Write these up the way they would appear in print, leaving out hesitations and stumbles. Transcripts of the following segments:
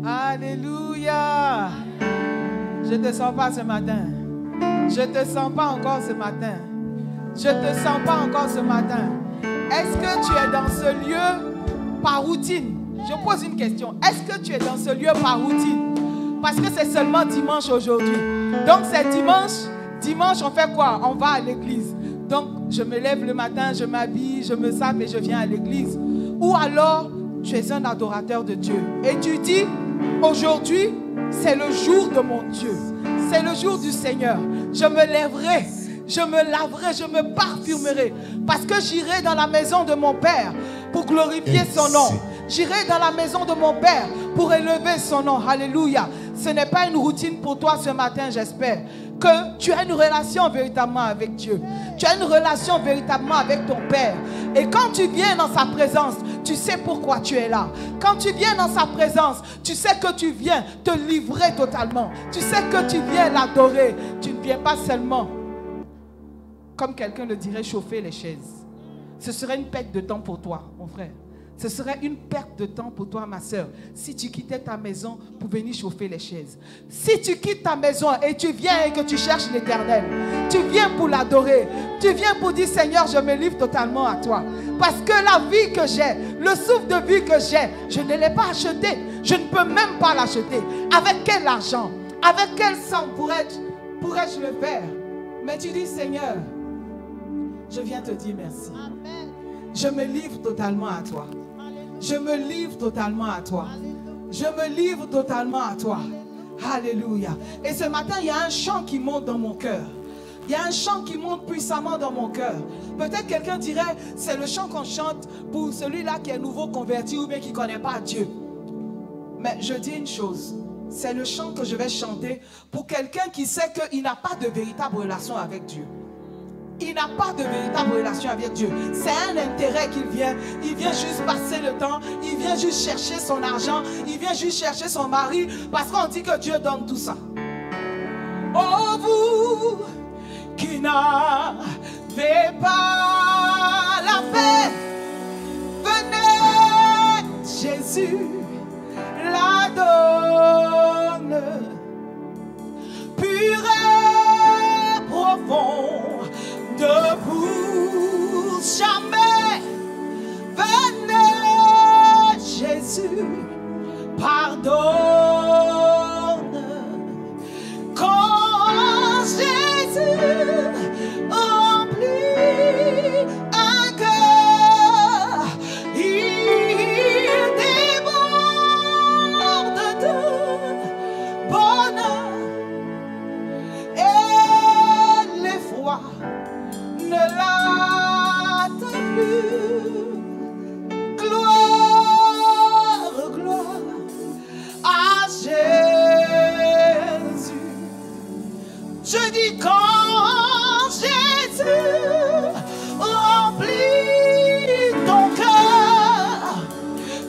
Alléluia. Je ne te sens pas ce matin. Je ne te sens pas encore ce matin. Je ne te sens pas encore ce matin. Est-ce que tu es dans ce lieu par routine? Je pose une question. Est-ce que tu es dans ce lieu par routine? Parce que c'est seulement dimanche aujourd'hui. Donc c'est dimanche. Dimanche, on fait quoi? On va à l'église. Donc je me lève le matin, je m'habille, je me sape et je viens à l'église. Ou alors, tu es un adorateur de Dieu. Et tu dis, aujourd'hui, c'est le jour de mon Dieu. C'est le jour du Seigneur. Je me lèverai, je me laverai, je me parfumerai. Parce que j'irai dans la maison de mon Père pour glorifier son nom. J'irai dans la maison de mon Père pour élever son nom. Alléluia. Ce n'est pas une routine pour toi ce matin, j'espère. Que tu as une relation véritablement avec Dieu. Tu as une relation véritablement avec ton Père. Et quand tu viens dans sa présence, tu sais pourquoi tu es là. Quand tu viens dans sa présence, tu sais que tu viens te livrer totalement. Tu sais que tu viens l'adorer. Tu ne viens pas seulement, comme quelqu'un le dirait, chauffer les chaises. Ce serait une perte de temps pour toi, mon frère. Ce serait une perte de temps pour toi, ma soeur, si tu quittais ta maison pour venir chauffer les chaises. Si tu quittes ta maison et tu viens et que tu cherches l'Éternel, tu viens pour l'adorer, tu viens pour dire, Seigneur, je me livre totalement à toi. Parce que la vie que j'ai, le souffle de vie que j'ai, je ne l'ai pas acheté. Je ne peux même pas l'acheter. Avec quel argent? Avec quelle somme pourrais-je le faire? Mais tu dis, Seigneur, je viens te dire merci. Amen. Je me livre totalement à toi. Je me livre totalement à toi. Je me livre totalement à toi. Alléluia. Et ce matin, il y a un chant qui monte dans mon cœur. Il y a un chant qui monte puissamment dans mon cœur. Peut-être quelqu'un dirait, c'est le chant qu'on chante pour celui-là qui est nouveau converti ou bien qui ne connaît pas Dieu. Mais je dis une chose, c'est le chant que je vais chanter pour quelqu'un qui sait qu'il n'a pas de véritable relation avec Dieu. Il n'a pas de véritable relation avec Dieu. C'est un intérêt qu'il vient. Il vient juste passer le temps. Il vient juste chercher son argent. Il vient juste chercher son mari. Parce qu'on dit que Dieu donne tout ça. Oh, vous qui n'avez pas la paix, venez, Jésus la donne. Pure et profonde. Debout jamais, venez Jésus, pardonne. Quand Jésus remplit un cœur, il déborde de bonheur et l'effroi ne l'attend plus. Gloire, gloire à Jésus. Je dis quand Jésus remplit ton cœur,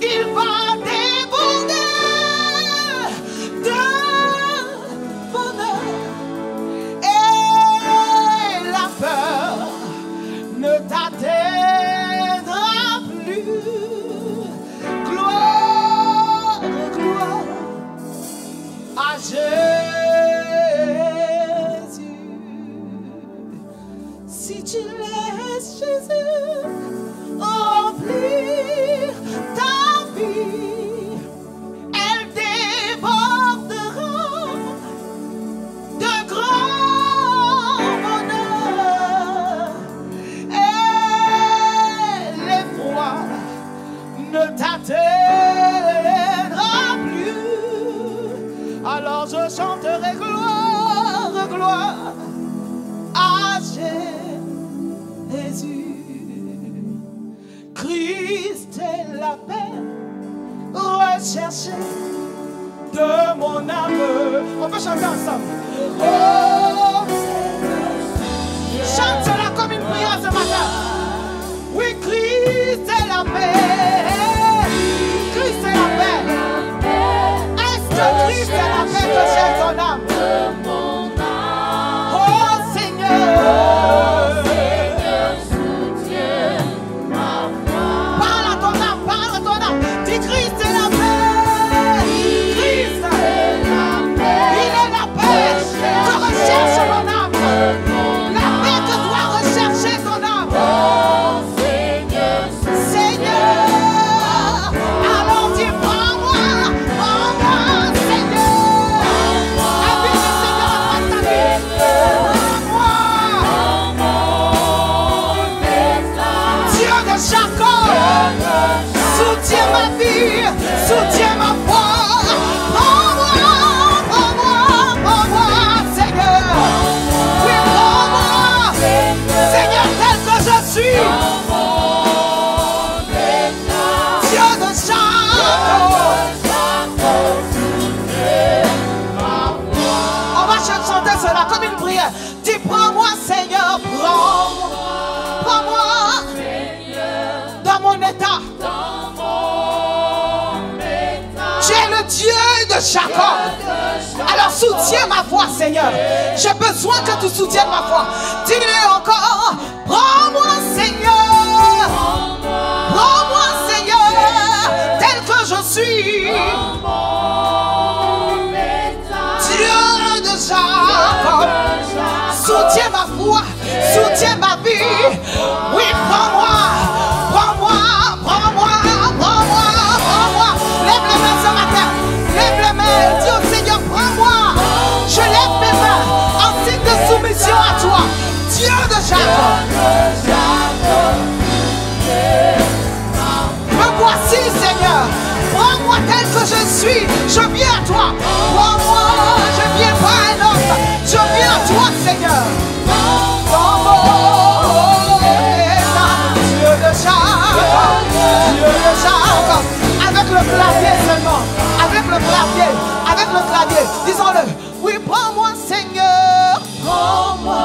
il va déborder de bonheur et la peur ne t'atteindra plus. Gloire, gloire à Jésus. Si tu laisses Jésus remplir ta vie, elle débordera de grands bonheurs et l'effroi ne t'atteindra plus. Alors je chanterai gloire, gloire à Jésus. Christ est la paix recherchée de mon âme. On peut chanter ensemble. Oh, chante cela comme une prière ce matin. Oui, Christ est la paix. Christ est la paix. Est-ce que Christ est la paix que j'ai ton âme? Oh Seigneur. Parle à ton âme, parle à ton âme. Dis Christ est la paix. Seigneur. Dis, prends-moi, Seigneur, prends-moi dans mon état. Tu es le Dieu de Jacob. Alors soutiens ma foi, Seigneur. J'ai besoin que tu soutiennes ma foi. Dis-le encore. Prends-moi, Seigneur. Prends-moi, Seigneur, tel que je suis. Dieu de Jacob. Soutiens ma foi. Soutiens ma vie. Oui, prends-moi. Prends-moi. Prends-moi. Prends-moi. Prends-moi. Lève les mains ce matin. Lève les mains. Dis au Seigneur, prends-moi. Je lève mes mains en signe de soumission à toi. Dieu de Jacob. Me voici, Seigneur. Prends-moi tel que je suis. Je viens à toi. Prends-moi. Je viens pas à un autre. Je viens à toi, Seigneur. Dieu de Jacob. Dieu de Jacob. Avec le clavier seulement. Avec le clavier. Avec le clavier. Disons-le. Oui, prends-moi, Seigneur. Prends-moi.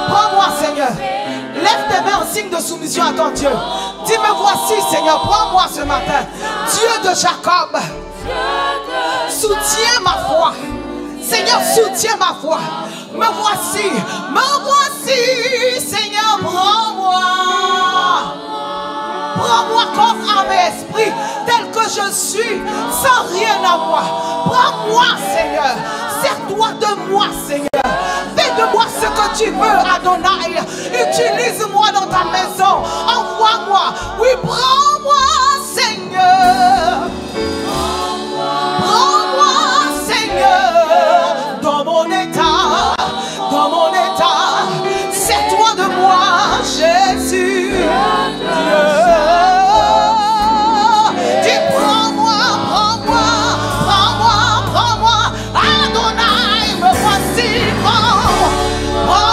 Prends-moi, Seigneur. Lève tes mains en signe de soumission à ton Dieu. Dis-moi, voici, Seigneur, prends-moi ce matin. Dieu de Jacob. Soutiens ma foi. Seigneur, soutiens ma foi. Me voici, Seigneur, prends-moi. Prends-moi corps, âme et esprit, tel que je suis, sans rien à moi. Prends-moi, Seigneur. Sers-toi de moi, Seigneur. Fais de moi ce que tu veux, Adonai. Utilise-moi dans ta maison. Envoie-moi. Oui, prends-moi, Seigneur. Prends-moi, Seigneur. Dans mon état. Dans mon état. Sers-toi de moi, Jésus. Dieu. Dis, prends-moi, prends-moi, prends-moi, prends-moi. Adonai, me voici, prends-moi.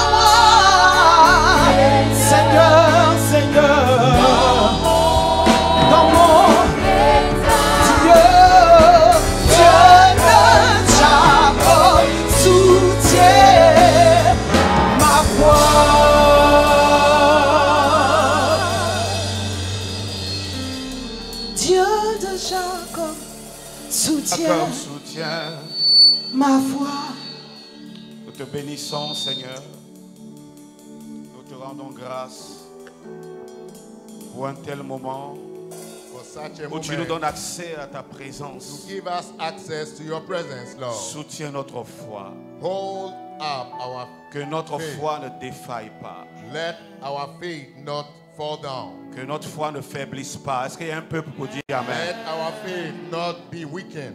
Seigneur, Seigneur. Dans mon Dieu, Dieu de Jacob, soutiens ma foi. Dieu de Jacob, soutiens ma foi. Nous te bénissons, Seigneur. Nous te rendons grâce pour un tel moment For such a où tu nous moment, donnes accès à ta présence. to give us access to your presence, Lord. Soutiens notre foi. Hold up our Que notre faith. foi ne défaille pas. Let our faith not fall down. Que notre foi ne faiblisse pas. Est-ce qu'il y a un peuple pour dire Let Amen? our faith not be weakened.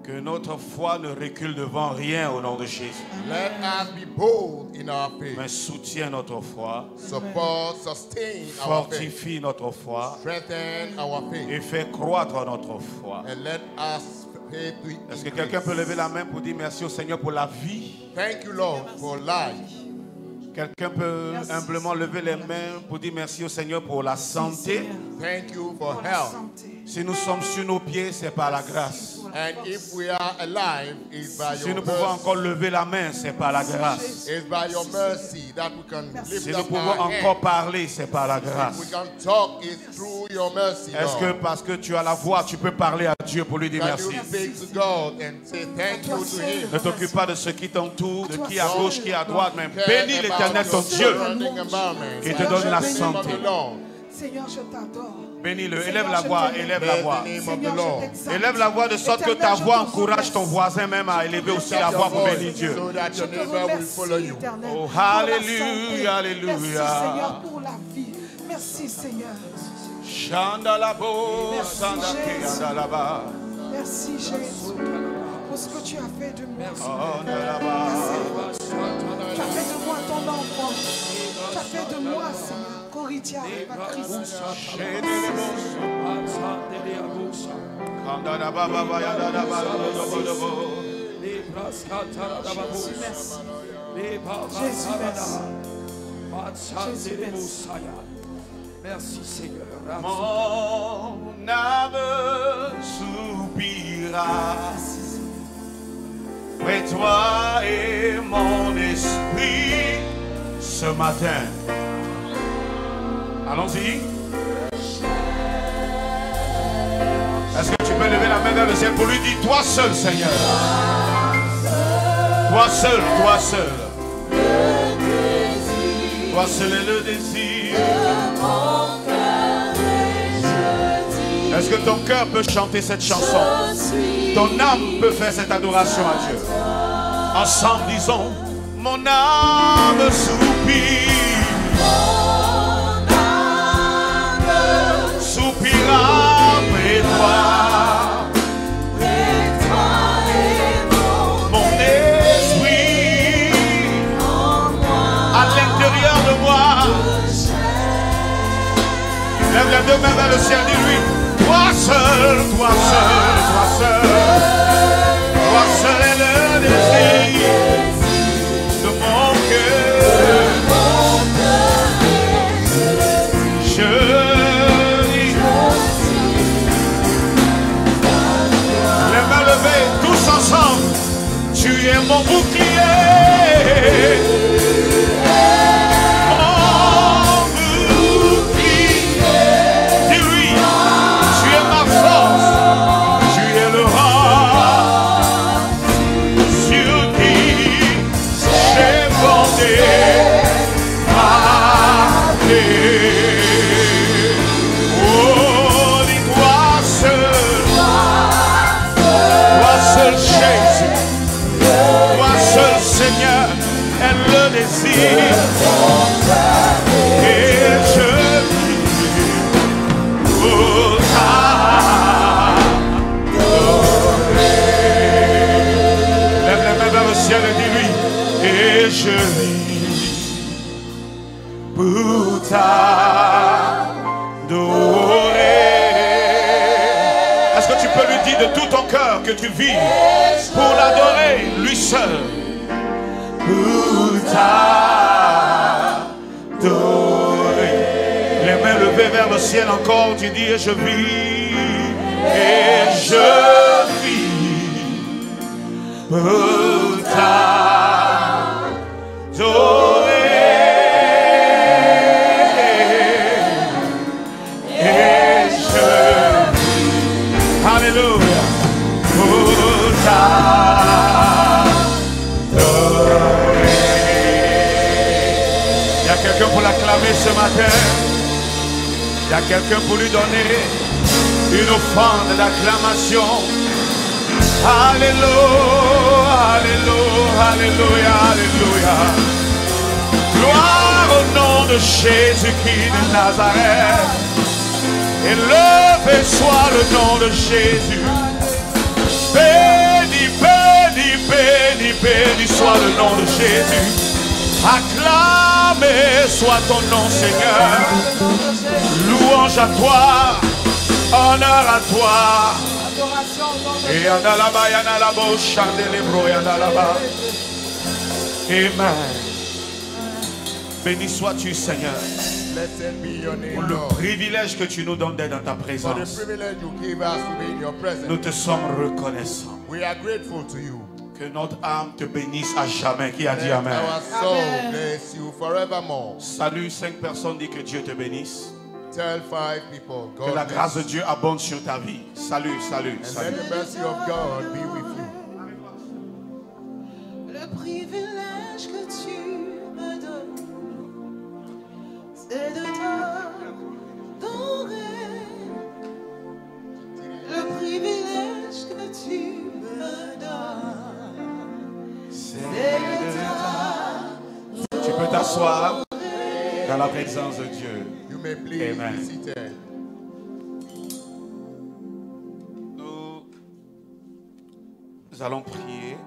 Que notre foi ne recule devant rien au nom de Jésus. Let us be bold in our Mais faith. soutiens notre foi. Support, sustain our faith. Fortifie notre foi. Strengthen our faith. Et fais croître notre foi. And let us faith to Est-ce que quelqu'un peut increase. lever la main pour dire merci au Seigneur pour la vie? Thank you, Lord, for life. Quelqu'un peut humblement lever les mains pour dire merci au Seigneur pour la santé. Thank you for health. Si nous sommes sur nos pieds, c'est par la grâce. And if we are alive, it's by Si your nous pouvons mercy. encore lever la main, c'est par la grâce. It's by your mercy that we can lift Si nous up pouvons our encore hand. parler, c'est par la We grâce. can talk it through your mercy, Est-ce que Lord. parce que tu as la voix, tu peux parler à Dieu pour lui dire Can merci? you speak to God and say thank you to Him? Ne t'occupe pas de ce qui t'entoure, de qui à gauche, qui à droite, mais Care bénis about l'Éternel your ton Dieu surrounding environment. qui te donne la Bless the name of santé. the Lord. Seigneur, je t'adore. Bénis-le, élève la voix, élève la Bless voix. the name of the Seigneur, Lord. je t'exalte. Élève la voix de sorte que ta voix encourage ton voisin même à élever aussi la voix pour bénir Dieu. So that Je your te neighbor will follow remercie, you. Éternel, Oh, pour la alléluia, santé. alléluia. Merci, Seigneur, pour la vie. Merci, Seigneur. Chandalabo, Merci, sandake, Jésus. andalaba, Merci, Jésus, pour ce que tu as fait de moi. andalaba. Tu as fait de moi ton enfant. Tu as fait de moi, Seigneur, Coritia, ma Christ. Kandalaba, baba, yandalaba, dobo. Jésus, merci. Jésus, merci. Jésus, merci. Merci Seigneur. Mon âme soupira près toi et mon esprit ce matin. Allons-y. Est-ce que tu peux lever la main vers le ciel pour lui dire, toi seul, Seigneur. Toi seul, toi seul. Toi seul est le désir. Est-ce que ton cœur peut chanter cette chanson? Ton âme peut faire cette adoration à Dieu. Ensemble, disons, mon âme soupire. Soupira après toi. Mon esprit à l'intérieur de moi. Lève les deux mains vers le ciel, dis-lui, toi seul, toi seul, toi seul. Toi seul est le désir de mon cœur. Je dis, les mains levées, tous ensemble, tu es mon bouclier. Mon bouclier. Dis-lui, tu es ma force, tu es le roi sur qui j'ai fondé ma vie. Oh, dis-toi seul Jésus, toi seul Seigneur, est le désir. Et je vis pour t'adorer. Lève les mains vers le ciel et dis-lui, et je vis pour t'adorer. Est-ce que tu peux lui dire de tout ton cœur que tu vis pour l'adorer, lui seul? Pour t'adorer. Les mains levées vers le ciel encore, tu dis, et je vis, et je vis pour t'adorer. Et je vis, alléluia, pour t'adorer. Il y a quelqu'un pour l'acclamer ce matin. Il y a quelqu'un pour lui donner une offrande d'acclamation. Alléluia, alléluia, alléluia, alléluia. Gloire au nom de Jésus-Christ de Nazareth. Élevé soit le nom de Jésus. Béni, béni, béni, béni soit le nom de Jésus. Acclamé soit ton nom, Seigneur. Louange à toi, honneur à toi. Et andalaba, yanalabo, chandelebro, yanalaba. Amen. Béni sois-tu, Seigneur, Blessed be your pour name, le Lord. privilège que tu nous donnes d'être dans ta For the présence. privilege you give us to be in your Nous presence. te sommes reconnaissants. We are grateful to you. Que notre âme te bénisse à jamais. Qui a dit Let Amen? our soul Amen. bless you forevermore. Salut, 5 personnes, dis que Dieu te bénisse. Tell 5 people, Que la God grâce de bless. Dieu abonde sur ta vie. Salut, salut, And salut. let the mercy of God be with you. Le privilège que tu me donnes, c'est de t'adorer. Le privilège que tu me donnes, c'est de t'adorer. Tu peux t'asseoir dans la présence de Dieu. You may please Amen. be seated. Nous allons prier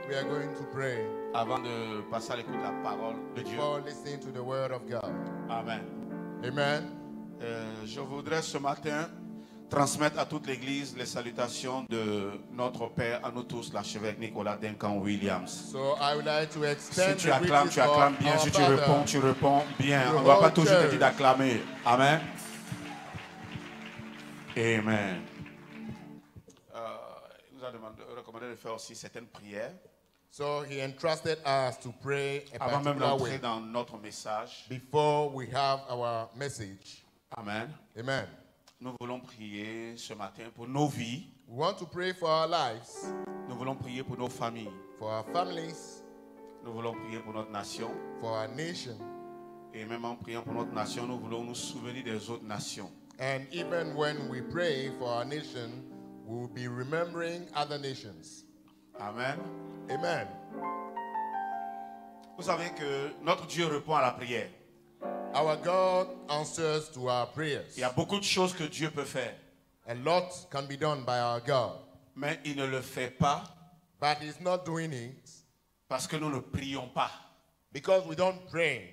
We are going to pray avant de passer à l'écoute de la parole de Dieu. before listening to the word of God. Amen. Amen. Je voudrais ce matin transmettre à toute l'Église les salutations de notre Père, à nous tous, l'archevêque Nicolas Duncan Williams. So I would like to Si extend tu the acclames, greetings tu acclames of bien. our Si tu Father. réponds bien. The On ne va pas whole toujours te church. dire d'acclamer. Amen. Amen. Il nous a recommandé de faire aussi certaines prières So he entrusted us to pray a Avant même particular d'entrer way dans notre message, before we have our message. amen, Amen. nous voulons prier ce matin pour nos vies. We want to pray for our lives, Nous voulons prier pour nos familles. for our families, Nous voulons prier pour notre nation. for our nation, Et même en priant pour notre nation, nous voulons nous souvenir des autres nations. and even when we pray for our nation, we will be remembering other nations. Amen. Amen. Vous savez que notre Dieu répond à la prière. Our God answers to our prayers. Il y a beaucoup de choses que Dieu peut faire, A lot can be done by our God, mais il ne le fait pas but He's not doing it parce que nous ne prions pas. because we don't pray.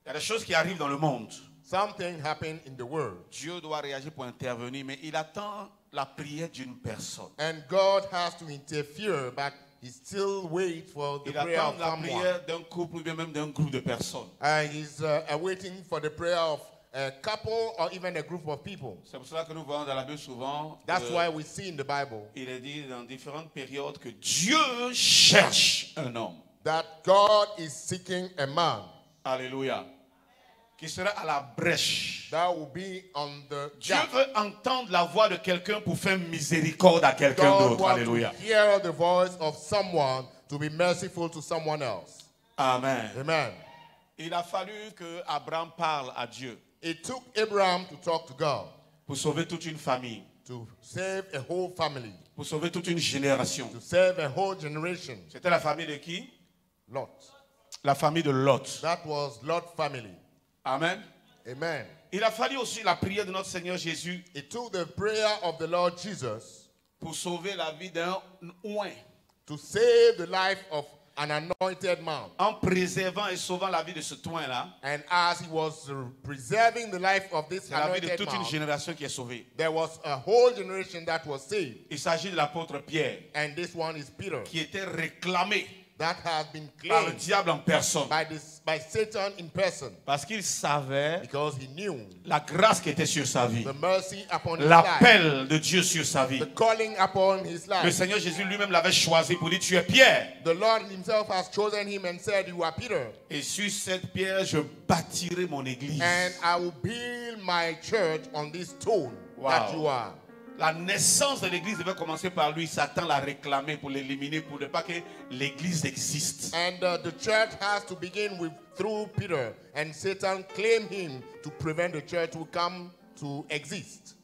Il y a des choses qui arrivent dans le monde. Something happened in the world, Dieu doit réagir pour intervenir, mais il attend la prière d'une personne. and God has to interfere, but He still waits for the Il prayer attend of la someone. prière d'un couple ou bien même d'un groupe de personnes. He's waiting for the prayer of a couple or even a group of people. C'est pour cela que nous voyons dans la Bible souvent, That's why we see in the Bible il est dit dans différentes périodes que Dieu cherche un homme. that God is seeking a man Alléluia. Qui sera à la brèche. that will be on the Dieu gap. veut entendre la voix de quelqu'un pour faire miséricorde à quelqu'un God d'autre. wants Alléluia. to hear the voice of someone to be merciful to someone else. Amen. Amen. Il a fallu que Abraham parle à Dieu It took Abraham to talk to God pour sauver toute une famille, to save a whole family, pour sauver toute une génération. to save a whole generation. C'était la famille de qui? Lot. La famille de Lot. That was Lot's family. Amen. Amen. Il a fallu aussi la prière de notre Seigneur Jésus It took the prayer of the Lord Jesus pour sauver la vie d'un oint, to save the life of an anointed man. en préservant et sauvant la vie de ce oint-là. And as he was preserving the life of this C'est la vie de anointed toute une man, génération qui est sauvée. there was a whole generation that was saved. Il s'agit de l'apôtre Pierre, And this one is Peter, qui était réclamé that has been par le claimed diable en personne. by Satan in person, Parce qu'il savait because he knew la grâce qui était sur sa vie, the mercy upon his life, l'appel de Dieu sur sa vie. the calling upon his Le life. Seigneur Jésus lui-même l'avait choisi pour dire, tu es Pierre. The Lord himself has chosen him and said, you are Peter, Et sur cette pierre, je bâtirai mon église. and I will build my church on this stone that Wow. you are. La naissance de l'église devait commencer par lui. Satan l'a réclamé pour l'éliminer, pour ne pas que l'église existe. And the church has to begin with through Peter, and Satan claimed him to prevent the church to come to exist.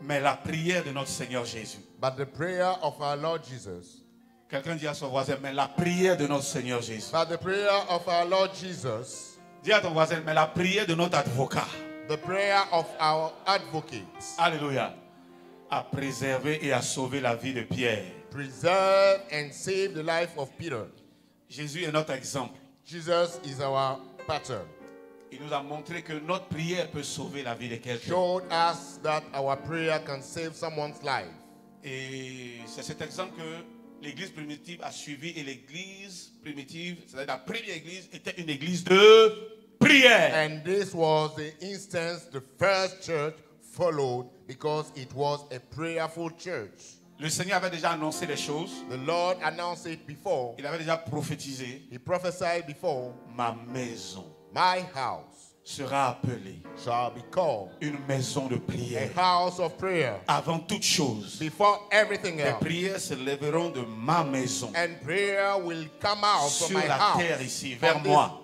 Mais la prière de notre Seigneur Jésus. But the prayer of our Lord Jesus, Quelqu'un dit à son voisin, mais la prière de notre Seigneur Jésus. but the prayer of our Lord Jesus, Dis à ton voisin, mais la prière de notre avocat. the prayer of our advocates, Alléluia. A préservé et a sauvé la vie de Pierre. preserve and save the life of Peter. Jésus est notre exemple. Jesus is our pattern. Il nous a montré que notre prière peut sauver la vie de quelqu'un. Showed us that our prayer can save someone's life. Et c'est cet exemple que l'église primitive a suivi. Et l'église primitive, c'est-à-dire la première église, était une église de prière. And this was the instance the first church followed, because it was a prayerful church. Le Seigneur avait déjà annoncé les choses. The Lord announced it before. Il avait déjà prophétisé. He prophesied before, Ma maison my house sera appelée shall be called une maison de a prière. house of prayer. Avant toute chose, Before everything les else. prières se lèveront de ma maison And prayer will come out from sur my la house. terre ici, on vers this- moi.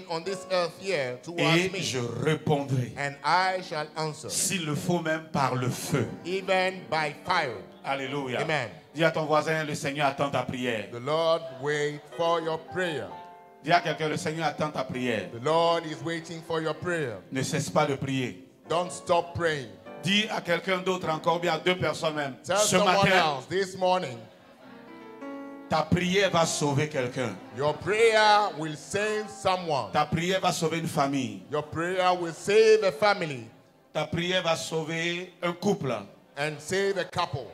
on this earth here towards Et me. je répondrai, And I shall answer, s'il le faut même par le feu. even by fire. Alléluia. Amen. Dis à ton voisin, le Seigneur attend ta prière. The Lord wait for your prayer. Dis à quelqu'un, le Seigneur attend ta prière. The Lord is waiting for your prayer. Ne cesse pas de prier. Don't stop praying. Dis à quelqu'un d'autre encore, bien à deux personnes même. Tell Ce someone matin, else this morning, ta prière va sauver quelqu'un. your prayer will save someone. Ta prière va sauver une famille. Your prayer will save a family Ta prière va sauver un couple. and save a couple.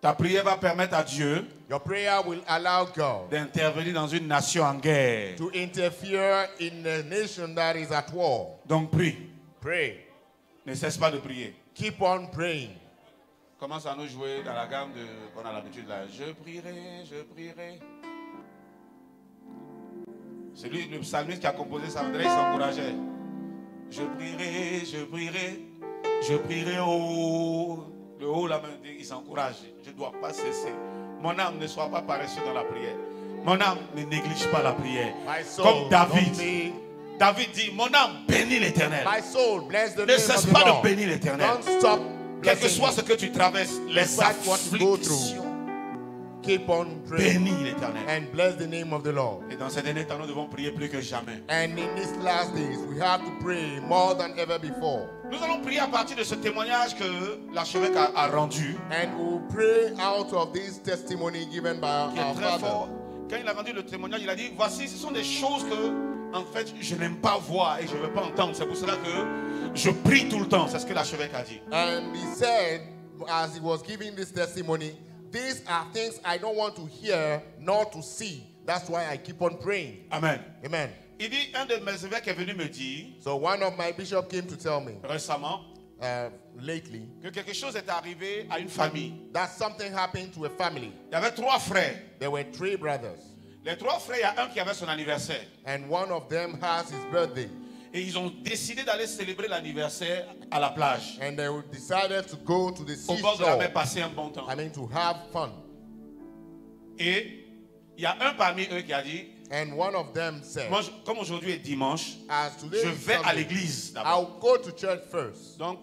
Ta prière va permettre à Dieu Your prayer will allow God d'intervenir dans une nation en guerre. to interfere in a nation that is at war. Donc prie. Pray. Ne cesse pas de prier. Keep on praying. commence à nous jouer dans la gamme qu'on a l'habitude là. Je prierai, je prierai. C'est lui, le psalmiste qui a composé ça, André, il s'encourageait. Je prierai, je prierai, je prierai haut. Le haut, la main, il s'encourage. Je ne dois pas cesser. Mon âme ne soit pas paresseuse dans la prière. Mon âme ne néglige pas la prière. Comme David. David dit, mon âme bénit l'Éternel. Ne cesse pas de bénir l'Éternel. Quel que soit ce que tu traverses, les afflictions. Keep on praying bénis l'Éternel. and bless the name of the Lord. Et dans ces derniers temps, nous devons prier plus que jamais. And in these last days, we have to pray more than ever before. Nous allons prier à partir de ce témoignage que l'archevêque a rendu. And we'll pray out of this testimony given by Qui est our très father. fort. Quand il a rendu le témoignage, il a dit, voici, ce sont des choses que, en fait, je n'aime pas voir et je ne veux pas entendre. C'est pour cela que je prie tout le temps. C'est ce que l'archevêque a dit. And he said, as he was giving this testimony, these are things I don't want to hear nor to see. That's why I keep on praying. Amen. Amen. Il dit, un de mes évêques est venu me dire, So one of my bishops came to tell me récemment, lately que quelque chose est arrivé à une famille. that something happened to a family. Il y avait 3 frères. There were 3 brothers, Les 3 frères, il y a un qui avait son anniversaire. and one of them has his birthday. Et ils ont décidé d'aller célébrer l'anniversaire à la plage. And they decided to go to the Au bord de la mer, seashore. passer un bon temps. I mean, to have fun. Et il y a un parmi eux qui a dit, And one of them said, moi, comme aujourd'hui est dimanche, as today je is vais à Sunday, l'église d'abord. I'll go to church first. Donc,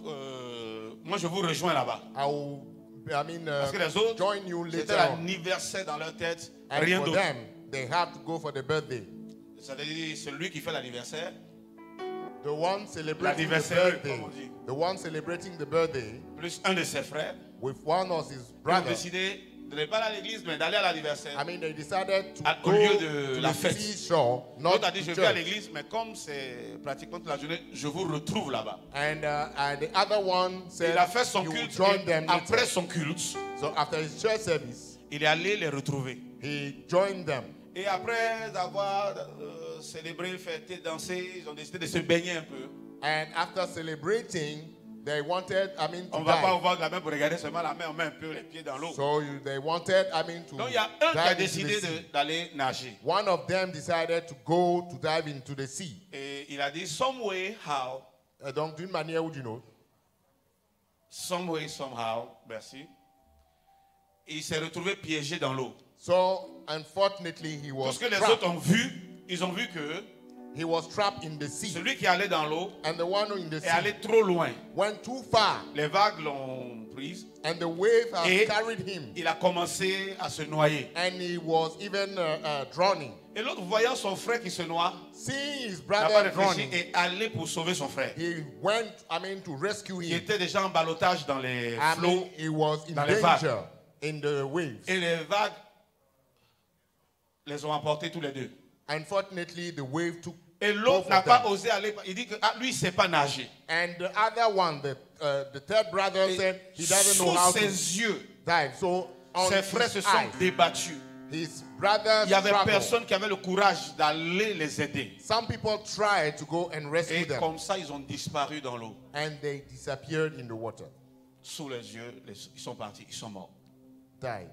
moi, je vous rejoins là-bas. Parce que les autres, Join you c'était later on. l'anniversaire dans leur tête, And rien for d'autre. them, they have to go for the birthday. C'est-à-dire, celui qui fait l'anniversaire, The one celebrating the l'anniversaire, birthday, comme on dit, the one celebrating the birthday plus un de ses frères, with one of his ils ont brothers. décidé de ne pas aller à l'église, mais d'aller à l'anniversaire. They decided to Au go lieu de to la the fête. seashore, not L'autre a dit, to je vais à church. l'église, mais comme c'est pratiquement toute la journée, je vous retrouve là-bas. And the other one said Il a fait son he will culte, join et them après later. son culte, So after his church service, il est allé les retrouver. he joined them. Et après avoir célébré, fêté, dansé, ils ont décidé de se baigner un peu. And after celebrating, they wanted, On to ne va pas dive. avoir la main pour regarder seulement la main, on met un peu les pieds dans l'eau. So they wanted, to Donc il y a un qui a dive into décidé the sea. d'aller nager. One of them decided to go to dive into the sea. Et il a dit, some way, how, Donc d'une manière ou d'une autre, some way, somehow, merci. Il s'est retrouvé piégé dans l'eau. so unfortunately he Tout was ce que les trapped. autres ont vu, ils ont vu que He was trapped in the sea. celui qui allait dans l'eau And the one in the est sea allé trop loin. went too far. Les vagues l'ont prise And the wave has et carried him. il a commencé à se noyer. And he was even drowning. Et l'autre, voyant son frère qui se noie, Seeing his n'a pas brother réfléchi drowning, et allé pour sauver son frère. he went, to rescue Il him. était déjà en ballottage dans les flots He was in dans les vagues. danger in the waves. et les vagues les ont emportés tous les deux. Unfortunately, the wave took Et both l'autre n'a of pas them. osé aller. Il dit que lui, il ne sait pas nager. And the other one, the third brother, Et said he doesn't know sous how ses to yeux, dive. So on ses frères his se sont eyes, débattus. his brothers Il n'y avait struggled. personne qui avait le courage d'aller les aider. Some people tried to go and rescue Et them, comme ça, ils ont disparu dans l'eau. and they disappeared in the water, Sous les yeux, ils sont partis, ils sont morts. died.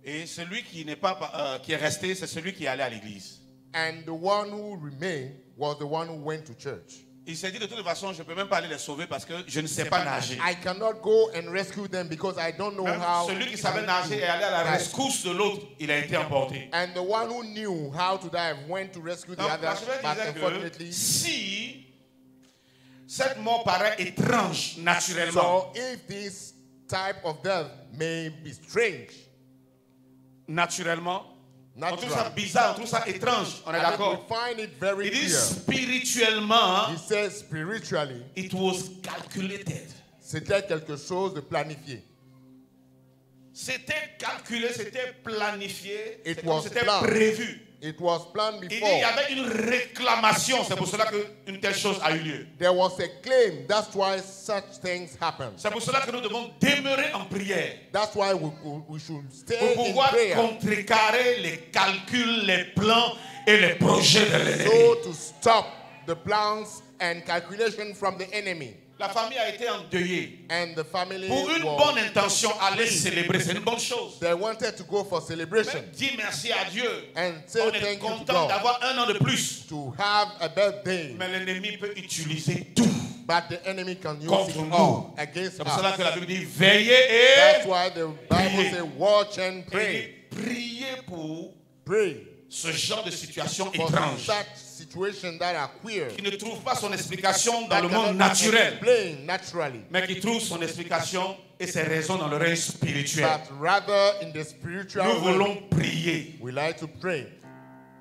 Et celui qui n'est pas qui est resté, c'est celui qui est allé à l'église. And the one who remained was the one who went to church. Il s'est dit de toute façon, je ne peux même pas aller les sauver parce que je ne sais pas nager. I cannot go and rescue them because I don't know Même how. celui qui savait nager est allé à la dive. rescousse de l'autre, il a été emporté. And the one who knew how to dive went to rescue the Donc, other, l'archevêque but disait que unfortunately. si cette mort paraît étrange naturellement, So if this type of death may be strange, naturellement, on trouve ça natural, bizarre, on trouve ça étrange, on est and we d'accord. find it very Il dit clear. spirituellement, He says spiritually, it was calculated. c'était quelque chose de planifié. C'était calculé, c'était planifié, It c'est comme was c'était planned. prévu. It was planned Il dit, before. il y avait une réclamation, c'est pour cela qu'une telle chose a eu lieu. There was a claim. That's why such things happen. C'est pour cela que nous devons demeurer en prière That's why we should stay pour in pouvoir prayer. contrecarrer les calculs, les plans et les projets de l'ennemi. So to stop the plans and calculation from the enemy. La famille a été endeuillée. And the family Pour une was, bonne intention, aller célébrer, c'est une bonne chose. they wanted to go for celebration Mais dis merci à Dieu. and say On est thank you to content God d'avoir un an de plus. to have a birthday. Mais l'ennemi peut utiliser tout. But the enemy can use Contre it nous. all against C'est pour cela us. que la Bible dit veillez That's et why the Bible priez. says watch and pray. Priez pour Pray ce genre de situation for étrange such situations that are queer. qui ne trouve pas son explication dans That le cannot monde be naturel, explained naturally, mais qui trouve son explication et ses raisons dans le règne spirituel. but rather in the spiritual Nous realm. voulons prier We like to pray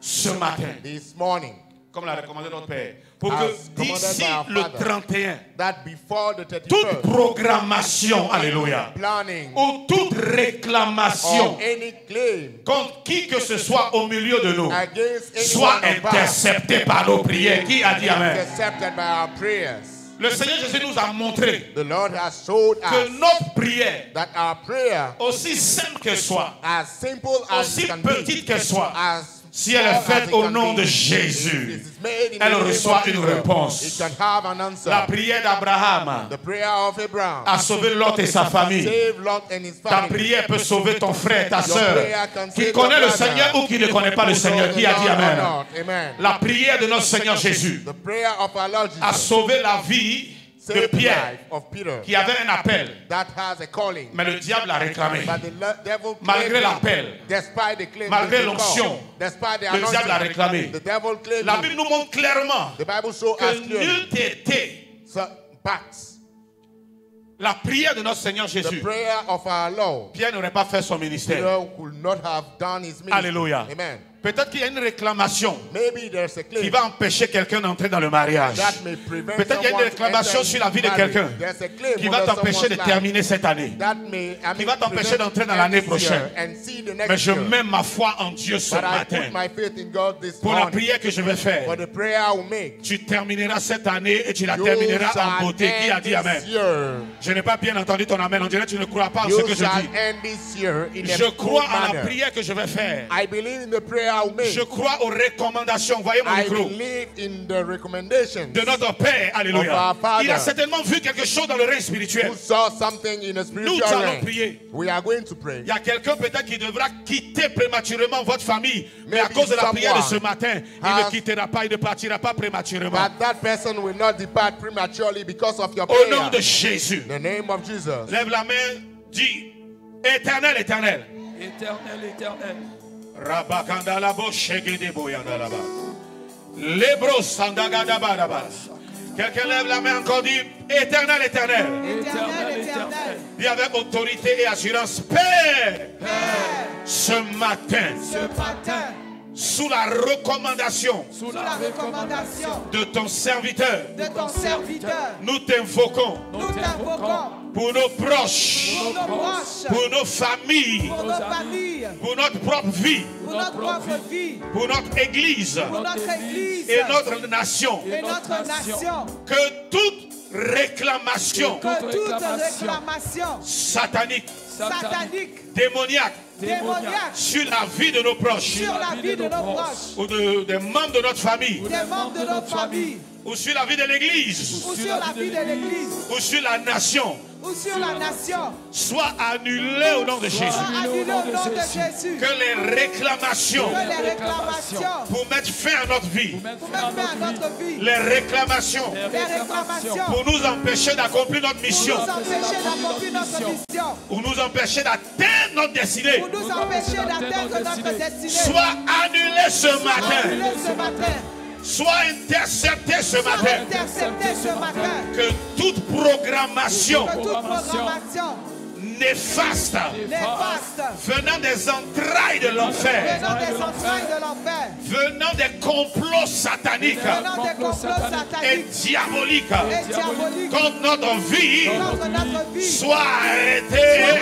ce matin, this morning comme l'a recommandé notre Père, pour As que commanded d'ici by our le Father. 31, that before the toute 31st, programmation, alléluia, planning ou toute réclamation or any claim contre qui que ce soit au milieu de nous against soit anyone of us interceptée par nos prières. Qui a dit Amen? accepted by our prayers. Le Seigneur Jésus nous a montré The Lord has showed que us notre prière, that our prayer, aussi simple qu'elle soit, as simple as aussi it can petite be, qu'elle soit, as si elle est small as faite it au can nom be, de Jésus, it is made in elle the name reçoit of une Jesus, réponse. it can have an answer. La prière d'Abraham The prayer of Abraham a sauvé Lot et sa famille. save Lot and his Ta family. prière peut sauver ton frère, ta Your soeur, prayer can qui save connaît your le brother. Seigneur ou qui ne connaît pas le Seigneur. Qui a dit Amen? Amen. La prière de notre Seigneur Jésus The prayer of our Lord a Jesus sauvé la vie de saved the Pierre, life of Peter qui avait un appel, that has a calling. mais le diable l'a réclamé. But the devil Malgré claimed l'appel, him, despite the claim, malgré the l'onction, call, despite the le diable l'a anointing, réclamé. the devil claimed La him. Bible nous montre clairement The Bible shows que us clearly. nul n'était So, but la prière de notre Seigneur the Jésus. prayer of our Lord, Pierre n'aurait pas fait son ministère. Peter could not have done his ministry. Alléluia. Amen. Peut-être qu'il y a une réclamation Maybe there's a qui claim va empêcher quelqu'un d'entrer dans le mariage. that may prevent Peut-être qu'il y a une someone réclamation to sur la vie de enter quelqu'un marriage. There's a claim qui va over t'empêcher de someone's life terminer cette année. that may, qui va t'empêcher prevent d'entrer dans l'année this year prochaine. and see the next Mais je year. mets ma foi en Dieu ce But I matin. put my faith in God this Pour la morning. prière que je vais faire, For the prayer I will make. tu termineras cette année et tu la You termineras en shall beauté. Qui a end dit Amen? this year. Je n'ai pas bien entendu ton Amen. On dirait que tu ne crois pas en ce You que je shall dis. end this year in a Je good crois à la manner. prière que je vais faire. I believe in the prayer I will make. Je crois aux recommandations. Voyez mon I micro. believe in the recommendations De notre Père. of Alléluia. our Father. Il a certainement vu quelque chose dans le règne spirituel. who saw something in a Nous spiritual allons realm. prier. We are going to pray. Il y a quelqu'un peut-être qui devra quitter prématurément votre famille. Mais à Maybe cause de la prière de ce someone matin, il ne has- quittera pas, il ne partira pas prématurément. But that person will not depart prematurely because of your Au nom de prayer. Jésus. In the name of Jesus. Lève la main, dis Éternel, Éternel. Éternel, éternel. Rabakandalabo shegedeboyandalaba. Lebro sandagadabadaba. Quelqu'un lève la main encore, dit Éternel, Éternel. Éternel, éternel. Dis avec autorité et assurance, Père, ce matin, Ce matin, sous la recommandation sous la recommandation de ton serviteur, de ton serviteur, nous t'invoquons nous t'invoquons pour nos proches, pour nos proches, pour nos familles, pour nos familles, pour notre propre vie, pour notre propre vie, pour notre église pour notre église et notre nation. et notre nation. Que toute réclamation Que toute réclamation satanique, satanique, démoniaque démoniaque sur la vie de nos proches sur la vie de nos proches, ou des membres de notre famille des membres de notre famille, ou sur la vie de l'église ou sur la vie de l'église, ou sur la nation ou sur la nation, soit annulée au nom de Jésus. soit annulée au nom de Jésus. Que les réclamations Que les réclamations pour mettre fin à notre vie, pour mettre fin à notre vie, les réclamations les réclamations pour nous empêcher d'accomplir notre pour mission nous empêcher d'accomplir notre mission, ou nous empêcher d'atteindre notre destinée, pour nous empêcher d'atteindre notre destinée, soit annulée ce matin, annulée ce matin, soit interceptée ce soit matin. interceptée ce matin. Que toute programmation Que toute programmation néfaste néfaste venant des entrailles de l'enfer, venant des entrailles de l'enfer, venant des complots sataniques venant des complots et sataniques diaboliques et diaboliques contre notre vie, contre notre vie, soit arrêtée,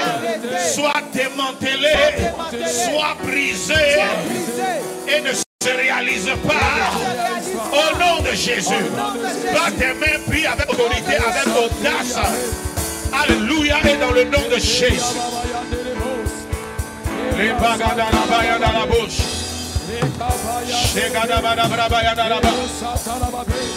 soit démantelée, soit brisée brisée, et ne se réalise pas au nom de Jésus. Bat tes mains, puis avec autorité, avec audace. Alléluia, et dans le nom de Jésus. Les bagada la baya dans la bouche. Shegada bada brabaya dans la bouche.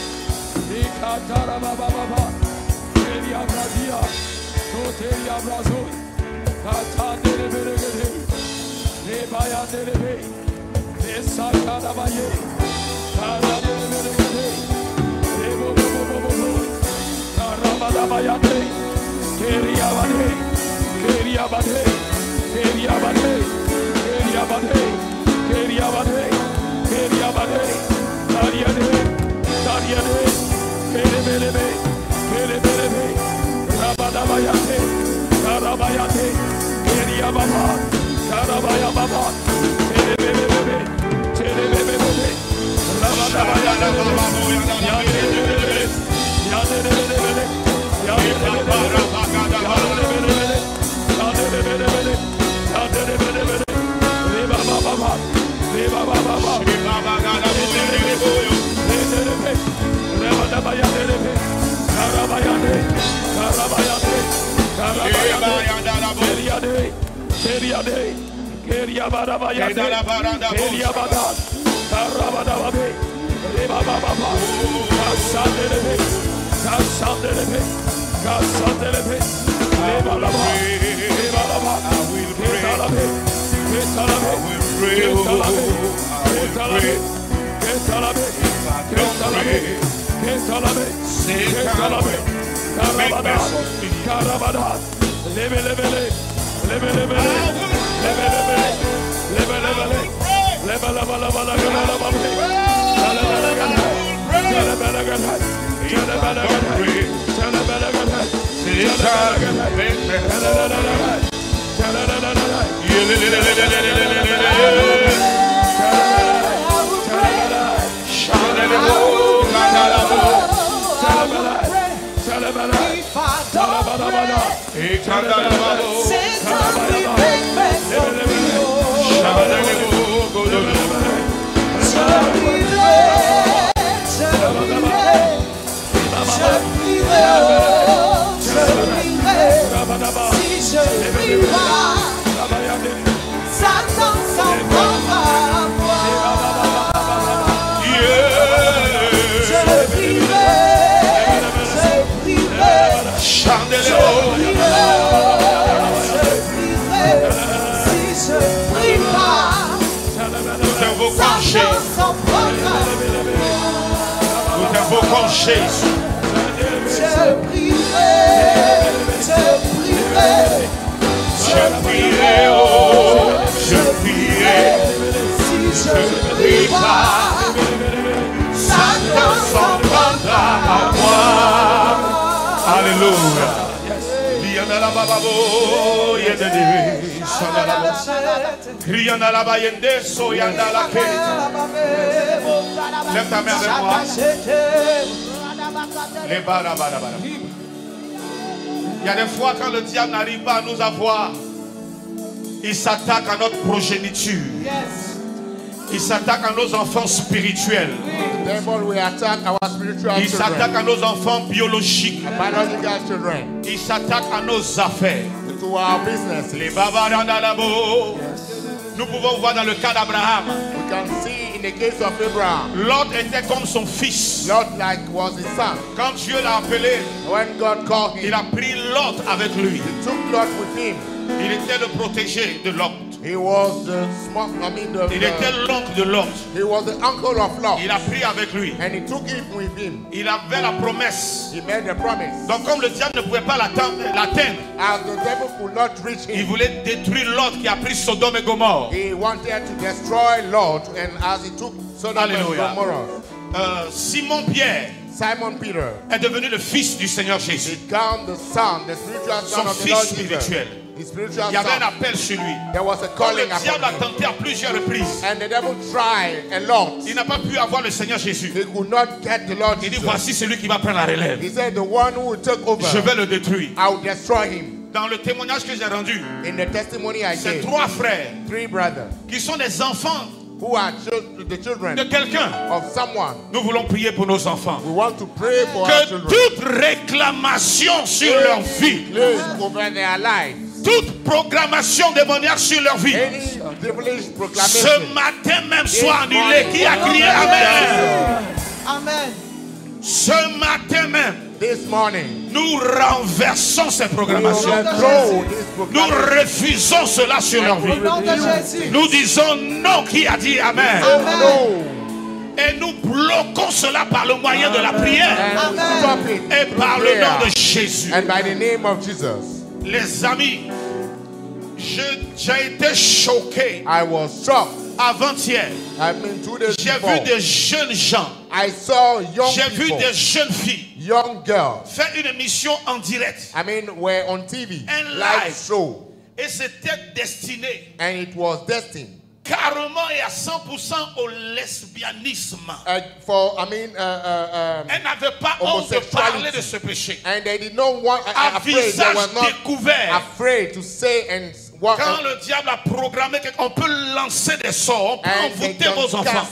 Lève ta main avec moi. Il y a des fois quand le diable n'arrive pas à nous avoir, il s'attaque à notre progéniture. Il s'attaque à nos enfants spirituels. Il s'attaque à nos enfants biologiques. Il s'attaque à nos affaires. Les babarandalabo. Nous pouvons voir dans le cas d'Abraham. We can see in the case of Abraham. Lot était comme son fils. Lot like was his son. Quand Dieu l'a appelé, when God called him, il a pris Lot avec lui. He took Lot with him. Il était le protégé de Lot. He was the small, il était l'oncle de Lot. He was the uncle of Lot. Il a pris avec lui. And he took him with him. Il avait la promesse. He made a promise. Donc comme le diable ne pouvait pas l'atteindre, as the devil could not reach him, il voulait détruire Lot qui a pris Sodome et Gomorrhe. He wanted to destroy Lot, and as he took Sodom and Gomorrah, Simon Peter est devenu le fils du Seigneur Jésus. Become the son, the spiritual son son of the fils Lord spirituel. Jesus. Il y avait un appel sur lui. There was a calling le diable a tenté à plusieurs reprises. And the devil tried a lot. Il n'a pas pu avoir le Seigneur Jésus. He could not get the Lord Il dit Jesus. voici celui qui va prendre la relève. He said the one who will take over. Je vais le détruire. I will destroy him. Dans le témoignage que j'ai rendu, c'est 3 frères qui sont des enfants who are the children de quelqu'un. Of someone. Nous voulons prier pour nos enfants. We want to pray for que toute réclamation sur leur vie, over their lives, toute programmation démoniaque sur leur vie, ce matin même soit annulée. Qui a crié Amen? Amen. Ce matin même, This morning, nous renversons ces programmations. Nous refusons cela sur leur vie. Au nom de Jésus. Nous disons non. Qui a dit Amen? Et nous bloquons cela par le moyen de la prière. Amen. Et par le nom de Jésus. And by the name of Jesus. Les amis, j'ai été choqué. I was shocked. Avant-hier, j'ai vu des jeunes gens. I saw young J'ai vu people, des jeunes filles young girls. faire une émission en direct. I mean, were on TV, Un live live. show, Et c'était destiné and it was destined carrément et à 100% au lesbianisme. Elle n'avait pas honte de parler de ce péché. And they did not want, À visage découvert. afraid to say and what. Quand le diable a programmé on peut lancer des sorts, on peut envoûter vos enfants.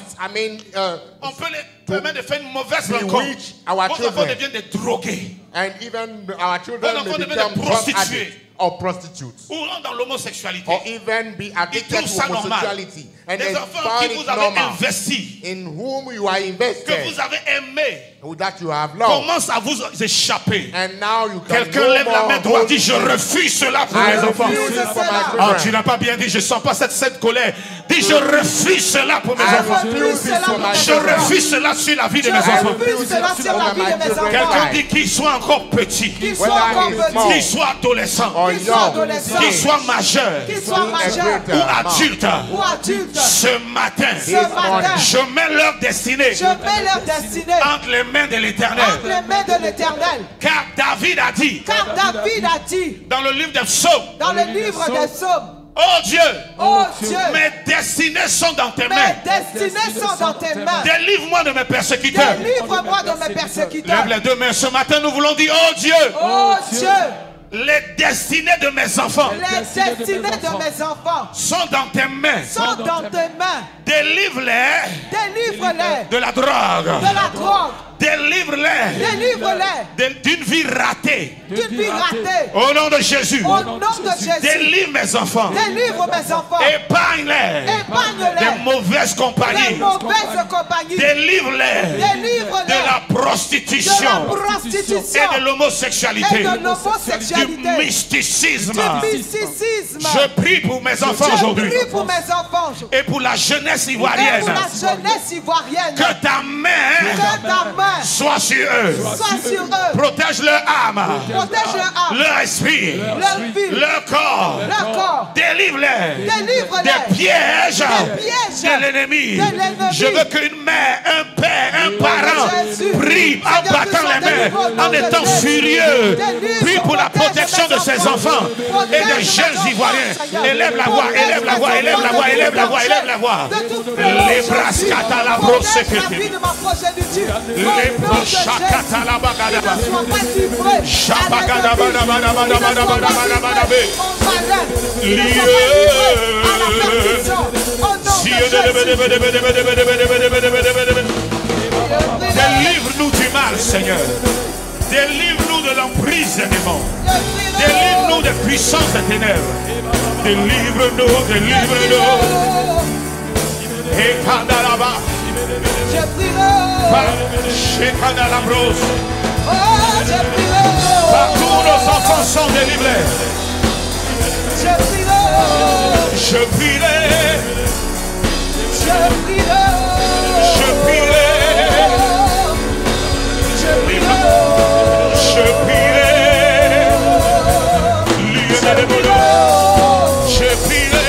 On peut les permettre de faire une mauvaise rencontre. Vos enfants deviennent des drogués. And even our children may become drug addicts or prostitutes. Ou dans l'homosexualité. Or even be addicted to homosexuality. And des they enfants find qui vous it avez normal. investi, In whom you are invested. que vous avez aimé, That you have loved. commence à vous échapper. And now you can Quelqu'un lève la main droite et dit: je refuse cela pour mes enfants. Oh, tu n'as pas bien dit, je ne sens pas cette colère. Dis: je refuse cela pour mes enfants. Je refuse cela sur la vie de mes enfants. Quelqu'un dit qu'il soit encore petit, qu'il soit adolescent, qu'il soit majeur ou adulte. Ce matin, je mets leur destinée entre les mains de l'Éternel. Car David a dit dans le livre des psaumes, oh Dieu, mes destinées sont dans tes mains. Délivre-moi de mes persécuteurs. Lève les deux mains. Ce matin, nous voulons dire: oh Dieu, les destinées de mes enfants sont dans tes mains. Délivre-les de la drogue. Délivre-les d'une vie ratée. Au nom de Jésus. Délivre mes enfants. Épargne-les des mauvaises compagnies. Délivre-les de la prostitution et de l'homosexualité, du mysticisme. Je prie pour mes enfants aujourd'hui et pour la jeunesse ivoirienne. Que ta main soit sur eux. Protège leur âme, leur esprit, leur corps. Délivre-les des pièges de l'ennemi. Je veux qu'une mère, un père, un parent prie en battant les mains, en étant furieux. Prie pour la protection de ses enfants et des jeunes Ivoiriens. Élève la voix, élève la voix, élève la voix, élève la voix, élève la voix. Les brascata la brosse. Les brochakata la bagadaba. Shabagada bada bada bada bada bada bada bada be. Délivre-nous du mal, Seigneur. Délivre-nous de l'emprise des démons. Délivre-nous des puissances des ténèbres. Délivre-nous, délivre-nous. Et Kandalaba. Partout nos enfants sont délivrés. Je prierai. Je prierai. Je prierai. Je prierai. Je prierai.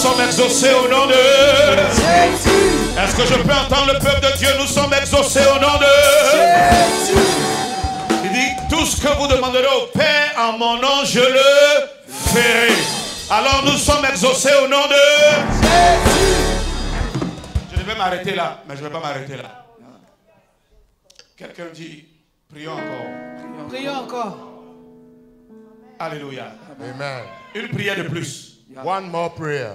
sommes exaucés au nom de Jésus. Est-ce que je peux entendre le peuple de Dieu? Nous sommes exaucés au nom de Jésus. Il dit, tout ce que vous demanderez au Père en mon nom, je le ferai. Alors nous sommes exaucés au nom de Jésus. Je devais m'arrêter là, mais je ne vais pas m'arrêter là. Quelqu'un dit, prions encore. Prions encore. Alléluia. Amen. Une prière de plus. One more prayer.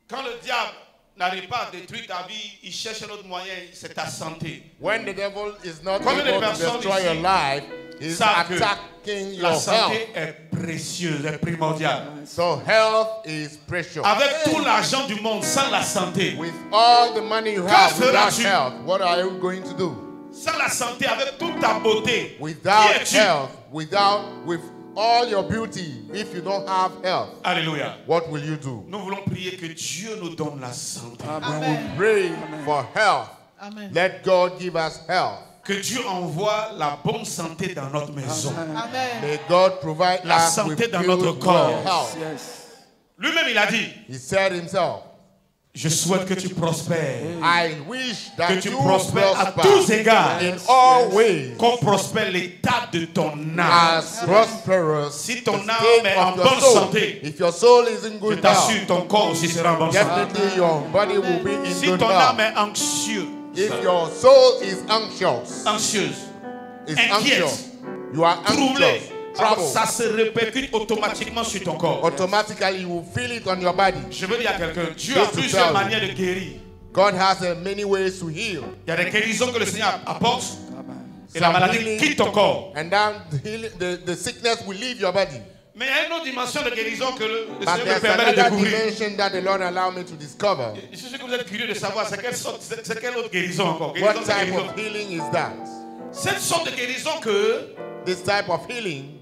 Quand le diable n'arrive pas à détruire ta vie, il cherche un autre moyen, c'est ta santé. When the devil is not Combien de able to personnes destroy ici your life, he's savent que attacking La your santé health. est précieuse, est primordiale. So health is precious. Avec tout l'argent du monde, sans la santé, With all the money you Que have without feras-tu? health, what are you going to do? sans la santé, avec toute ta beauté, Without qui es-tu? health, with all your beauty, if you don't have health, Alléluia. what will you do? Nous voulons prier que Dieu nous donne la santé. Amen. Pray for health. Amen. Let God give us health. Que Dieu envoie la bonne santé dans notre maison. Amen. May God provide La us santé with dans good notre corps. health. Lui-même, il a dit, He said himself, je souhaite que tu prospères. I wish Que that tu you prospères à prosper tous égards. in all ways Qu'on prospère l'état de ton âme. as prosperous Si the ton âme state est en of your bonne soul. santé, If your soul is in je good health, t'assure, ton corps aussi sera en bonne santé. definitely your body will be in Si good ton âme health. est anxieux, If your soul is anxieuse, anxieuse, is inquiète, anxious, you are troublé, anxious, alors troubled, ça se répercute automatiquement sur ton corps. automatically you will feel it on your body. Je veux dire à quelqu'un, Dieu Just a to plusieurs tell you. manières de guérir. God has many ways to heal. Il y a des guérisons que le Seigneur apporte et la Some maladie healing, quitte ton corps. and then the sickness will leave your body. Mais il y a une autre dimension de guérison que le But Seigneur me there's permet de another découvrir. dimension that the Lord allowed me to discover. Je suis sûr que vous êtes curieux de savoir c'est quelle autre guérison encore. What Guérison, type guérison. of healing is that? Cette sorte de guérison que This type of healing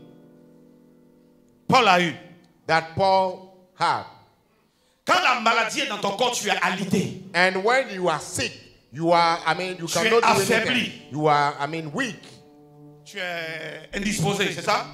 Paul a eu. that Paul had. Quand la maladie est dans ton corps, tu es alité. And when you are sick, you are, you Tu es cannot do affaibli. anything. You are, weak. Tu es indisposé, c'est ça?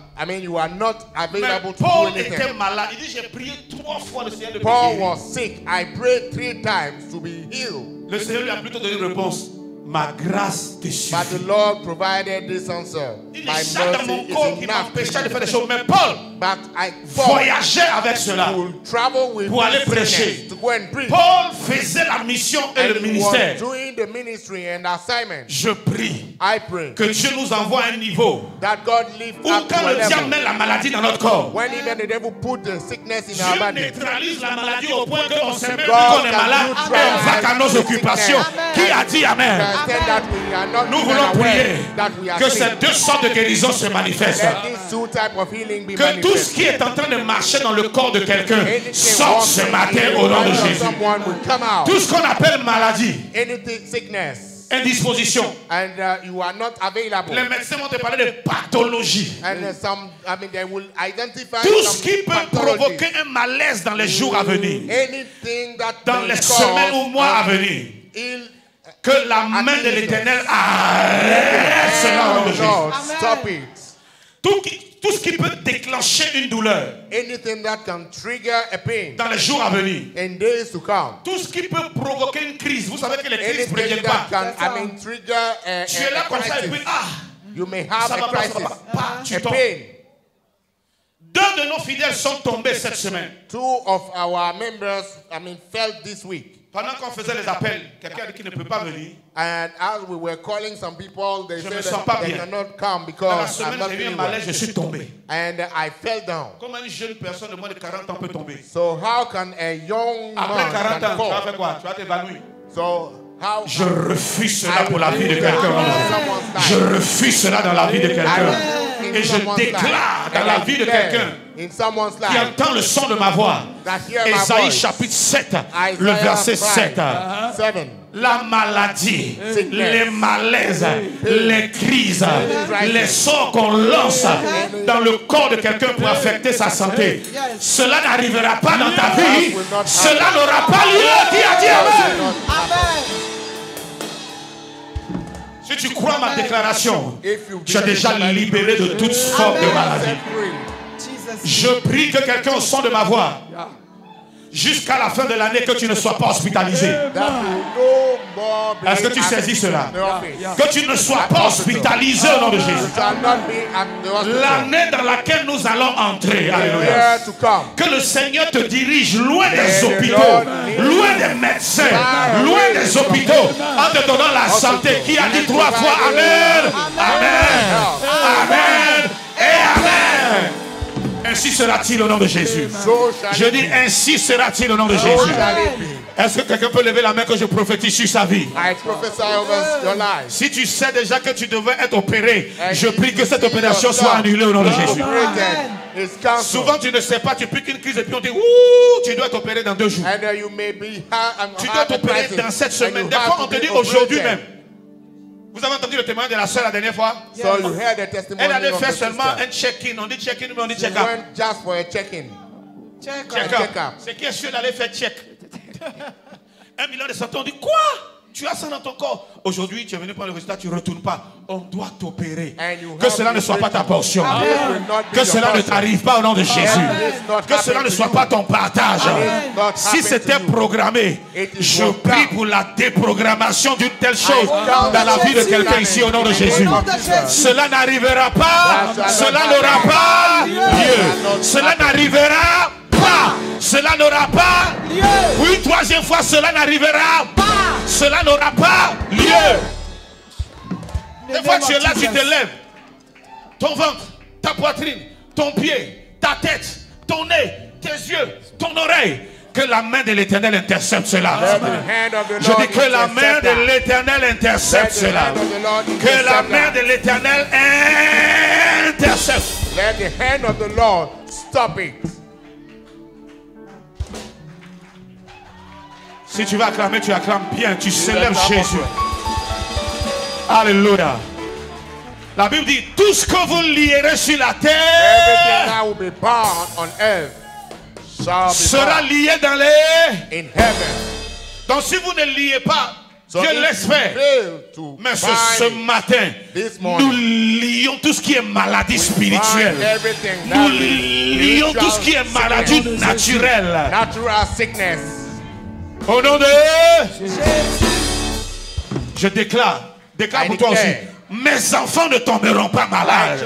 You are not Mais available to do Paul anything. était malade. Il dit, j'ai prié 3 fois le Seigneur de me Paul guérir. was sick. I prayed 3 times to be healed. Le Seigneur lui a plutôt donné une réponse. Ma grâce te But the suffit. Lord provided this answer. Il dit, My j'ai dans mon mercy corps is qui enough. m'empêchait de faire des choses. Mais Paul But I voyageait avec cela. will travel with Pour aller this prêcher. sickness to go and preach. Paul faisait la mission et And le he was ministère. doing the ministry and assignment. Je prie I pray que Dieu nous envoie à un niveau that God lift où up quand to a le diable level. met la maladie dans notre corps, When even the devil put the sickness in our Dieu body, neutralise la maladie au point qu'on ne sait même plus God qu'on est can malade et on va qu'à nos neutralize occupations. sickness. Qui a dit Amen? understand that we are not Nous even voulons aware prier that we are que sick. ces deux sortes de guérisons se manifestent. Let these two types of healing be Que tout ce manifested. qui est en train de marcher dans le corps de quelqu'un Anything sorte ce walking matin in the au nom de body of Jésus. someone will come out. Tout ce qu'on appelle maladie, Anything sickness, indisposition. and you are not available. Les médecins vont te parler de pathologie. And they will identify Tout ce some qui peut pathologies. provoquer un malaise dans les jours à venir, Anything that dans may les cause semaines ou mois à venir. ill. Que la main de l'Éternel arrête cela au nom de Jésus. Lord, Amen. stop it. Tout ce qui peut déclencher une douleur Anything that can trigger a pain dans les jours à venir. in days to come. Tout ce qui peut provoquer une crise. Vous savez que les crises ne Anything préviennent that pas. can, trigger a Tu es là comme ça et puis crisis. You may have ça a va pas, ça crisis, va pas. Tu a tombes. pain. 2 de nos fidèles sont tombés cette semaine. 2 of our members, fell this week. Pendant qu'on faisait les appels, quelqu'un a dit qu'il ne peut pas venir. And as we were calling some people, they Je me said sens that pas they bien. cannot come Dans la because I'm semaine, not j'ai eu un feeling well. malaise, je suis tombé. And I fell down. Comment une jeune personne de moins de 40 ans peut tomber? So how can a young Après man 40 can ans, tu vas fall? faire quoi? Tu vas t'évanouir. So how Je refuse cela I pour la vie de refuse that quelqu'un. in someone's life. Je refuse cela dans la vie de quelqu'un. In Et je someone's déclare life. dans And la I vie de declare quelqu'un in someone's qui life entend le son de ma voix. that hear my Ésaïe voice. chapitre 7, le Isaiah verset 5, 7. 7. La maladie, Sickness. les malaises, les crises, les sorts qu'on lance dans le corps de quelqu'un pour affecter sa santé. Cela n'arrivera pas dans ta vie. Cela n'aura pas lieu. Qui a dit Amen? Amen. Si tu crois à ma déclaration, If you tu es déjà libéré de toute forme de maladie. set free. Jesus. Je prie que quelqu'un au son de ma voix, jusqu'à la fin de l'année que tu ne sois pas hospitalisé. Est-ce que tu saisis cela? Que tu ne sois pas hospitalisé au nom de Jésus. L'année dans laquelle nous allons entrer, alléluia. Que le Seigneur te dirige loin des hôpitaux, loin des médecins, loin des hôpitaux, en te donnant la santé. Qui a dit 3 fois Amen, Amen, Amen et Amen. Ainsi sera-t-il au nom de Jésus. Je dis ainsi sera-t-il au nom de Jésus. Est-ce que quelqu'un peut lever la main que je prophétise sur sa vie? Si tu sais déjà que tu devais être opéré, je prie que cette opération soit annulée au nom de Jésus. Souvent tu ne sais pas, tu piques qu'une crise et puis on dit ouh, tu dois être opéré dans 2 jours. Tu dois être opéré dans cette semaine. Des fois on te dit aujourd'hui même. Vous avez entendu le témoignage de la soeur la dernière fois? Elle allait faire seulement un check-in. On dit check-in, mais on dit check-up. Check-up. C'est qui est sûr d'aller faire check? 1 million de santé, on dit quoi? Tu as ça dans ton corps. Aujourd'hui, tu es venu prendre le résultat, tu ne retournes pas. On doit t'opérer. Que cela ne soit pas ta portion. Que cela ne t'arrive pas au nom de Jésus. Que cela ne soit pas ton partage. Si c'était programmé, je prie pour la déprogrammation d'une telle chose dans la vie de quelqu'un ici au nom de Jésus. Cela n'arrivera pas. Cela n'aura pas lieu. Cela n'arrivera pas. Cela n'aura pas lieu. Oui, 3e fois, cela n'arrivera pas. Cela n'aura pas lieu. Des fois, tu es là, tu te lèves. Ton ventre, ta poitrine, ton pied, ta tête, ton nez, tes yeux, ton oreille. Que la main de l'Éternel intercepte cela. Je dis que la main de l'Éternel intercepte cela. Que la main de l'Éternel intercepte. Let the hand of the Lord stop it. Si tu vas acclamer, tu acclames bien, tu célèbres Jésus. Alléluia. La Bible dit, tout ce que vous lierez sur la terre sera lié dans les... Donc si vous ne liez pas, Dieu laisse faire. Mais ce matin, nous lions tout ce qui est maladie spirituelle. Nous lions tout ce qui est maladie naturelle. Au nom de Jésus. Je déclare pour toi aussi. Mes enfants ne tomberont pas malades.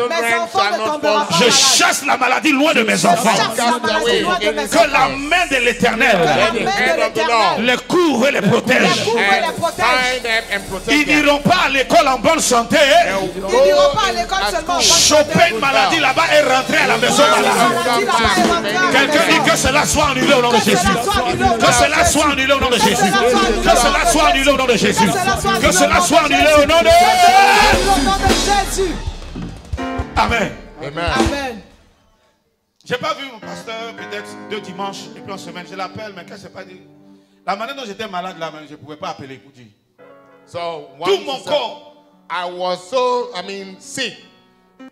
Je chasse la maladie loin de mes enfants. Que la main de l'Éternel les couvre et les protège. Ils n'iront pas à l'école en bonne santé. Choper une maladie là-bas et rentrer à la maison malade. Quelqu'un dit que cela soit annulé au nom de Jésus. Que cela soit annulé au nom de Jésus. Que cela soit annulé au nom de Jésus. Que cela soit annulé au nom de Jésus. Au nom de Jésus. Amen. Amen. J'ai pas vu mon pasteur peut-être 2 dimanches et puis en semaine. Je l'appelle, mais quand je sais pas dit. La manière dont j'étais malade là, je ne pouvais pas appeler pour dire. Tout mon corps. I was so, sick.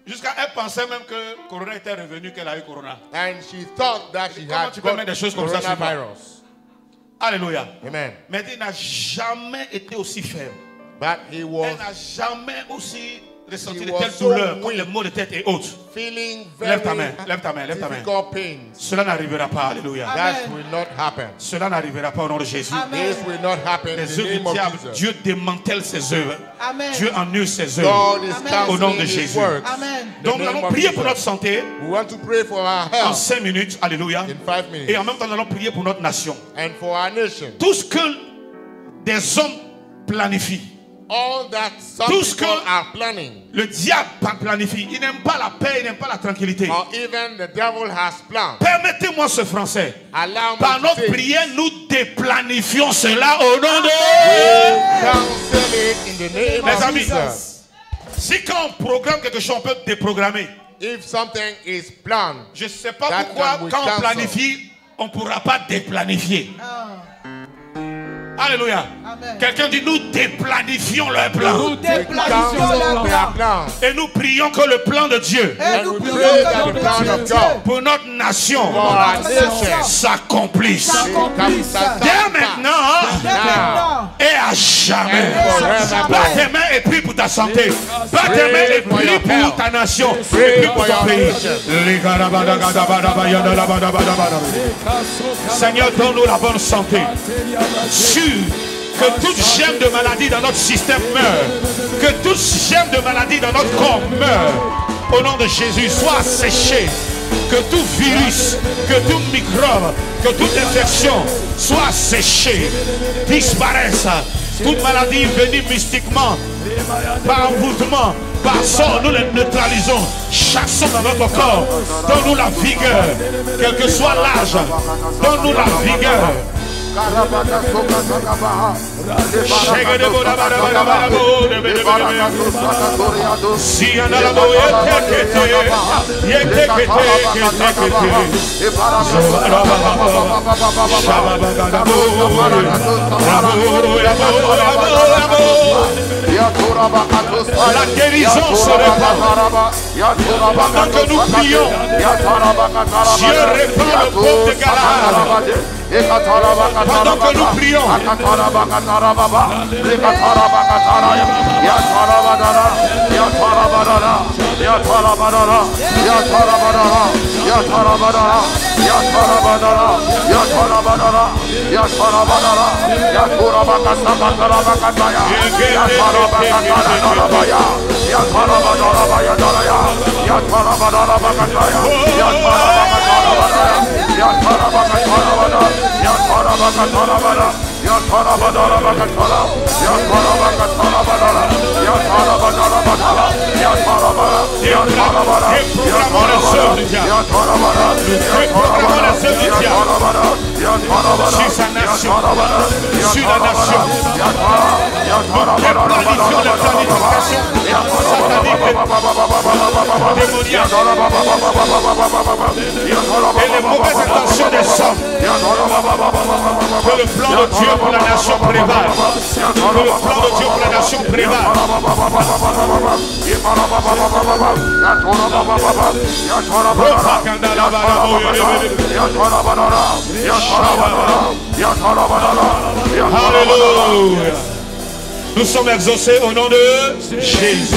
Jusqu'à elle pensait même que Corona était revenu, qu'elle a eu Corona. And she thought that she had tu peux mettre des choses comme ça sur moi? Alléluia. Amen. Mais il n'a jamais été aussi faible. But he was, elle n'a jamais aussi ressenti de telles douleurs comme les maux de tête et autres. Lève ta main, lève ta main, lève ta main. Cela n'arrivera pas, alléluia. That will not happen. Cela n'arrivera pas au nom de Jésus. This will not happen. Les œuvres du diable, Dieu démantèle ses œuvres. Dieu annule ses œuvres au nom de Jésus. Donc nous allons prier pour notre santé. We want to pray for our health en 5 minutes, alléluia. in 5 minutes. Et en même temps nous allons prier pour notre nation. And for our nation. Tout ce que des hommes planifient, all that some tout ce que people are planning, le diable planifie, il n'aime pas la paix, il n'aime pas la tranquillité. or even the devil has planned. Permettez-moi ce français. Allow me Par to notre say, prière, nous déplanifions cela au nom de cancel it in the name mes of amis. Jesus. Si quand on programme quelque chose, on peut déprogrammer. If something is planned, Je ne sais pas that pourquoi can we quand on cancel. planifie, on ne pourra pas déplanifier. Alléluia. Amen. Quelqu'un dit, nous déplanifions leur plan. Nous déplanifions leur plan. Et nous prions que le plan de Dieu Et nous prions que le plan de Dieu pour notre nation s'accomplisse. Dès maintenant et à jamais. Bats tes mains et prie pour ta santé. Bats tes mains et prie pour ta nation. Et prie pour ton pays. Seigneur, donne-nous la bonne santé. Sûr que toute germe de maladie dans notre système meurt. Que toute germe de maladie dans notre corps meurt. Au nom de Jésus, sois séché. Que tout virus, que tout microbe, que toute infection soit séché, disparaisse. Toute maladie venue mystiquement, par envoûtement, par sort, nous les neutralisons, chassons dans notre corps. Donne-nous la vigueur, quel que soit l'âge. Donne-nous la vigueur. La guérison se répand. Pendant que nous prions, Dieu répand le peuple de Galade. Pendant que nous prions, sur sa nation, sur la nation. Planifions la planification satanique, démoniaque et les mauvaises intentions des hommes. Que le plan de Dieu pour la nation prévale. Que le plan de Dieu pour la nation prévale. Alléluia. Nous sommes exaucés au nom de Jésus.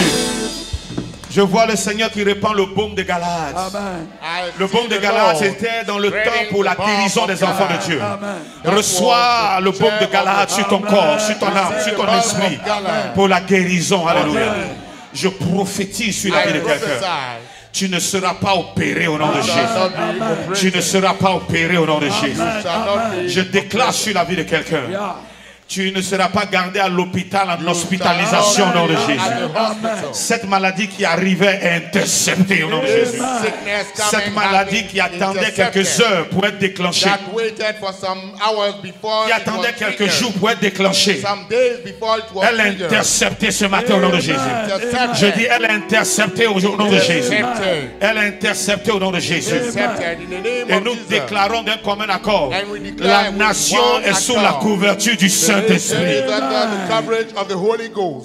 Je vois le Seigneur qui répand le baume de Galade. Le baume de Galade, c'était dans le temps pour la guérison des enfants de Dieu. Reçois le baume de Galade sur ton corps, sur ton âme, sur ton esprit, pour la guérison. Alléluia. Je prophétise sur la vie de quelqu'un. Tu ne seras pas opéré au nom de Jésus. Tu ne seras pas opéré au nom de Jésus. Je déclare sur la vie de quelqu'un. Tu ne seras pas gardé à l'hôpital en hospitalisation au nom de Jésus. Cette maladie qui arrivait est interceptée au nom de Jésus. Cette maladie qui attendait quelques heures pour être déclenchée, qui attendait quelques jours pour être déclenchée, elle est interceptée ce matin au nom de Jésus. Je dis, elle est interceptée au nom de Jésus. Elle est interceptée au nom de Jésus. Et nous déclarons d'un commun accord, la nation est sous la couverture du Saint-Esprit.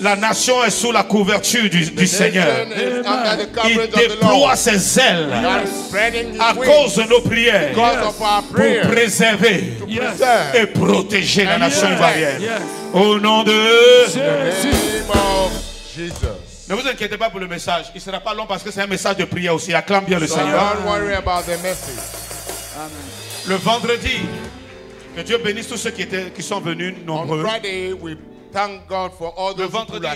La nation est sous la couverture du Seigneur. Il déploie ses ailes à cause de nos prières pour préserver et protéger la nation ivoirienne. Au nom de Jésus. Ne vous inquiétez pas pour le message. Il ne sera pas long parce que c'est un message de prière aussi. Acclame bien le Seigneur. Le vendredi, que Dieu bénisse tous ceux qui sont venus nombreux. Le vendredi,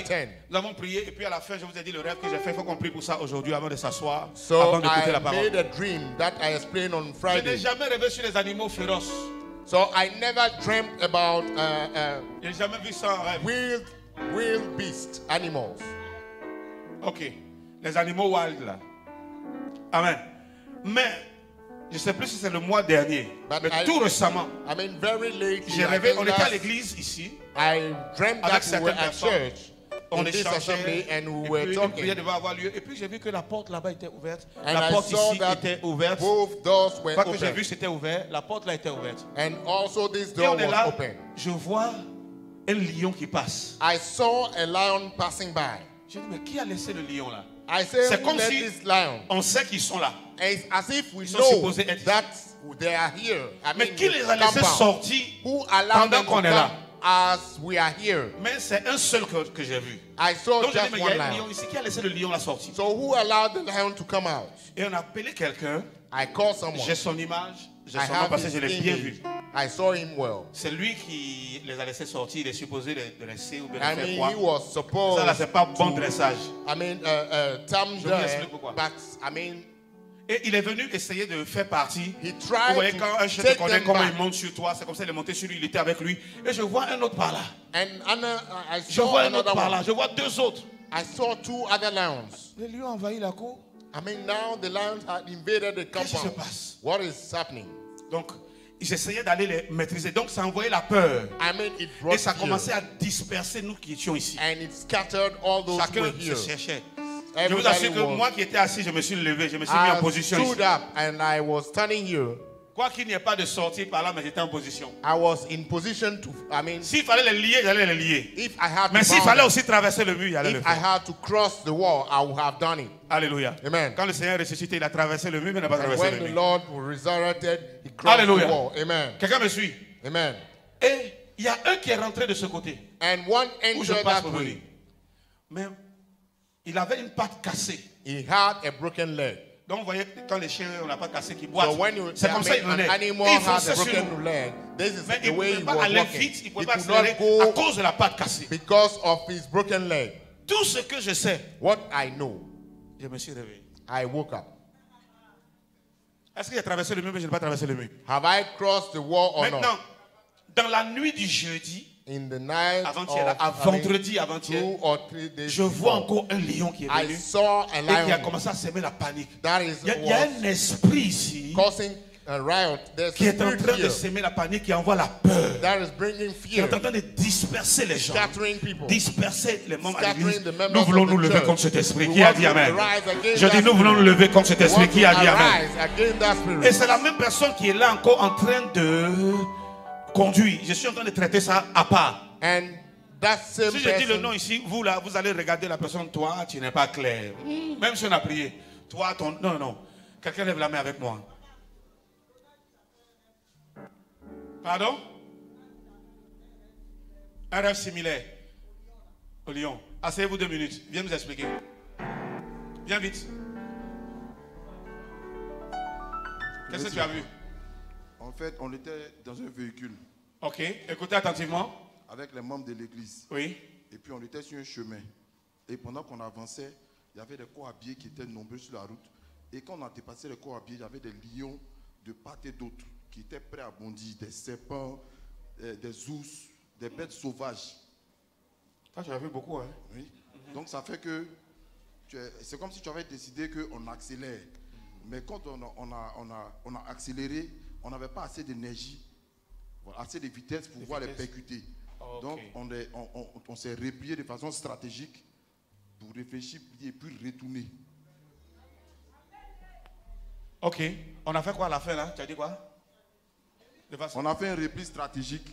nous avons prié et puis à la fin, je vous ai dit le rêve que j'ai fait. Il faut qu'on prie pour ça aujourd'hui avant de s'asseoir, avant d'écouter la parole. Je n'ai jamais rêvé sur les animaux féroces. So I never dreamt about Je n'ai jamais vu ça en rêve. wild beast animals. Ok, les animaux wild là. Amen. Mais je ne sais plus si c'est le mois dernier, mais tout récemment, j'ai rêvé, on était à l'église ici, avec certaines personnes, on échangeait, et puis une prière devait avoir lieu, et puis j'ai vu que la porte là-bas était ouverte, la porte ici était ouverte, pas que j'ai vu c'était ouvert, la porte là était ouverte. And also this Et door on est was là, open. je vois un lion qui passe. I saw a lion passing by. Je dis, mais qui a laissé le lion là? I said, C'est who comme let si this lion? on sait qu'ils sont là. And it's as if we Ils sont know supposés être that they are here. I Mais mean, qui les a laissés compound. sortir Who allowed pendant them to qu'on est come là? as we are here? Mais c'est un seul que j'ai vu. I saw Donc je dis, just mais il y one a un lion. lion ici. Qui a laissé le lion là sortir? So who allowed the lion to come out? Et on a appelé quelqu'un. I called someone. J'ai son image. J'ai I son nom have parce que his je l'ai bien vu. image. I saw him well. C'est lui qui les a laissés sortir. Il est supposé de laisser ou bien I de faire mean, quoi. he was supposed Ça là, c'est pas bon dressage. I mean, Tam Je vous there, explique pourquoi. but I mean, Et il est venu essayer de faire partie. he Vous tried voyez, to quand un chef te take connaît, them comment back. il monte sur toi, c'est comme ça, il est monté sur lui, il était avec lui. Et je vois un autre par là. And I Je saw vois un autre another par one. là. Je vois deux autres. I saw two other lions. Le lion a envahi la cour. I mean, now the lions had invaded the Qu'est-ce qui se compound. passe? What is happening? Donc, ils essayaient d'aller les maîtriser. Donc, ça a envoyé la peur. I mean, it brought Et ça a fear. commencé à disperser nous qui étions ici. And it scattered all those who Chacun were se here. cherchait. Je Everybody vous assure que was- moi qui étais assis, je me suis levé, je me suis mis en I position stood ici. up and I was standing here. Quoi qu'il n'y ait pas de sortie par là, mais j'étais en position. I was in position to, I mean, S'il fallait les lier, j'allais les lier. if I had Mais to s'il bound fallait them, aussi traverser le mur, j'allais le if I faire. had to cross the wall, I would have done it. Alléluia. Amen. Quand le Seigneur est ressuscité, il a traversé le mur, mais il n'a pas And traversé when le the mur. Lord resurrected, he crossed Alléluia. the wall. Amen. Quelqu'un me suit? Amen. Et il y a un qui est rentré de ce côté, And one où je entered passe that pour venir. way. Mais il avait une patte cassée. He had a broken leg. Donc vous voyez, quand les chiens ont la patte cassée qui boitent, So when you, c'est I comme ça mean, qu'ils an venaient. animal Et ils has fonçaient a sur nous. broken leg, this is Mais the il ne way pouvait he pas was aller walking. vite, il ne He pouvait pas could not accélérer à go cause de la patte cassée. because of his broken leg. Tout ce que je sais, What I know, je me suis réveillé. I woke up. Est-ce qu'il a traversé le mur, mais je n'ai pas traversé le mur? Have I crossed the wall or Maintenant, not? dans la nuit du jeudi, In the night avant-hier, of vendredi avant-hier, 2 or 3 days je vois before, encore un lion qui est I venu saw a et qui a lion commencé à semer la panique. that is Il y a was un esprit ici causing a riot. There's qui a est en spirit train de here semer la panique, qui envoie la peur, that is bringing qui est fear, en train de disperser les gens, scattering people. disperser les membres à Scattering l'église. the members Nous voulons of the nous lever church. contre cet esprit. We Qui a want dit to Amen? rise against Je that dis, nous voulons nous spirit. lever contre cet We esprit. want Qui to a dit Amen? arise against that spirit. Et c'est la même personne qui est là encore en train de conduire. Je suis en train de traiter ça à part. And that same Si je dis le person, nom ici, vous là, vous allez regarder la personne. Toi, tu n'es pas clair. Même si on a prié. Toi, ton... Non, non. Quelqu'un lève la main avec moi. Pardon? Un rêve similaire. Au lion. Asseyez-vous 2 minutes. Viens nous expliquer. Viens vite. Qu'est-ce que tu as vu? En fait, on était dans un véhicule Ok. Écoutez attentivement. avec les membres de l'église. Oui. Et puis on était sur un chemin. Et pendant qu'on avançait, il y avait des corabiers qui étaient nombreux sur la route. Et quand on a dépassé les corabiers, il y avait des lions de part et d'autre qui étaient prêts à bondir, des serpents, des ours, des bêtes sauvages. Toi, tu as vu beaucoup, hein? Oui. Donc ça fait que c'est comme si tu avais décidé qu'on accélère. Mais quand on a accéléré, on n'avait pas assez d'énergie, assez de vitesse pour pouvoir les percuter. Okay. Donc on s'est replié de façon stratégique pour réfléchir et puis retourner. Ok. On a fait quoi à la fin là? Tu as dit quoi? On a fait un repli stratégique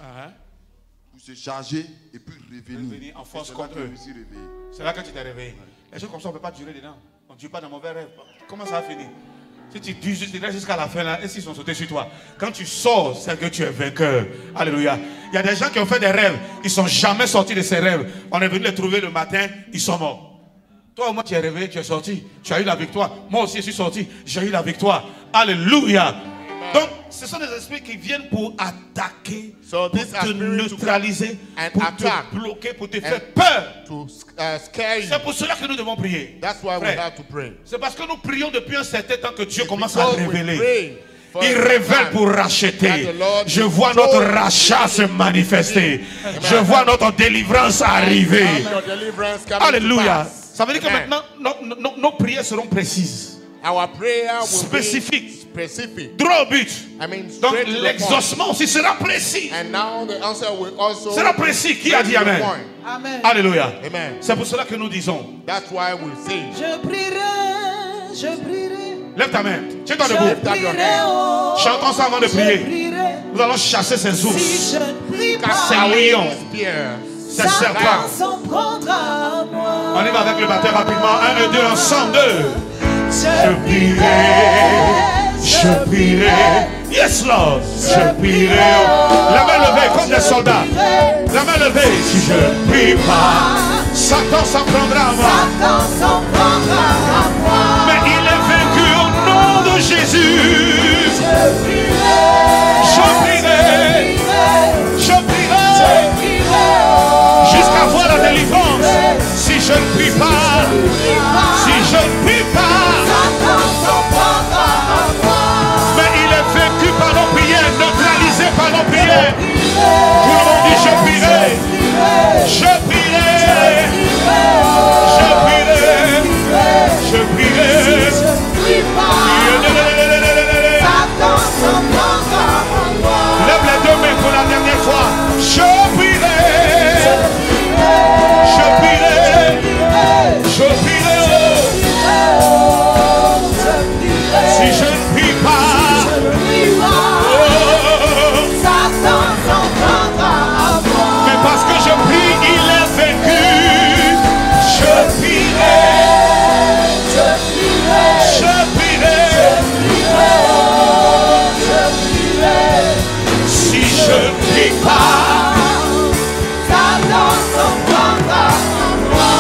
pour se charger et puis revenir en force c'est contre là que eux. je me suis réveillé. C'est là que tu t'es réveillé. Les choses comme ça, on ne peut pas durer dedans. On ne dure pas dans mauvais rêve. Comment ça va finir? Si tu dures jusqu'à la fin, là, et s'ils sont sautés sur toi, quand tu sors, c'est que tu es vainqueur. Alléluia. Il y a des gens qui ont fait des rêves. Ils ne sont jamais sortis de ces rêves. On est venu les trouver le matin, ils sont morts. Toi, au moins, tu es réveillé, tu es sorti. Tu as eu la victoire. Moi aussi, je suis sorti. J'ai eu la victoire. Alléluia. Donc, ce sont des esprits qui viennent pour attaquer, So pour these te are spirits to neutraliser, and pour attack te bloquer, pour te faire peur. to scare you. C'est pour cela que nous devons prier. That's why we Frère, have to pray. c'est parce que nous prions depuis un certain temps que Dieu It's commence à because we révéler. pray for Il a révèle time pour racheter. that the Lord Je is vois notre showing rachat se manifester. Amen. Je vois notre délivrance arriver. Your deliverance coming Alléluia. to pass. Ça veut dire que Amen. maintenant, nos prières seront précises, Our prayer will spécifiques, be specific. droit au but. I mean, Donc straight to the point. l'exaucement aussi sera précis. And now the answer will also Sera précis. Qui a dit straight to the Amen? point. Amen. Alléluia. Amen. C'est pour cela que nous disons. That's why we say, Je prierai, je prierai. Lève ta main. Tiens-toi Je debout. up your prierai, hand. oh, Chantons ça avant de je prier. prierai. Nous allons chasser ces ours, Si je ne prie pas, ces lions, ces Satan serpents. s'en prendra à moi. On y va avec le batteur rapidement. 1 et 2, ensemble, 2. Je prierai, Je prierai. Yes, Lord. Je prierai. La main levée comme des soldats. La main levée. Si je ne prie pas, Satan s'en prendra à moi. Satan s'en prendra à moi. Mais il est vaincu au nom de Jésus. Je prierai, Je prierai. Je prierai. Jusqu'à voir la délivrance. Si je ne prie pas. Si je ne prie pas. Satan s'en prendra à moi. Mais il est vaincu par nos prières, neutralisé par nos prières. Tout le monde dit je prierai. Je prierai. Je prierai. Je prierai. Je prie pas, Satan s'en prendra à moi. Lève les deux mains pour la dernière fois. Je prierai. Je prierai. Je prierai. Si je ne prie pas, Satan s'en prendra à moi. mais parce que je prie, il est vaincu. Je prierai. Je prierai. Si je ne prie pas, Satan s'en prendra à moi.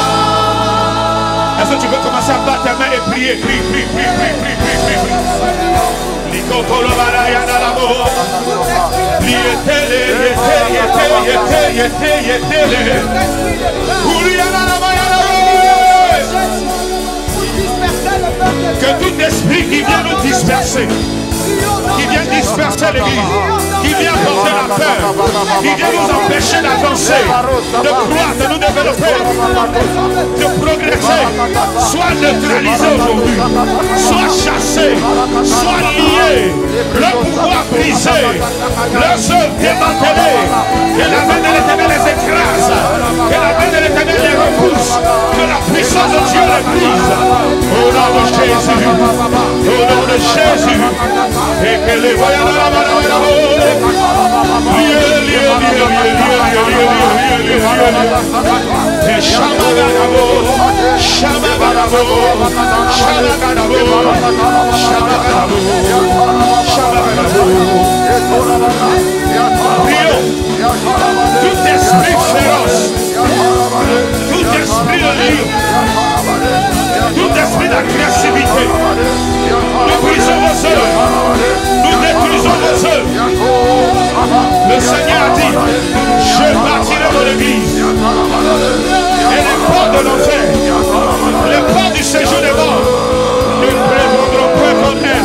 est-ce que tu veux commencer à battre ta main et prier? Prie, prie, prie, prie, prie, prie, prie, prie. Likotolo baraya nalamo. Lietele, yete, yetele. Kuriana namaya nalamo. Que tout esprit qui vient nous disperser, qui vient disperser l'église, qui vient porter la peur, qui vient nous empêcher d'avancer, de croire, de nous développer, de progresser, soit neutralisé aujourd'hui, soit chassé, soit lié, le pouvoir brisé, leurs œuvres démantelées, que la main de l'Éternel les écrase, que la main de l'Éternel les repousse, que la puissance de Dieu les brise. Au nom de Jésus, au nom de Jésus, et que les voyants de la tout esprit féroce, tout esprit de lion, tout esprit d'agressivité, nous brisons vos œuvres, nous détruisons vos œuvres. Le Seigneur a dit, je bâtirai mon église et les portes de l'enfer, les portes du séjour des morts ne prévaudront point contre elle.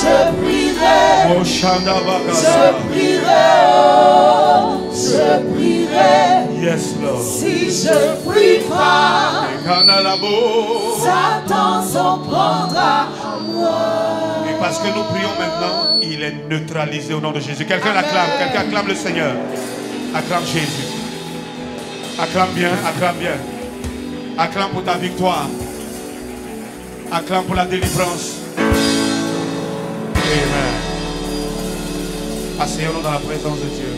Je prierai. Oh, Shanda Je prierai. Yes, Lord. Si je prie pas, Satan s'en prendra à moi. Et parce que nous prions maintenant, il est neutralisé au nom de Jésus. Quelqu'un l'acclame, quelqu'un acclame le Seigneur. Acclame Jésus. Acclame bien, acclame bien. Acclame pour ta victoire. Acclame pour la délivrance. Amen. Asseyons-nous dans la présence de Dieu.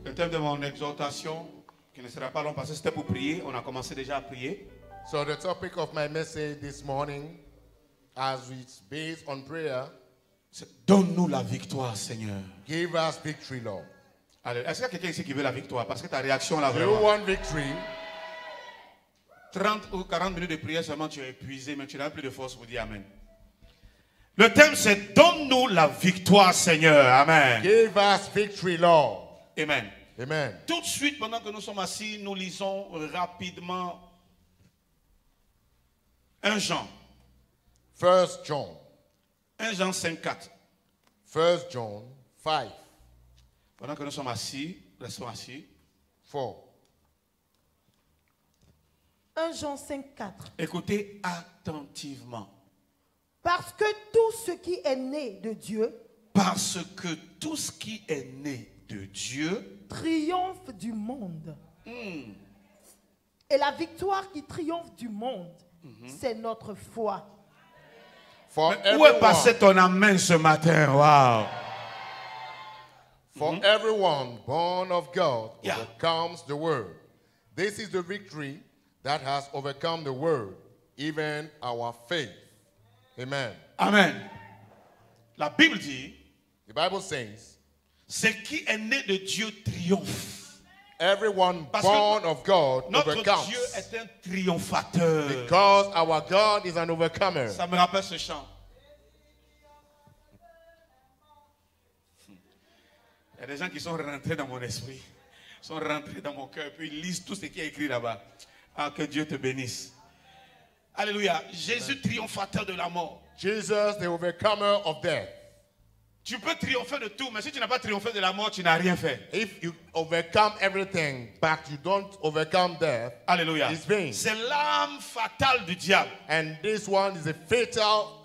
Le thème de mon exhortation, qui ne sera pas long parce que c'était pour prier, on a commencé déjà à prier. So the topic of my message this morning, as it's based on prayer, c'est donne-nous la victoire, Seigneur. give us victory, Lord. Allez, est-ce qu'il y a quelqu'un ici qui veut la victoire? Parce que ta réaction là Do you vraiment. want victory? 30 ou 40 minutes de prière seulement, tu es épuisé, mais tu n'as plus de force pour dire Amen. Le thème c'est donne-nous la victoire, Seigneur. Amen. Give us victory, Lord. Amen. Amen. Tout de suite, pendant que nous sommes assis, nous lisons rapidement 1 Jean. 1 John. 1 Jean 5,4. 1 John 5, Pendant que nous sommes assis, restons assis. 4. 1 Jean 5, 4. Écoutez attentivement. Parce que tout ce qui est né de Dieu Parce que tout ce qui est né de Dieu triomphe du monde. Et la victoire qui triomphe du monde, c'est notre foi. For Où est passé ton amen ce matin? Wow. For everyone born of God Yeah. overcomes the world. This is the victory that has overcome the world, even our faith. Amen. Amen. La Bible dit, The Bible says, ce qui est né de Dieu triomphe. everyone Parce que born of God Notre overcomes. Dieu est un triomphateur. Because our God is an overcomer. Ça me rappelle ce chant. Il y a des gens qui sont rentrés dans mon esprit, sont rentrés dans mon cœur, puis ils lisent tout ce qui est écrit là-bas. Ah, que Dieu te bénisse. Alléluia. Jésus triomphateur de la mort. Jesus, the overcomer of death. Tu peux triompher de tout, mais si tu n'as pas triomphé de la mort, tu n'as rien fait. If you overcome everything, but you don't overcome death, Alléluia. it's vain. C'est l'arme fatale du diable. And this one is the fatal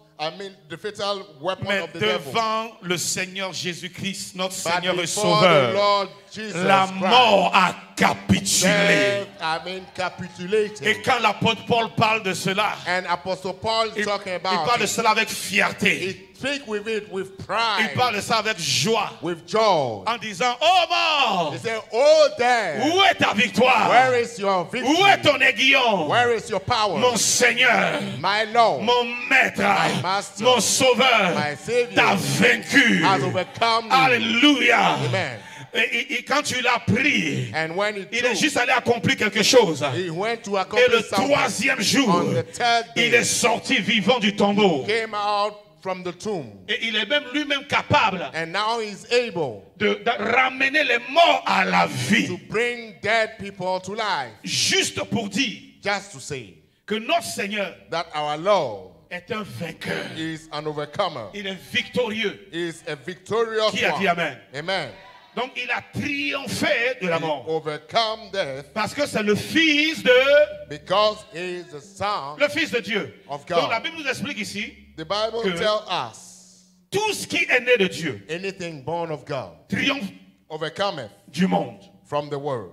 weapon Mais of the devil. devant le Seigneur Jésus-Christ, notre But Seigneur et before the Sauveur, Lord Jesus la Christ, mort a capitulé. death, capitulated. Et quand l'apôtre Paul parle de cela, And Apostle Paul is il talking parle about de it. cela avec fierté. He speaks with it with Il pride, parle de ça avec joie. with joy. En disant, oh mort, He said, "Oh, death, où est ta victoire? where is your Où est victory? ton aiguillon? Where is your power? Mon Seigneur, My Lord mon maître, My master, mon sauveur, my Savior t'a vaincu. has overcome me." Alléluia. Amen. Et quand tu l'as pris, And when he il est took, juste allé accomplir quelque chose. he went to Et accomplish le something. troisième jour, On the third il day, est sorti vivant du tombeau. came out from the tomb. Et il est même lui-même capable And now he's able de ramener les morts à la to vie. bring dead people to life. Juste pour dire Just to say que notre Seigneur that our Lord est un vainqueur. is an overcomer. Il est victorieux. Is a victorious Qui a dit one. Amen? Amen. Donc il a triomphé de la He mort. overcome death Parce que c'est le Fils de... because he is the Son Le Fils de Dieu. of God. Donc la Bible nous explique ici, The Bible que- tells us tout ce qui est né de Dieu anything born of God triomphe overcometh du monde. from the world.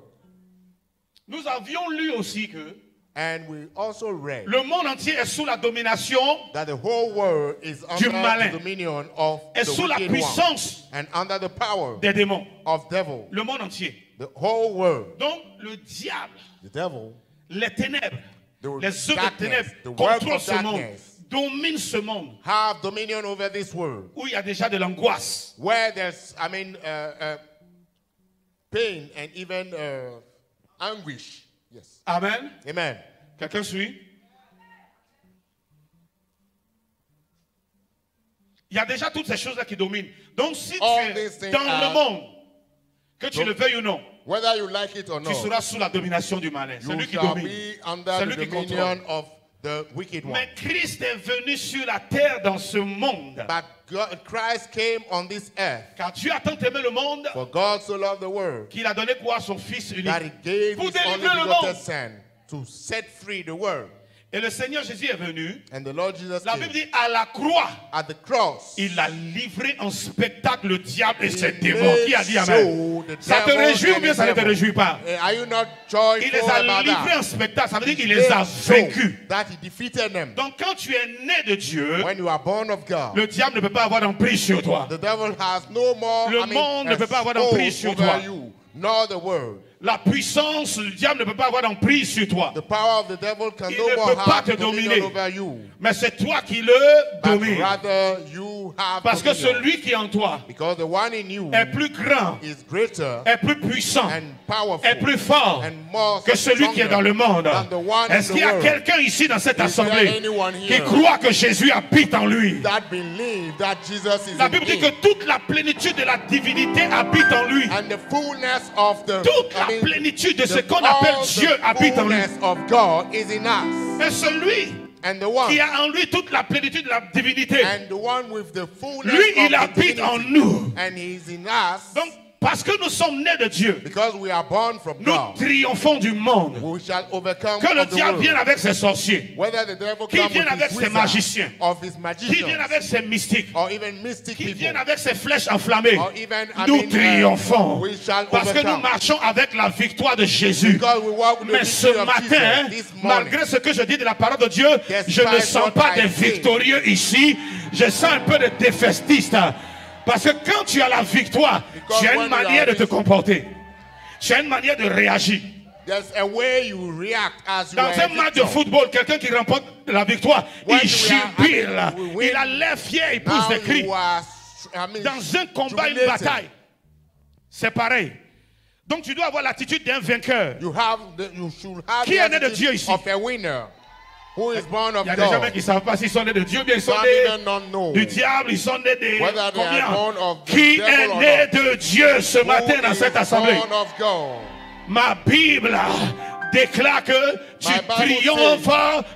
Nous avions lu aussi que And we also read le monde entier est sous la domination, that the whole world is Du under malin. the dominion of est the sous la wicked one puissance and under the power des démons. of devil. Le monde entier. The whole world, Donc le diable, the devil, les ténèbres, the les œuvres darkness, des ténèbres the work contrôlent of ce monde, darkness dominent ce monde, have dominion over this world. où il y a déjà de l'angoisse, Where there's, pain and even anguish. Yes. Amen. Amen. Quelqu'un suit? Il y a déjà toutes ces choses-là qui dominent. Donc si All tu es these things dans are- le monde, que tu le veuilles ou non, Whether you like it or tu not, seras sous la domination du malin. C'est you lui qui shall domine. be under C'est the lui qui dominion contrôle. of the wicked one. Mais Christ est venu sur la terre dans ce monde. But Christ came on this earth. Car Dieu a tant aimé le monde For God so loved the world qu'il a donné quoi à son Fils unique that he gave pour his only délivrer le begotten monde. Son to set free the world. Et le Seigneur Jésus est venu. And the Lord Jesus La came. Bible dit à la croix, At the cross, il a livré en spectacle le diable et he ses démons. Qui a dit made Amen? show the Ça te devil réjouit ou and bien the ça ne te devil. réjouit pas? Are you not Il joyful les a about livrés that? en spectacle. Ça veut dire qu'il He les a showed vaincus. that he defeated them. Donc quand tu es né de Dieu, When you are born of God, le diable ne peut pas avoir d'emprise sur toi. the devil has no more Le monde ne peut pas avoir d'emprise sur toi. over you, nor the world. La puissance du diable ne peut pas avoir d'emprise sur toi. The power of the devil can Il no ne more peut pas have te dominion dominer. over you. Mais c'est toi qui le But domines. rather you have Parce que dominion. celui qui est en toi Because the one in you est plus grand, is greater est plus puissant, and powerful est plus fort and more que celui qui est dans le monde. than the one Est-ce in qu'il the y a world. quelqu'un ici dans cette Is there assemblée anyone qui here croit que Jésus habite en lui? that believe that Jesus is La in Bible dit him? que toute la plénitude de la divinité habite en lui. And the fullness of the Toute la plénitude de ce qu'on appelle all Dieu the habite en lui. fullness of God is in us. Et celui And the one qui a en lui toute la plénitude de la divinité, and the one with the fullness lui, of il the habite en divinity, nous. and he is in us. Donc, parce que nous sommes nés de Dieu, Because we are born from nous God, triomphons du monde. we shall overcome Que le of the diable world. vienne avec ses sorciers, Whether the devil Qui comes vienne with avec his ses wizards, magiciens, of his qui magicians, viennent avec ses mystiques, or even mystic qui people, viennent avec ses flèches enflammées, or even nous triomphons. we shall Parce que nous overcome. marchons avec la victoire de Jésus. Because we walk with the Mais ce victory of matin, Jesus this morning. malgré ce que je dis de la parole de Dieu, je ne Despite sens what pas I des say. victorieux ici. Je sens un peu de défaitiste. Parce que quand tu as la victoire, Because tu as when une you manière are de te comporter. Tu as une manière de réagir. There's a way you react as you Dans are un match de victor. football, quelqu'un qui remporte la victoire, When il we are jubile. happy, we win. Il a l'air fier, il pousse Now des cris. you are, Dans un combat, une jubilating. bataille, c'est pareil. Donc tu dois avoir l'attitude d'un vainqueur. You should have Qui the est né de attitude Dieu ici? of a winner who is born of Il y a des gens God. qui ne savent pas s'ils sont nés de Dieu, bien ils sont Some nés even don't know du diable, ils sont nés des whether they are born combien? of the Qui devil est or né not. de Dieu ce matin Who dans is cette assemblée? born of God. Ma Bible déclare que tu My Bible triomphes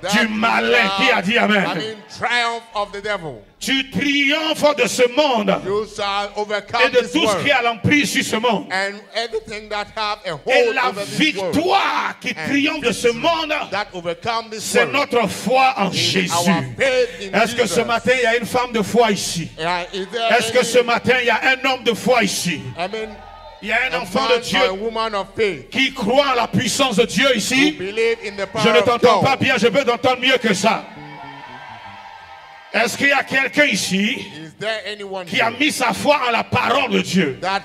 says du that malin. you Qui a dit Amen? I mean, triumph of the devil. Tu triomphes de ce monde You shall et overcome de this tout ce world qui a l'emprise sur ce monde. and everything that have a Et hold la over this world. victoire qui And triomphe de ce monde, That overcome this c'est world. notre foi en Is Jésus. our faith in Est-ce que ce Jesus. matin, il y a une femme de foi ici? Is there Est-ce que any- ce matin, il y a un homme de foi ici? I mean, Il y a un a enfant man de Dieu or a woman of faith qui croit en la puissance de Dieu who ici? believe in the power Je ne of t'entends God. pas bien, je peux t'entendre mieux que ça. Est-ce qu'il y a quelqu'un ici Is there anyone qui a here mis sa foi en la parole de Dieu? that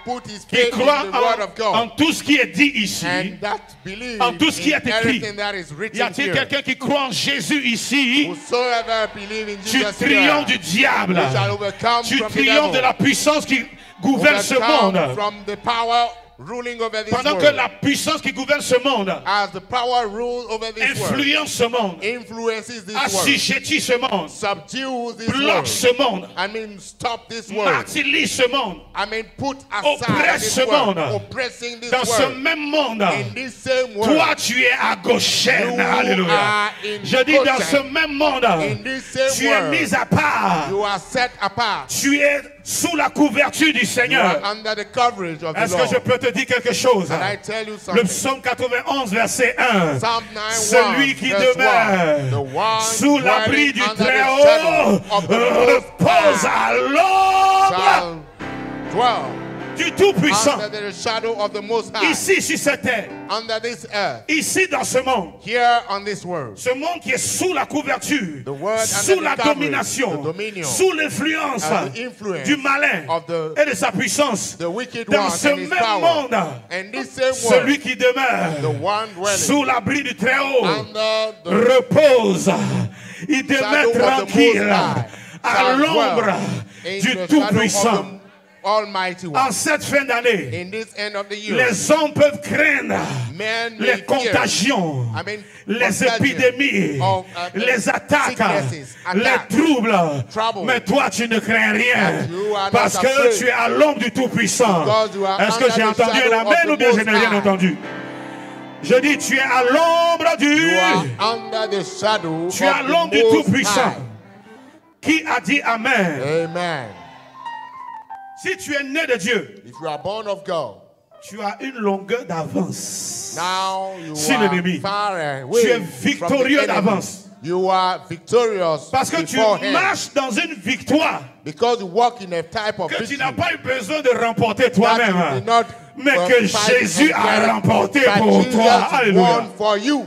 put his Qui faith in croit the word of en God tout ce qui est dit ici? and that believes en tout ce qui in est écrit? everything that is Y written a-t-il here? quelqu'un qui croit en Jésus ici? Whosoever believe in Tu Jesus triomphes here, du diable. we shall overcome Tu from the triomphes de devil. la puissance qui gouverne ce monde. Overcome from the power ruling over this Pendant que world. la puissance qui gouverne ce monde As the power rules over this world, influence ce monde, influences this world, assujettit ce monde, subdues this bloque world. ce monde, I mean, stop this world. martyrise ce monde. I mean, put aside Oppresse this ce world, monde. oppressing this Dans ce world. même monde, In this same world, toi tu es à Goshen. You Alléluia. are in Je dis dans Goshen. ce même monde, in this same tu es world, mis à part. you are set apart. Tu es sous la couverture du You Seigneur. are under the coverage of the Est-ce que Lord. je peux te dire quelque chose? And I tell you Le something. psaume 91, verset 1. Psalm 9:1, Celui qui verse 1, the demeure one sous l'abri dwelling du under the Très-Haut shadow of the Most repose High à l'ombre shall dwell du Tout-Puissant. under the shadow of the Most High. Ici, sur cette terre, Under this earth, ici dans ce monde, here on this world, ce monde qui est sous la couverture, The world sous under la the coverage, domination, the dominion, sous l'influence and the influence du malin of the- et de sa puissance. the wicked Dans one ce and his même power. monde, And this same celui world, qui the demeure one dwelling sous l'abri du Très-Haut under the repose. Il demeure shadow of the Most tranquille High à shall l'ombre dwell in du the shadow Tout-Puissant. Almighty One. En cette fin d'année, In this end of the year, les hommes peuvent craindre men may les fear, contagions, les contagion épidémies, of, les attaques, sicknesses, les attacks, troubles. trouble. Mais toi, tu ne crains rien But you are not parce que afraid. tu es à l'ombre du Tout-Puissant. Because you are Est-ce que under j'ai the entendu un shadow of amen the ou bien je Most n'ai rien High. entendu? Je dis, tu es à l'ombre du... You are under the shadow Tu es à of l'ombre the du Most Tout-Puissant. High. Qui a dit amen? Amen. Si tu es né de Dieu, If you are born of God, tu as une longueur d'avance. now you Sur l'ennemi. are far away Tu es from the victorieux enemy. d'avance. You are victorious Parce que tu beforehand. marches dans une victoire Because you walk in a type of que tu victory n'as pas eu besoin de remporter that toi-même. you did not Mais que fight Jésus and a get, remporté but pour Jesus toi. Alléluia. won for you.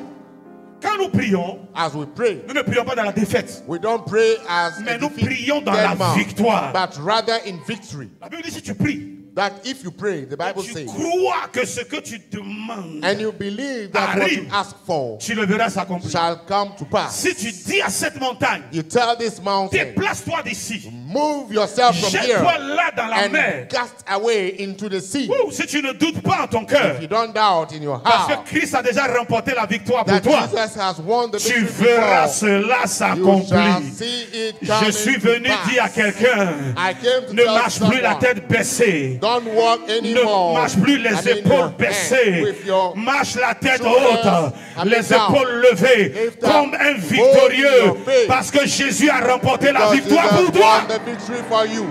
Quand nous prions, As we pray, nous ne prions pas dans la défaite. we don't pray as Mais a nous defeated prions dans la man, victoire. but rather in victory. La Bible dit si tu pries, That if you pray, the Bible tu says, crois que ce que tu demandes, and you believe that what you arrive, ask for tu le verras s'accomplir. shall come to pass. Si tu dis à cette montagne, You tell this mountain, déplace-toi d'ici, move yourself from here jette-toi là dans la mer. and cast away into the sea. Ouh, si tu ne doutes pas en ton cœur, If you don't doubt in your parce heart que Christ a déjà remporté la victoire pour that toi, Jesus has won the tu victory verras before, cela you shall s'accomplir. see it Je coming suis to venu pass. dire à quelqu'un, I came to ne tell marche plus la someone, tête baissée. don't walk Ne anymore. marche plus les I mean, your épaules hand baissées. with your Marche la tête shoulders, haute. I mean, Les down. épaules levées. Lift up. Comme un Hold victorieux. your faith. Parce que Jésus a remporté la Because victoire Jesus pour toi. won the victory for you.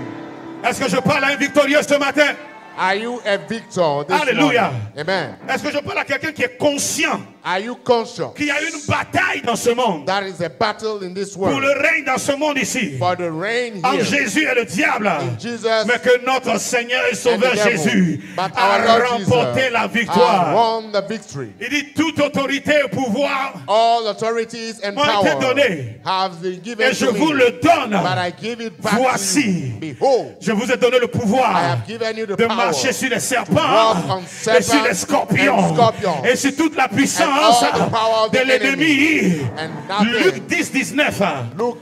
Est-ce que je parle à un victorieux ce matin? Are you a victor this Alléluia. morning? Amen. Est-ce que je parle à quelqu'un qui est conscient Are you conscious qu'il y a une bataille dans ce monde? that is a battle in this Pour world le règne dans ce monde ici. for the reign En here Jésus et le diable. in Jesus Mais que notre Seigneur et Sauveur and the devil. Jésus But a our Lord remporté Jesus la has victoire. won the victory. Il dit toute autorité et pouvoir All authorities and m'ont été power donnés. have been given Et je to vous me, le donne. but I give it back Voici. to you. Behold, Je vous ai donné le I pouvoir have given you the de power marcher sur les walk serpents on et sur les serpents scorpions and scorpions et sur toute la puissance and all the power of de the l'ennemi. and nothing. Luc 10, 19. Look,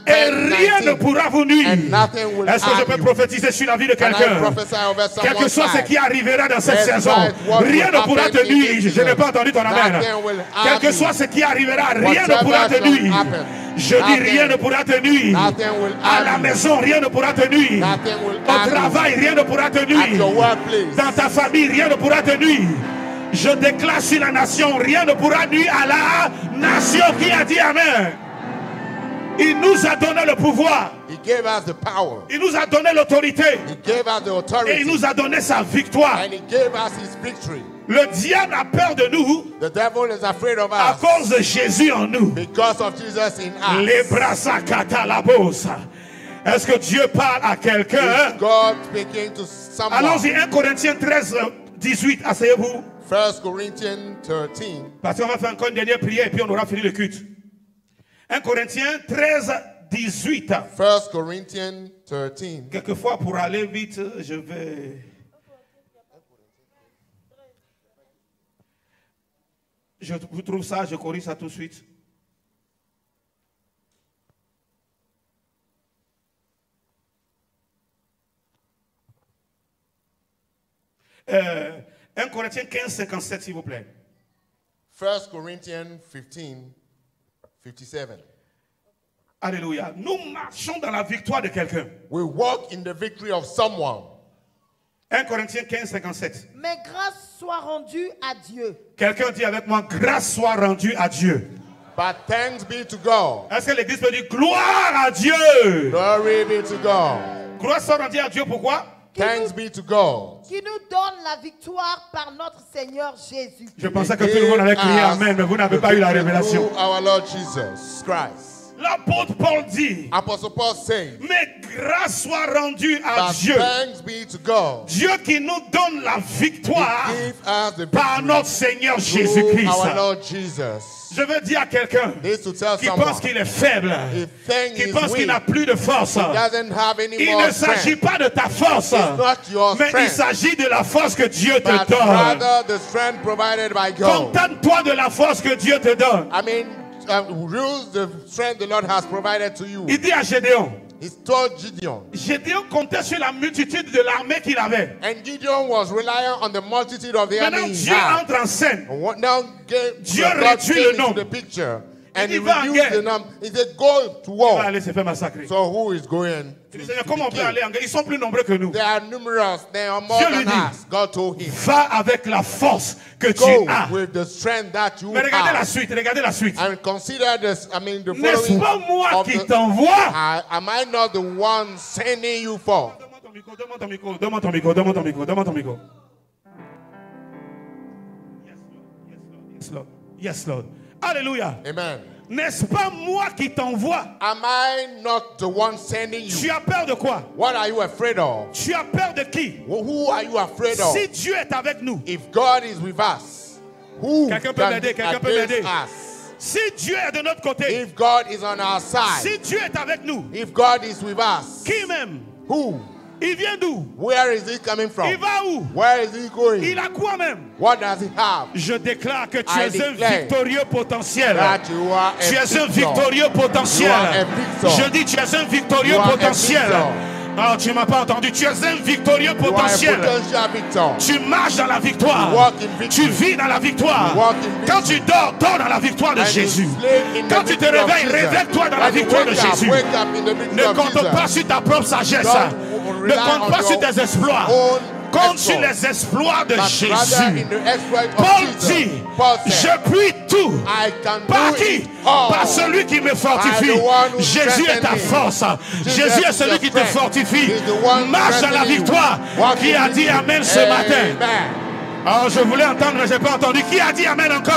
Et rien ne pourra vous nuire. and nothing will Est-ce que je harm peux you. prophétiser sur la vie de Can I quelqu'un? prophesy over Quel que someone's soit ce life? qui arrivera dans cette Despite saison, what rien will ne pourra happen te in nuire. this Je n'ai season, pas entendu ton amen. nothing will Quel harm que you. soit ce qui arrivera, rien ne Whatever pourra te shall nuire. happen, Je dis nothing- rien ne pourra te nuire. nothing will À harm la you. maison, rien ne pourra te nuire. Nothing will Au harm you. travail, rien ne pourra te At your nuire. workplace, Dans ta famille, rien ne pourra te nuire. Je déclare sur la nation, rien ne pourra nuire à la nation qui a dit amen. Il nous a donné le pouvoir. He gave us the power. Il nous a donné l'autorité. He gave us the Et il authority. nous a donné sa victoire. And he gave us his victory. Le diable a peur de nous The devil is afraid of à us cause de Jésus en nous. because of Jesus in us. Les bras katalabos. Est-ce que Dieu parle à quelqu'un? Is God speaking to someone? Allons-y, 1 Corinthiens 13, 18. Asseyez-vous. 1 Corinthians 13. Parce qu'on va faire encore une dernière prière et puis on aura fini le culte. 1 Corinthiens 13, 18. 1 Corinthians 13. Quelquefois, pour aller vite, je vais... Je vous trouve ça, je corrige ça tout de suite. Euh, 1 Corinthiens 15, 57, s'il vous plaît. 1 Corinthians 15, 57. Alléluia. Nous marchons dans la victoire de quelqu'un. We walk in the victory of someone. 1 Corinthiens 15, 57. Mais grâce soit rendue à Dieu. Quelqu'un dit avec moi, grâce soit rendue à Dieu. But thanks be to God. Est-ce que l'église peut dire gloire à Dieu? Glory be to God. Gloire soit rendue à Dieu, pourquoi? Thanks be to God. Qui nous donne la victoire par notre Seigneur Jésus. Je pensais que tout le monde avait crié Amen, mais vous n'avez pas eu la révélation. Through our Lord Jesus Christ. L'apôtre Paul dit, Apostle Paul says, mais grâce soit rendue à but Dieu. thanks be to God. Dieu qui nous donne la victoire Give us the par victory notre Seigneur through Jésus-Christ. our Lord Jesus. Je veux dire à quelqu'un This to tell qui someone, pense qu'il est faible, if thing qui is pense qu'il weak, n'a plus de force. doesn't have any Il more ne s'agit strength. pas de ta force, It's not your mais il strength, s'agit de la force que Dieu te but donne. rather the strength provided by God. Contente-toi de la force que Dieu te donne. I mean, use the strength the Lord has provided to you. Il dit à Gédéon, He told Gideon. Gédéon comptait sur la multitude de l'armée qu'il avait. And Gideon was relying on the multitude of the Maintenant, army he Dieu had. entre en scène. And what now Dieu God réduit came le into nombre. the picture. And he Il va en reduced guerre. the number. He said, go to Il va war. aller se faire massacrer. So who is going Il dit, to Seigneur, comment on peut kill? aller en guerre? Ils sont plus nombreux que nous. They are numerous. They are more Dieu lui than dit, us. God told him. Va avec la force que tu Go as. with the strength that you Mais regardez la have. suite, regardez la suite. And consider this, the N'est-ce following pas moi of qui the, t'envoie? am I not the one sending you for? Demande ton micro, demande ton micro, demande ton micro, demande ton micro, demande ton micro. Yes, Lord. Yes, Lord. Alléluia. Amen. N'est-ce pas moi qui t'envoie? Am I not the one sending Tu you? as peur de quoi? What are you afraid of? Tu as peur de qui? Who are you afraid of? Si Dieu est avec nous, If God is with us, who Quelqu'un peut can m'aider, be quelqu'un peut against m'aider. us? si Dieu est de notre côté, If God is on our side, si Dieu est avec nous, if God is with us, qui m'aime? who? Il vient d'où? Where is he coming Il from? va où? Where is he going? Il a quoi même? What does he have? Je déclare que tu I es un declare victorieux potentiel. That you are a Tu es un victor. victorieux potentiel. You are a victor. Je dis tu es un victorieux You are a potentiel. victor. Non, tu m'as pas entendu. Tu es un victorieux You are a potentiel. potential victor. Tu marches dans la victoire. You walk in victory. Tu vis dans la victoire. You walk in victory. Quand tu dors, dors dans la victoire de And you Jésus. sleep in the Quand tu te victory of réveilles, Jesus. réveille-toi dans la When you victoire de wake up, Jésus. wake up in the victory Ne of compte Jesus. pas sur ta propre sagesse. Don't Ne rely compte on pas sur your tes exploits. own Compte sur exploits. les exploits de But rather Jésus. in the exploit of Paul Jesus. dit, Paul said, je puis tout. I can Par do qui? it all. Par celui qui me fortifie. By the one who Jésus est ta strengthens me. force. Jesus Jésus est is celui your qui te strength. fortifie. He's the one Marche dans la strengthening you. victoire. Walk Qui in a dit victory. Amen ce matin? Amen. Oh, je voulais entendre, mais je n'ai pas entendu. Qui a dit Amen encore?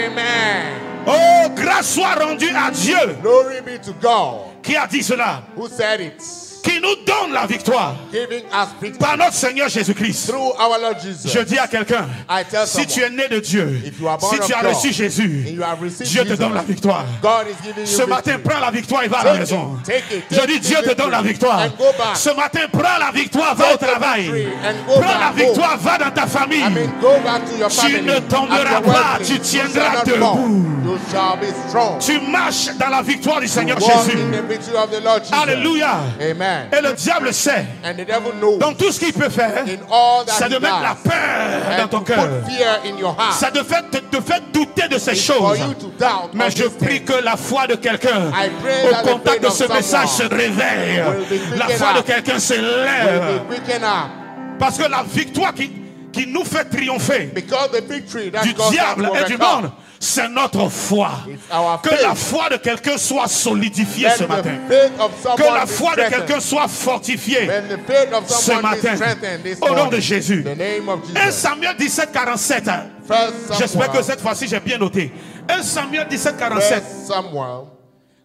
Amen. Oh, grâce soit rendue à Dieu. Glory be to God. Qui a dit cela? Who said it? Qui nous donne la victoire Giving us victory par notre Seigneur Jésus-Christ. through our Lord Jesus. Je dis à quelqu'un, I tell si someone, tu es né de Dieu, if you are born si tu of as God, reçu Jésus, and you have received Dieu te Jesus, donne la victoire. God is giving you Ce matin, victory. prends la victoire et va à la Take maison. it, take it, Je take dis, it, Dieu te take donne la it, victoire. and go back. Ce matin, prends la victoire, va au Take the travail. victory and go Prends back la home. victoire, va dans ta famille. I mean, go back to your Tu family. ne tomberas At your pas, workplace. tu You tiendras shall not debout. fall. You shall be strong. Tu marches dans la victoire du Seigneur Walk Jésus. in the victory of the Lord Jesus. Alléluia. Amen. Et le diable sait. And the devil knows Donc tout ce qu'il peut faire, in all that c'est he de mettre la does peur dans and ton to cœur. put fear in your heart. Ça te fait douter de ces It's for choses. you to doubt Mais all je these prie things. que la foi de quelqu'un I pray au that the contact faith de of ce message se someone réveille. will be La quickened foi de up. quelqu'un se Will lève. be quickened up. Parce que la victoire qui nous fait triompher Because the victory that du God has diable et du overcome, monde, c'est notre foi. it's our Que faith. la foi de quelqu'un soit solidifiée Let ce the matin. faith of Que someone la be foi de strengthened. quelqu'un soit fortifiée When the faith of ce someone matin. be strengthened this Au nom de morning, Jésus. in the name of 1 Jesus. Samuel 17, 47. First J'espère que Samuel, cette fois-ci j'ai bien noté. 1 Samuel 17, 47. First Samuel,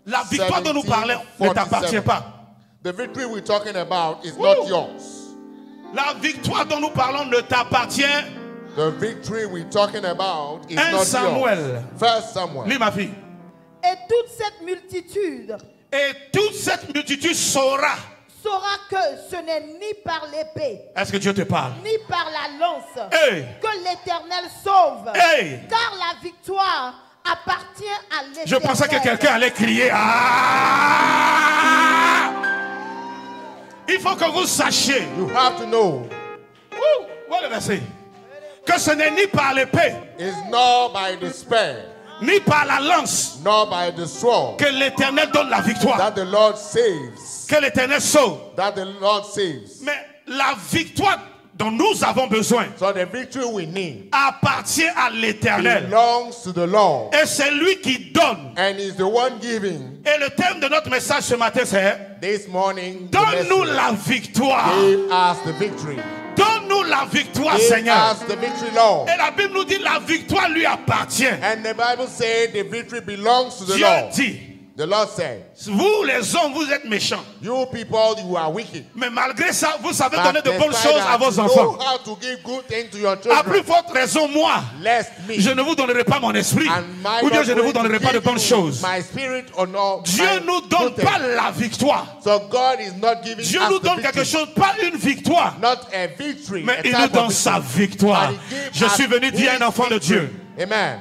La victoire dont nous parlons ne t'appartient pas. the victory we're talking about is not yours. La victoire dont nous parlons ne t'appartient. The victory we're talking about is 1 not Samuel. yours. First Samuel. Lis ma fille. Et toute cette multitude Et toute cette multitude saura. saura que ce n'est ni par l'épée, Est-ce que Dieu te parle? ni par la lance Hey. que l'Éternel sauve. Hey. Car la victoire appartient à l'Éternel. Je pensais que quelqu'un allait crier. Ah! Il faut que vous sachiez. You have to know Voilà le verset. Que ce n'est ni par l'épée, it's not by the spear, ni par la lance nor by the sword que l'Éternel donne la victoire. that the Lord saves. Que l'Éternel sauve. That the Lord saves. Mais la victoire dont nous avons besoin So the victory we need appartient à l'Éternel. belongs to the Lord. Et c'est lui qui donne. And he's the one giving. Et le thème de notre message ce matin, c'est This morning, the donne-nous message, la victoire. give us the victory. Donne-nous la victoire, Give Seigneur. us the victory, Lord. Et la Bible nous dit la victoire lui appartient. And the Bible says the victory belongs to the Dieu Lord. dit, The Lord said, vous les hommes, vous êtes méchants. you people, you are wicked. Mais malgré ça, vous savez But donner de bonnes despite choses à that, vos you enfants. know how to give good things to your À plus children. forte raison, moi, Lest me. je ne vous donnerai pas mon esprit. And my Ou bien not je ne vous going to donnerai pas de give bonnes you choses. my spirit or no, Dieu my nous donne good pas things. la victoire. So God is not giving Dieu us nous the donne victory. quelque chose, pas une victoire. Not a victory, Mais a il type nous of donne victory. sa victoire. But he gives Je us suis venu dire à un his enfant de victory. Dieu. Amen.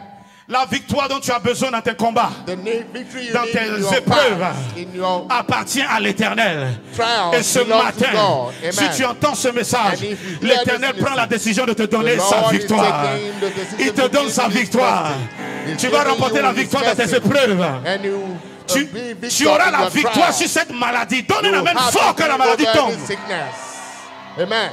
La victoire dont tu as besoin dans tes combats, The victory you dans need tes in your épreuves, past, in your appartient à l'Éternel. trials, Et ce belongs to matin, God. si Amen. tu entends ce message, And if you hear l'Éternel this prend la message, décision de te donner the sa Lord is victoire. taking the decision Il te to donne give sa you his victoire. blessing. He's Tu vas giving remporter you la his victoire dans tes blessing. épreuves. And you Tu, be victor tu auras in la your victoire trial. sur cette maladie. Donne You un amen have fort que la victory maladie over tombe. any sickness. Amen.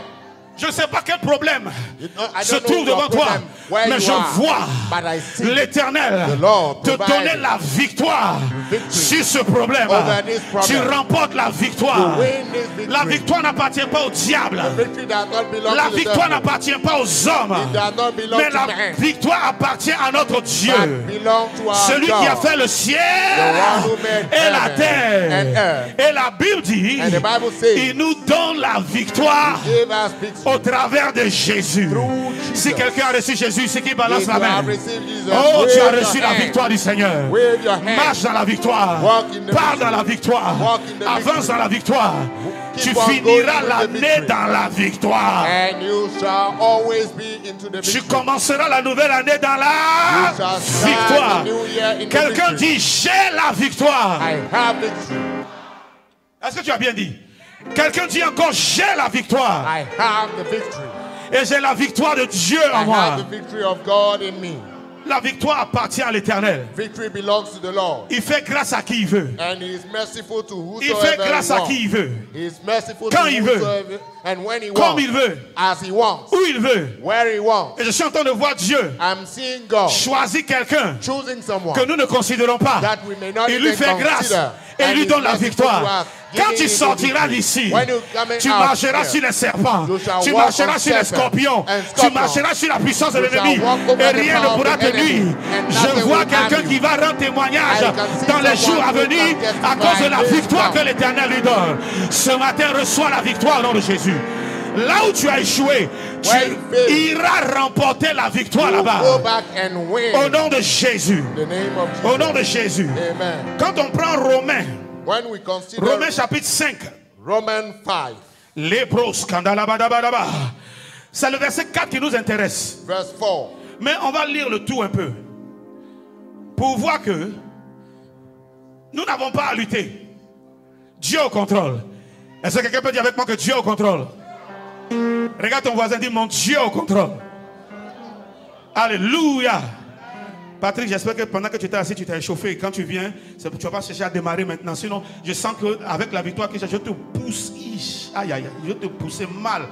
Je ne sais pas quel problème I se don't trouve know devant your toi, problem, where mais you je are, vois but I see l'Éternel the Lord te provide donner la victoire victory sur ce problème. over this Tu problem. remportes la victoire. You win this victory. La victoire n'appartient pas au diable. The victory does not belong La to the victoire devil. n'appartient pas aux hommes. It does not belong Mais to la man. victoire appartient à notre Dieu. But belong to our Celui God. qui a fait le ciel The one who made et la heaven terre. and earth. Et la Bible dit, And the Bible says, il nous donne la victoire give us victory au travers de Jésus. through Si Jesus. quelqu'un a reçu Jésus, c'est qui balance If la you main. have received Jesus, Oh, wave tu as your reçu la hand. victoire du Seigneur. Wave your hand. Marche dans la victoire. Walk in the Parle victory. dans la victoire. Walk in the Avance victory. dans la victoire. Keep Tu on finiras going with the l'année victory. dans la victoire. And you shall always be into the Tu victory. commenceras la nouvelle année dans la You shall start victoire. the new year in the Quelqu'un victory. dit, j'ai la victoire. I have victory. Est-ce que tu as bien dit? Quelqu'un dit encore, j'ai la victoire. I have the victory. Et j'ai la victoire de Dieu en I moi. have the victory of God in me. La victoire appartient à l'Éternel. Victory belongs to the Lord. Il fait grâce à qui il veut. And he is merciful to Il whosoever fait grâce he à wants. qui il veut. He is merciful Quand to il veut. whosoever and when he Comme wants. il veut. As he wants. Où il veut. Where he wants. Et je suis en train de voir Dieu I'm seeing God choisir quelqu'un choosing someone que nous ne considérons pas. that we may not Il lui even fait grâce consider. et And lui is donne la merciful to victoire. us, Quand giving tu him the sortiras victory. d'ici, When you come tu out marcheras here, sur les serpents, you shall tu walk marcheras on sur les serpents scorpions, and tu scorpions. marcheras sur la puissance de You shall l'ennemi walk over et the rien ne power of pourra the te enemy, nuire. and Je nothing vois will quelqu'un harm qui you. va rendre témoignage I can see dans les jours à someone who venir can à cause de la testify victoire this que l'Éternel lui donne. Ce matin, reçois la victoire au nom de Jésus. Là où tu as échoué, tu Where you failed, iras remporter la victoire Go là-bas. back and win. Au nom de Jésus. In the name of Jesus. Au nom de Jésus. Amen. Quand on prend Romains, When we consider Romains chapitre 5, Romans 5, Lébros, Kandalabadabadaba. C'est le verset 4 qui nous intéresse. verse 4. Mais on va lire le tout un peu. Pour voir que nous n'avons pas à lutter. Dieu au contrôle. Est-ce que quelqu'un peut dire avec moi que Dieu au contrôle? Regarde ton voisin, dis mon Dieu au contrôle. Alléluia. Patrick, j'espère que pendant que tu étais assis, tu t'es échauffé. Et quand tu viens, tu ne vas pas chercher à démarrer maintenant. Sinon, je sens qu'avec la victoire que j'ai, je te pousse. Aïe, aïe, aïe, je te pousse mal.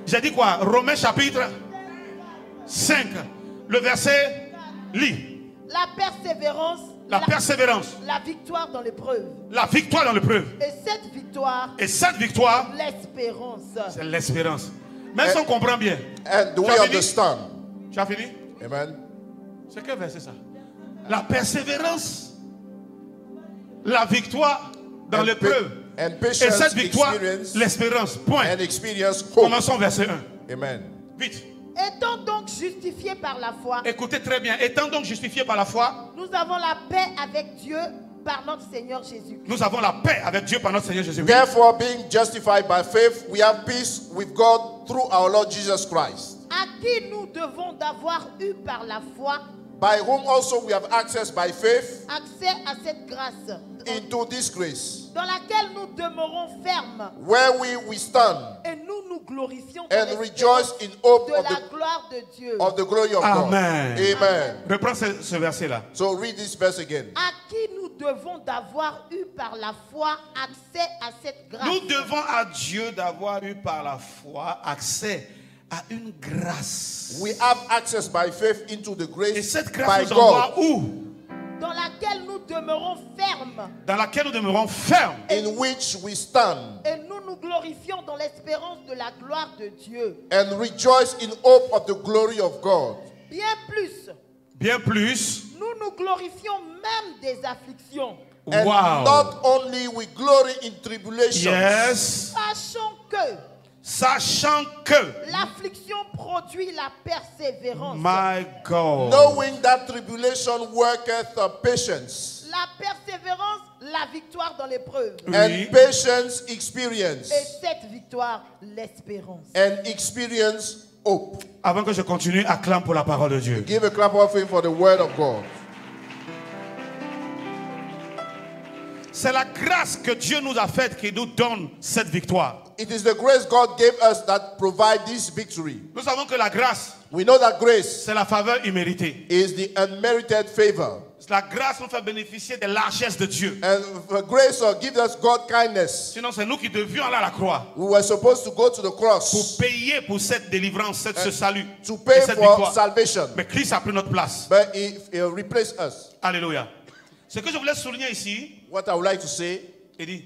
J'ai dit quoi? Romains chapitre 5. Le verset, lis. La persévérance. La persévérance. La victoire dans l'épreuve. La victoire dans l'épreuve. Et cette victoire. Et cette victoire, l'espérance. c'est l'espérance. Même si on comprend bien. And do Tu we as fini? understand? Tu as fini? Amen. C'est quel verset ça? La persévérance, la victoire dans l'épreuve. And Et cette patience, victoire, experience, l'espérance. Point. and experience hope. Commençons verset 1. Amen. Vite. Étant donc justifiés par la foi, Écoutez très bien. Étant donc justifiés par la foi, nous avons la paix avec Dieu par notre Seigneur Jésus-Christ. nous avons la paix avec Dieu par notre Seigneur Jésus. Therefore, being justified by faith, we have peace with God through our Lord Jesus Christ, À qui nous devons d'avoir eu par la foi by whom also we have access by faith accès à cette grâce into this grace, dans laquelle nous demeurons fermes where we stand et nous glorifions dans and l'espérance rejoice in hope de la gloire de Dieu. of the glory of Amen. God. Amen. Reprends ce verset-là. So read this verse again. À qui nous devons d'avoir eu par la foi accès à cette grâce. Nous devons à Dieu d'avoir eu par la foi accès à une grâce. We have access by faith into the Et grace cette by grâce nous God, envoie où? dans laquelle nous demeurons fermes Dans laquelle nous demeurons fermes. in which we stand et nous glorifions dans l'espérance de la gloire de Dieu. and rejoice in hope of the glory of God. Bien plus, Bien plus. nous glorifions même des afflictions, And Wow. not only we glory in tribulation, Yes. sachant que Sachant que. l'affliction produit la persévérance. My God. knowing that tribulation worketh patience, La persévérance, la victoire dans l'épreuve. Oui. and patience experience, Et cette victoire, l'espérance. and experience hope. Avant que je continue, acclame pour la parole de Dieu. Give a clap offering for the word of God. C'est la grâce que Dieu nous a faite qui nous donne cette victoire. It is the grace God gave us that provide this victory. Nous savons que la grâce, We know that grace c'est la faveur imméritée. is the unmerited favor. La grâce nous fait bénéficier des largesses de Dieu. And grace gives us God kindness. Sinon, c'est nous qui devions aller à la croix We were supposed to go to the pour cross payer pour cette délivrance, ce salut, to et pay cette for victoire. salvation. Mais Christ a pris notre place. But he replaced us. Alléluia. Ce que je voulais souligner ici, What I would like to say, il dit,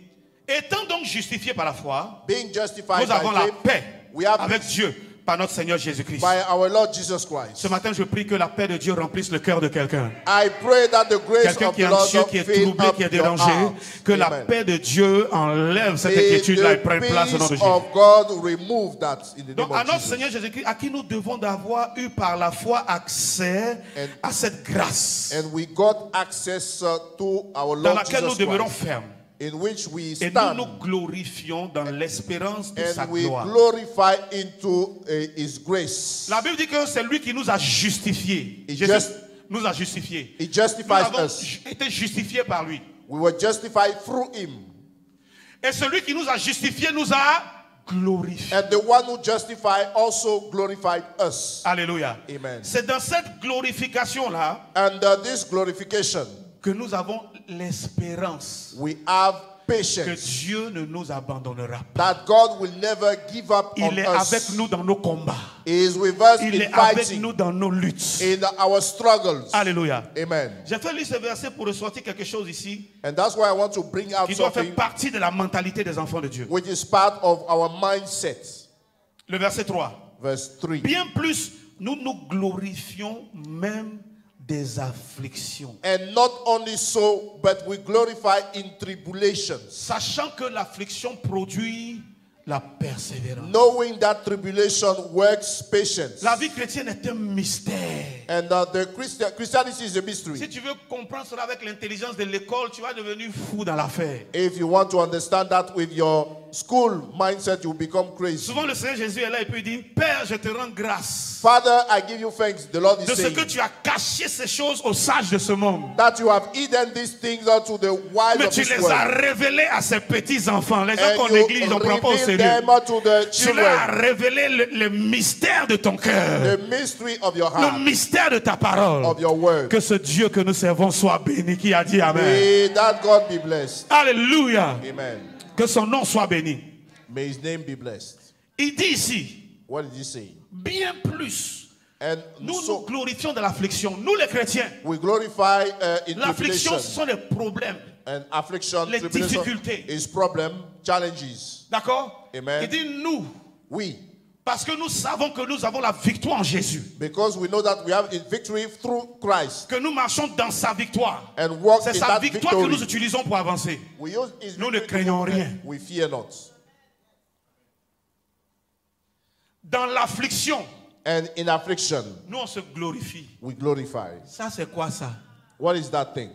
étant donc justifiés par la foi, being justified nous avons by la faith, paix we have avec Dieu par notre Seigneur Jésus-Christ. by our Lord Jesus Christ. Ce matin, je prie que la paix de Dieu remplisse le cœur de quelqu'un. I pray that the grace Quelqu'un of qui the est Lord anxieux, qui est fill troublé, up qui est your dérangé, heart. que la Amen. paix de Dieu enlève cette May inquiétude-là et the prenne place au nom de peace Jésus. of God remove that in the Donc, name à of notre Jesus. Seigneur Jésus-Christ, à qui nous devons d'avoir eu par la foi accès à cette grâce And we got access to our dans Lord laquelle nous Jesus demeurons Christ, fermes. in which we Et nous stand nous glorifions dans l'espérance de sa and we gloire. glorify into His grace. La Bible dit que c'est lui qui nous a justifiés. It Jésus just- nous a justifiés. He Nous justifies avons us. été justifiés par lui. We were justified through Him. Et celui qui nous a justifiés nous a glorifiés. And the one who justified also glorified us. Alléluia. Amen. C'est dans cette glorification-là And this glorification, que nous avons l'espérance we have que patience Dieu ne nous abandonnera pas. that God will never give up on Il est us. avec nous dans nos combats. He is with us Il in est avec fighting, nous dans nos luttes. in our struggles. Alléluia. Amen. J'ai fait lire ce verset pour ressortir quelque chose ici And that's why I want to bring out qui doit faire something partie de la mentalité des enfants de Dieu. which is part of our mindset. Le verset 3. Verse 3. Bien plus, nous nous glorifions même des afflictions. And not only so, but we glorify in tribulations, Sachant que l'affliction produit la persévérance. knowing that tribulation works patience. La vie chrétienne est un mystère. And the Christianity is a Si mystery. tu veux comprendre cela avec l'intelligence de l'école, tu vas devenir fou dans l'affaire. If you want to understand that with your school mindset, you become crazy. Souvent le Seigneur Jésus est là et puis il dit, Père, je te rends grâce Father, I give you thanks. The Lord is de ce saying que tu as caché ces choses aux sages de ce monde. that you have hidden these things unto the wise Mais of tu this les as world. révélés à ces petits enfants. Les gens And qu'on you néglige, on ne prend pas au reveal sérieux. them to the Tu leur as children. révélé le mystère de ton cœur, The mystery of your le heart, mystère de ta parole. of your word. Que ce Dieu que nous servons soit béni, qui a dit Amen. May that God be blessed. Alléluia. Amen. Que son nom soit béni. May his name be blessed. Il dit ici, What did he say? bien plus, And nous nous so glorifions de l'affliction. Nous les chrétiens, we glorify in l'affliction, tribulation. ce sont les problèmes. And affliction, les tribulation difficultés. is problem, challenges. D'accord? Amen. Il dit nous, We, parce que nous savons que nous avons la victoire en Jésus. because we know that we have a victory through Christ Que nous marchons dans sa victoire. and walk C'est in sa that victoire que nous victory. utilisons pour avancer. We use his Nous ne victory craignons to- rien. We fear not. Dans l'affliction, And in affliction, nous on se glorifie. we glorify. Ça c'est quoi ça? What is that thing?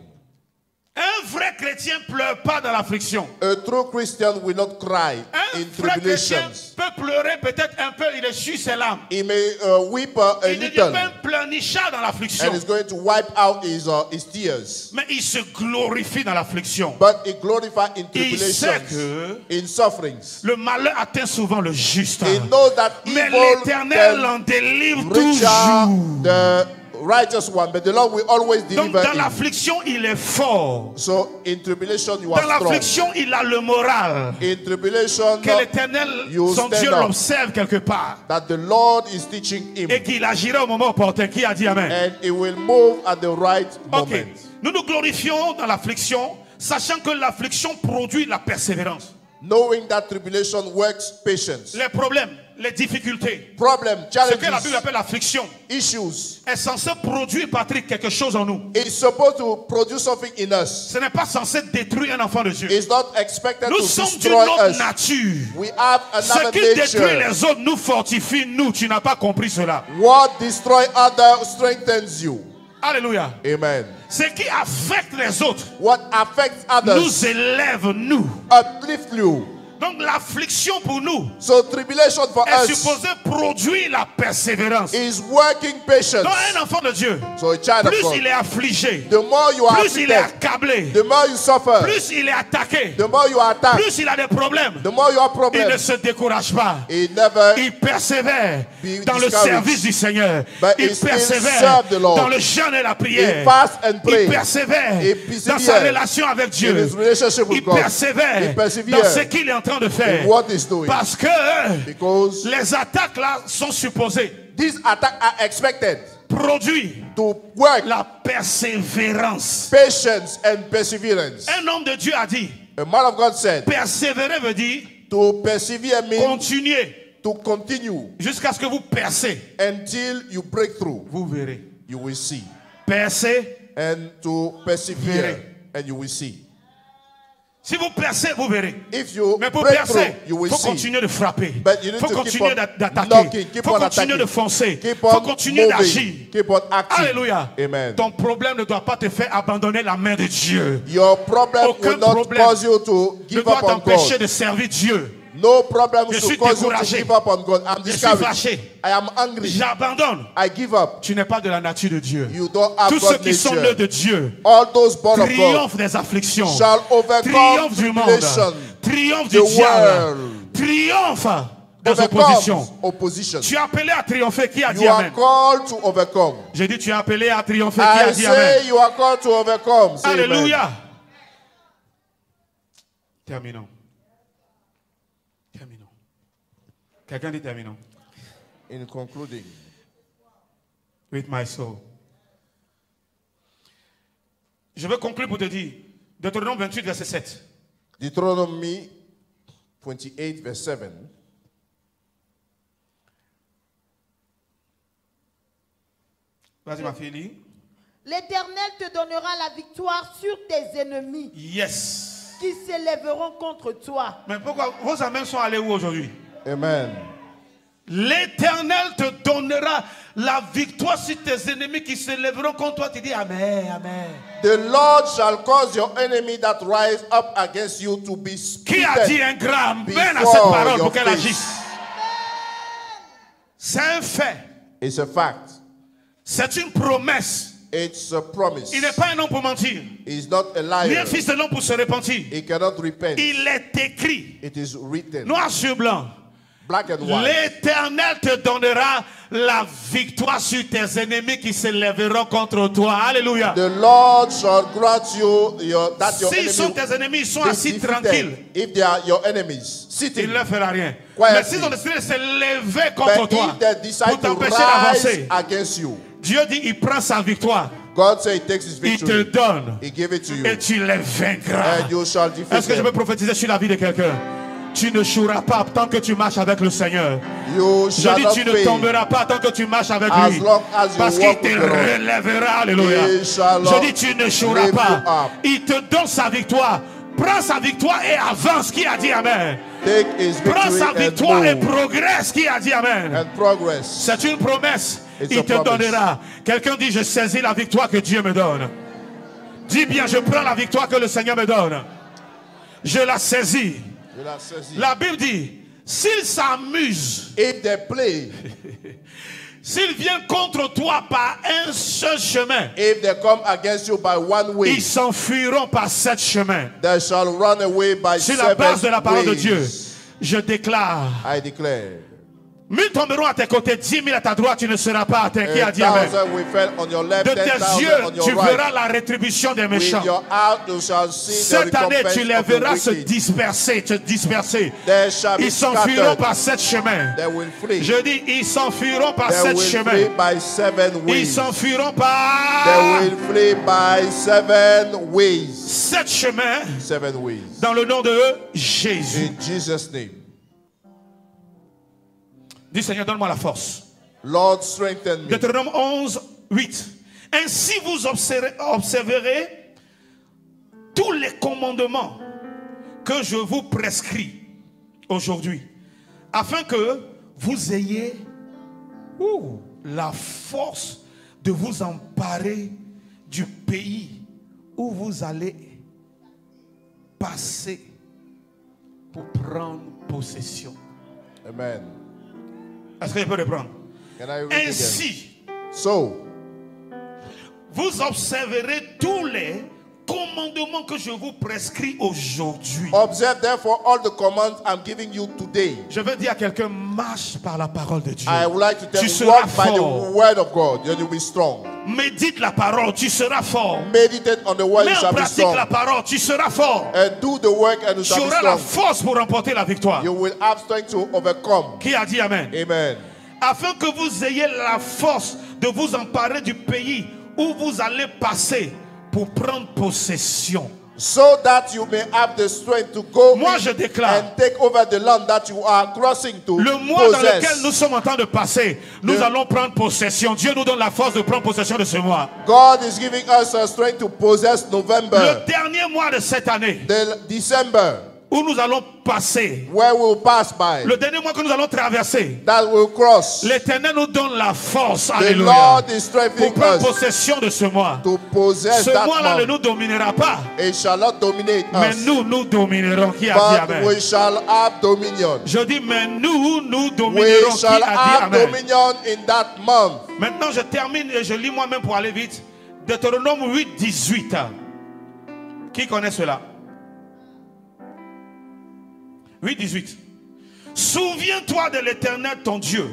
Un vrai chrétien pleure pas dans l'affliction. A true Christian will not cry Un in vrai chrétien tribulations. peut pleurer peut-être un peu, il essuie ses larmes. He may weep a Il ne devient little pas un pleurnichard dans l'affliction. and is going to wipe out his tears. Mais il se glorifie dans l'affliction. But he glorifies in Il sait tribulations, que in sufferings. le malheur atteint souvent le juste. He knows that Mais evil l'Éternel can en délivre reach toujours. the righteous one, but the Lord will always Donc deliver dans him. l'affliction, il est fort. So in tribulation you Dans are strong. l'affliction, il a le moral. In tribulation Que l'Éternel, you son stand Dieu, up. l'observe quelque part. that the Lord is teaching him, Et qu'il agira au moment opportun. Qui a dit Amen? and he will move at the right Ok. moment. Nous nous glorifions dans l'affliction, sachant que l'affliction produit la persévérance. Knowing that tribulation works patience. Les problèmes, les difficultés, Problem, ce que la Bible challenges, appelle l'affliction, issues est censé produire, Patrick, quelque chose en nous. is supposed to produce something in us. Ce n'est pas censé détruire un enfant de Dieu. It's not expected Nous to sommes d'une destroy autre us. nature. We have Ce another qui détruit nature. les autres nous fortifie, nous. Tu n'as pas compris cela. What destroy other strengthens you. Alléluia. Amen. Ce qui affecte les autres What affects nous others élève, nous. uplift you. Donc l'affliction pour nous So tribulation for est us supposée produire la persévérance. is working patience. Donc un enfant de Dieu, So a child of plus God, il est affligé, the more you are plus il est afflicted, accablé, the more you suffer, plus il est attaqué, the more you are attacked, plus il a des problèmes, the more you have il ne problems. se décourage pas. He never, Il persévère Be dans le discouraged. service du Seigneur. But Il he still persévère serve the Lord. dans le jeûne et la prière. he fast and pray. Il persévère He dans persevere sa relation avec in Dieu. his relationship Il with God. persévère He persevere dans ce qu'il est en train de faire. in what he's doing. Parce que Because les attaques là sont supposées these attacks are expected produire to work la persévérance. patience and perseverance. Un homme de Dieu a dit, A man of God said, persévérer veut dire to persevere means continuer to continue jusqu'à ce que vous percez. until you break through. Vous verrez. You will see. Percez. And to persevere, Verrez. and you will see. Si vous percez, vous verrez. If you Mais pour break percer, through, you il will faut see. continuer de frapper. But you Il need faut to keep continuer on d'attaquer. knocking, Il keep faut on continuer attacking. de foncer. Il Keep faut on continuer moving. d'agir. Keep on acting. Alléluia. Amen. Ton problème ne doit pas te faire abandonner la main de Dieu. Your problem Aucun will not problème cause you to Ne give doit up on t'empêcher God. de servir Dieu. No problem Je to suis cause you to découragé. give up on God. I'm Je suis discouraged. fâché. I am angry. J'abandonne. I give up. Tu n'es pas de la nature de Dieu. You don't have Tous ceux God qui sont nés nature. de Dieu All those born of God triomphent des afflictions. shall overcome Triomphe du monde. tribulation. Triomphe du The diable. world Triomphe des oppositions. overcomes opposition. Tu es appelé à triompher. Qui a dit You are Amen? called to overcome. J'ai dit tu es appelé à triompher. Qui a I dit Amen? say you are called to overcome. Say amen. Alléluia. Terminons. Terminons. Quelqu'un dit terminons. In concluding, With my soul. Je veux conclure pour te dire, Deutéronome 28, verset 7. Deuteronomy 28, verse 7. Vas-y ma fille, lis. L'Éternel te donnera la victoire sur tes ennemis Yes. qui s'élèveront contre toi. Mais pourquoi vos amens sont allés où aujourd'hui? Amen. L'Éternel te donnera la victoire sur tes ennemis qui se lèveront contre toi. Tu dis Amen, Amen. The Lord shall cause your enemy that rise up against you to be Qui a dit spitted. un grand Amen à before cette parole your pour qu'elle face. agisse? C'est un fait. It's a fact. C'est une promesse. It's a promise. Il n'est pas un homme pour mentir. He's not a Ni liar. un fils de l'homme pour se repentir. He cannot repent. Il est écrit, It is written. noir sur blanc. Black and white. L'Éternel te donnera la victoire sur tes ennemis qui se lèveront contre toi. Alléluia. The Lord shall grant you that your S'ils sont enemy tes ennemis, ils sont be assis defeated. tranquilles. If they are your enemies, Il sitting. ne leur fera rien. Quietly. Mais s'ils ont décidé de se lever contre But toi if they decide pour to t'empêcher rise d'avancer, against you, Dieu dit il prend sa victoire, God said He takes His il te victory. donne He gave it to you. et tu les vaincras. And you shall defeat Est-ce que je peux them. prophétiser sur la vie de quelqu'un? Tu ne joueras pas tant que tu marches avec le Seigneur. You Je shall dis not tu ne fail. tomberas pas tant que tu marches avec As lui. long as you Parce qu'il walk te with the Lord. relèvera. Alléluia. He shall Je dis tu ne joueras lift pas. you up. Il te donne sa victoire. Prends sa victoire et avance. Qui a dit Amen? Take His Prends sa victory victoire et and move progresse. Qui a dit Amen? and progress. C'est une promesse. It's Il a te promise. donnera. Quelqu'un dit je saisis la victoire que Dieu me donne. Dis bien je prends la victoire que le Seigneur me donne. Je la saisis. You have said it. La Bible dit s'il s'amuse, If they play, s'il vient contre toi par un seul chemin, if they come against you by one way, ils s'enfuiront par 7 chemins. they shall run away by Sur la base de la parole de ways. Dieu, je déclare, I declare. 1000 tomberont à tes côtés, 10 000 à ta droite, tu ne seras pas atteint. Qui a dit Amen? 1,000 will fall on your left, De tes 10,000 yeux, on your tu right. verras la rétribution des With méchants. your heart you shall see the Cette année, recompense tu les of the verras se wicked. disperser, te disperser. They shall be Ils s'enfuiront scattered. par 7 chemins. They will flee. Je dis, ils s'enfuiront par They 7 will flee chemins. by 7 Ils ways. s'enfuiront They par will flee by 7 ways. 7 chemins 7 ways. dans le nom de Jésus. In Jesus' name. Dis Seigneur, donne-moi la force. Lord, strengthen me. Deutéronome 11, 8. Ainsi vous observerez tous les commandements que je vous prescris aujourd'hui, afin que vous ayez la force de vous emparer du pays où vous allez passer pour prendre possession. Amen. Est-ce que je peux reprendre? Can I read again? Ainsi, So, vous observerez tous les commandements que je vous prescris aujourd'hui. observe therefore all the commands I'm giving you today. Je veux dire à quelqu'un, marche par la parole de Dieu. I would like to tell Tu you, seras walk by the fort. word of God, then you'll be strong. Médite la parole, tu seras fort. Meditate on the word, you Mets en shall be pratique strong. la parole, tu seras fort. And do the work and you Tu shall be auras la strong. force pour remporter la victoire. You will have strength to overcome. Qui a dit Amen? Amen. Afin que vous ayez la force de vous emparer du pays où vous allez passer pour prendre possession. So that you may have the strength to go Moi, in je déclare, and take over the land that you are crossing to le mois dans lequel possess. nous sommes en train de passer, nous Le- allons prendre possession. Dieu nous donne la force de prendre possession de ce mois. God is giving us a strength to possess November, Le dernier mois de cette année, the December, où nous allons passer, where we'll pass by, le dernier mois que nous allons traverser, that will cross. l'Éternel nous donne la force, The alléluia, Lord is pour strengthening prendre us possession de ce mois. to possess Ce that mois-là ne month. nous dominera pas, It shall not dominate mais us, nous dominerons. Qui a dit but Amen? we shall have dominion. Je dis, mais nous We dominerons. Qui shall a dit have Amen? dominion in that month. Maintenant, je termine et je lis moi-même pour aller vite. Deutéronome 8, 18. Qui connaît cela? 8, 18. Souviens-toi de l'Éternel ton Dieu,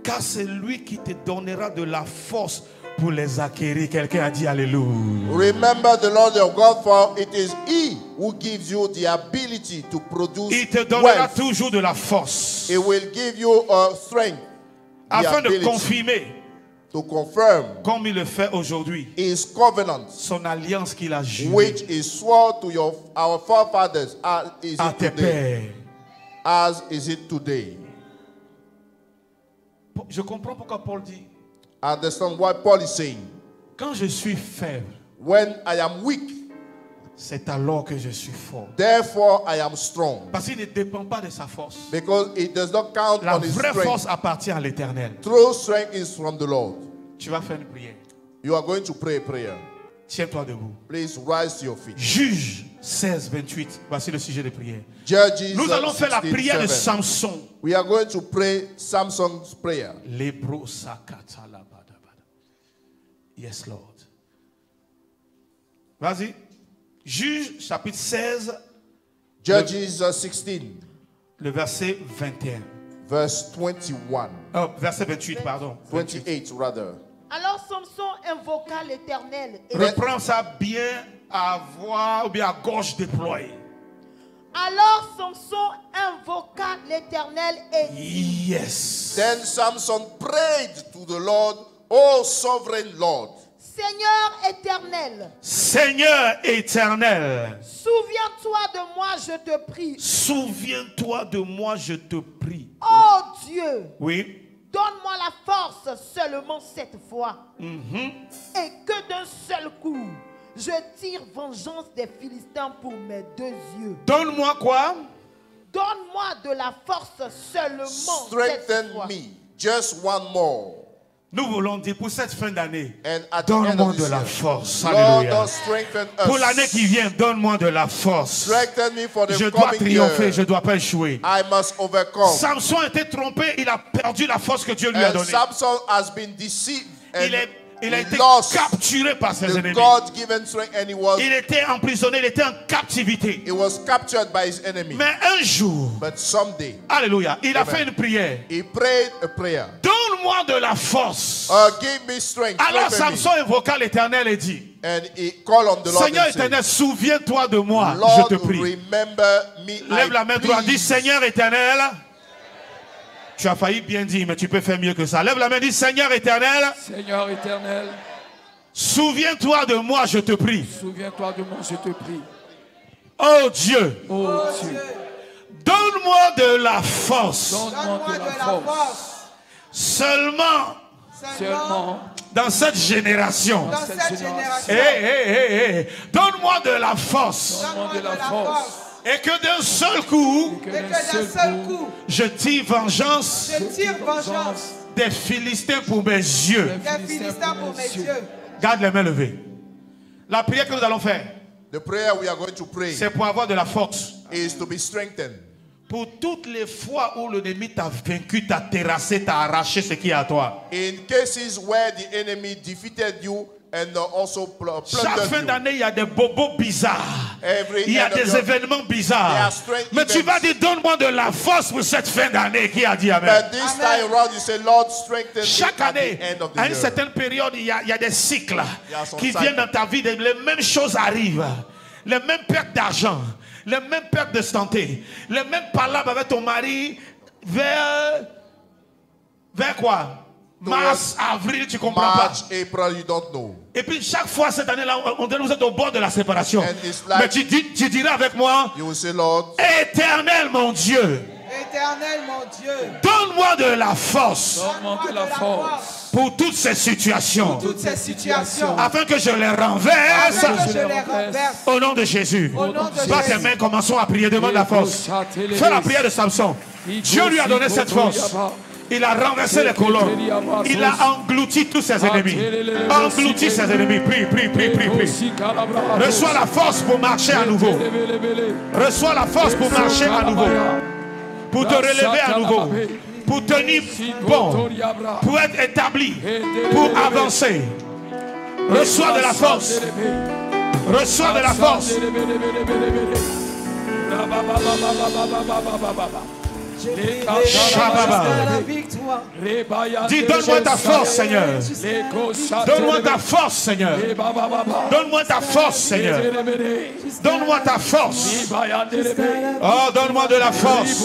car c'est lui qui te donnera de la force pour les acquérir. Quelqu'un a dit Alléluia. Remember the Lord your God, for it is He who gives you the ability to produce Il te donnera wealth. toujours de la force It will give you a strength, the afin de ability confirmer, to confirm comme il le fait aujourd'hui, His covenant, son alliance qu'il a jurée which is swore to our forefathers, à tes pères. as is it today. Je comprends pourquoi Paul dit, Understand what Paul is saying. quand je suis faible, When I am weak, c'est alors que je suis fort. therefore I am strong. Parce qu'il ne dépend pas de sa force. Because it does not count La on his vraie force strength. appartient à l'Éternel. True strength is from the Lord. Tu vas faire une prière. You are going to pray a prayer. Tiens-toi debout. Please rise to your feet. Juge 16, 28. Voici le sujet de prière. Judges Nous allons faire la 16, prière de 7. Samson. We are going to pray Samson's prayer. Lebro sakata la bada bada. Yes, Lord. Vas-y. Juge chapitre 16, Judges 16, le verset 21. verse 21. Oh, verset 28, pardon. 28 rather. Alors Samson invoqua l'Éternel. Et Reprends ça bien à voix ou bien à gorge déployée. alors Samson invoqua l'Éternel et Yes. Then Samson prayed to the Lord, O sovereign Lord, Seigneur éternel, Seigneur éternel, souviens-toi de moi, je te prie. souviens-toi de moi, je te prie. Oh Dieu, Oui. donne-moi la force seulement cette fois. Et que d'un seul coup, je tire vengeance des Philistins pour mes 2 yeux. Donne-moi quoi? Donne-moi de la force seulement cette strengthen fois. me. Just one more. Nous voulons dire pour cette fin d'année, And at the end donne-moi of this de la year, force. Lord, Alléluia. don't strengthen Pour l'année us. qui vient, donne-moi de la force. Strengthen me for the Je dois coming triompher, year. je ne dois pas échouer. I must overcome. Samson a été trompé, il a perdu la force que Dieu lui a And donnée. Samson has been deceived and Il a he été lost capturé par ses the ennemis. God-given strength, and Il était emprisonné, il était en captivité. he was captured by his enemy. Mais un jour, But someday, alléluia, il a Amen. fait une prière. he prayed a prayer. Donne-moi de la force. Give me strength. Alors strengthen me. Samson invoqua l'Éternel et dit, And he called on the Lord Seigneur and said, éternel, souviens-toi de moi, Lord, je te prie. remember me, Lève la main droite, dis please. Seigneur éternel. Tu as failli bien dire, mais tu peux faire mieux que ça. Lève la main, dis Seigneur éternel, Seigneur éternel, souviens-toi de moi, je te prie. souviens-toi de moi, je te prie. Oh Dieu, Oh Dieu, donne-moi de la force. donne-moi de la force. Seulement Seulement dans cette génération. Dans cette génération, Donne-moi de la force. donne-moi de la force. Et que d'un seul coup, Que et que d'un seul coup, je tire vengeance je tire vengeance des Philistins pour mes yeux. des Philistins pour mes yeux. Garde les mains levées. La prière que nous allons faire, The prayer we are going to pray c'est pour avoir de la force. is to be strengthened. Pour toutes les fois où l'ennemi t'a vaincu, t'a terrassé, t'a arraché ce qui est à toi. In cases where the enemy defeated you and also Chaque plundered fin you. d'année, il y a des bobos bizarres. Every Il y a end of des your- événements There bizarres. are strange Mais tu vas events. dire, donne-moi de la force pour cette fin d'année. Qui a dit Amen? But this time around, you say, Lord, strengthen me Chaque at année, the end of the à une year. certaine période, il y a des cycles Il y a son qui cycle. viennent dans ta vie. Les mêmes choses arrivent. Les mêmes pertes d'argent. Les mêmes pertes de santé. Les mêmes palabres avec ton mari vers quoi? Mars, avril, tu comprends March, pas. April, you don't know. Et puis chaque fois cette année-là, on dirait que vous êtes au bord de la séparation. And it's like- Mais tu diras avec moi, You will say, Lord, Éternel mon Dieu, Éternel, mon Dieu, donne-moi de la force Donne-moi de la force pour toutes ces situations, toutes ces situations, afin que je les renverse afin que je les renverse. au nom de Jésus. Au nom de Bat tes Jésus. mains, commençons à prier, demande la force. Fais la prière de Samson. Dieu lui a donné cette force. Il a renversé les colons. Il a englouti tous ses ennemis. Englouti ses ennemis. Prie, prie, prie, prie, prie. Reçois la force pour marcher à nouveau. Reçois la force pour marcher à nouveau. Pour te relever à nouveau. Pour tenir bon. Pour être établi. Pour avancer. Reçois de la force. Reçois de la force. Jusqu'à la victoire. Dis, donne-moi ta force, Seigneur. Donne-moi ta force, Seigneur. Donne-moi ta force, Seigneur. Donne-moi ta force. Oh, donne-moi de la force.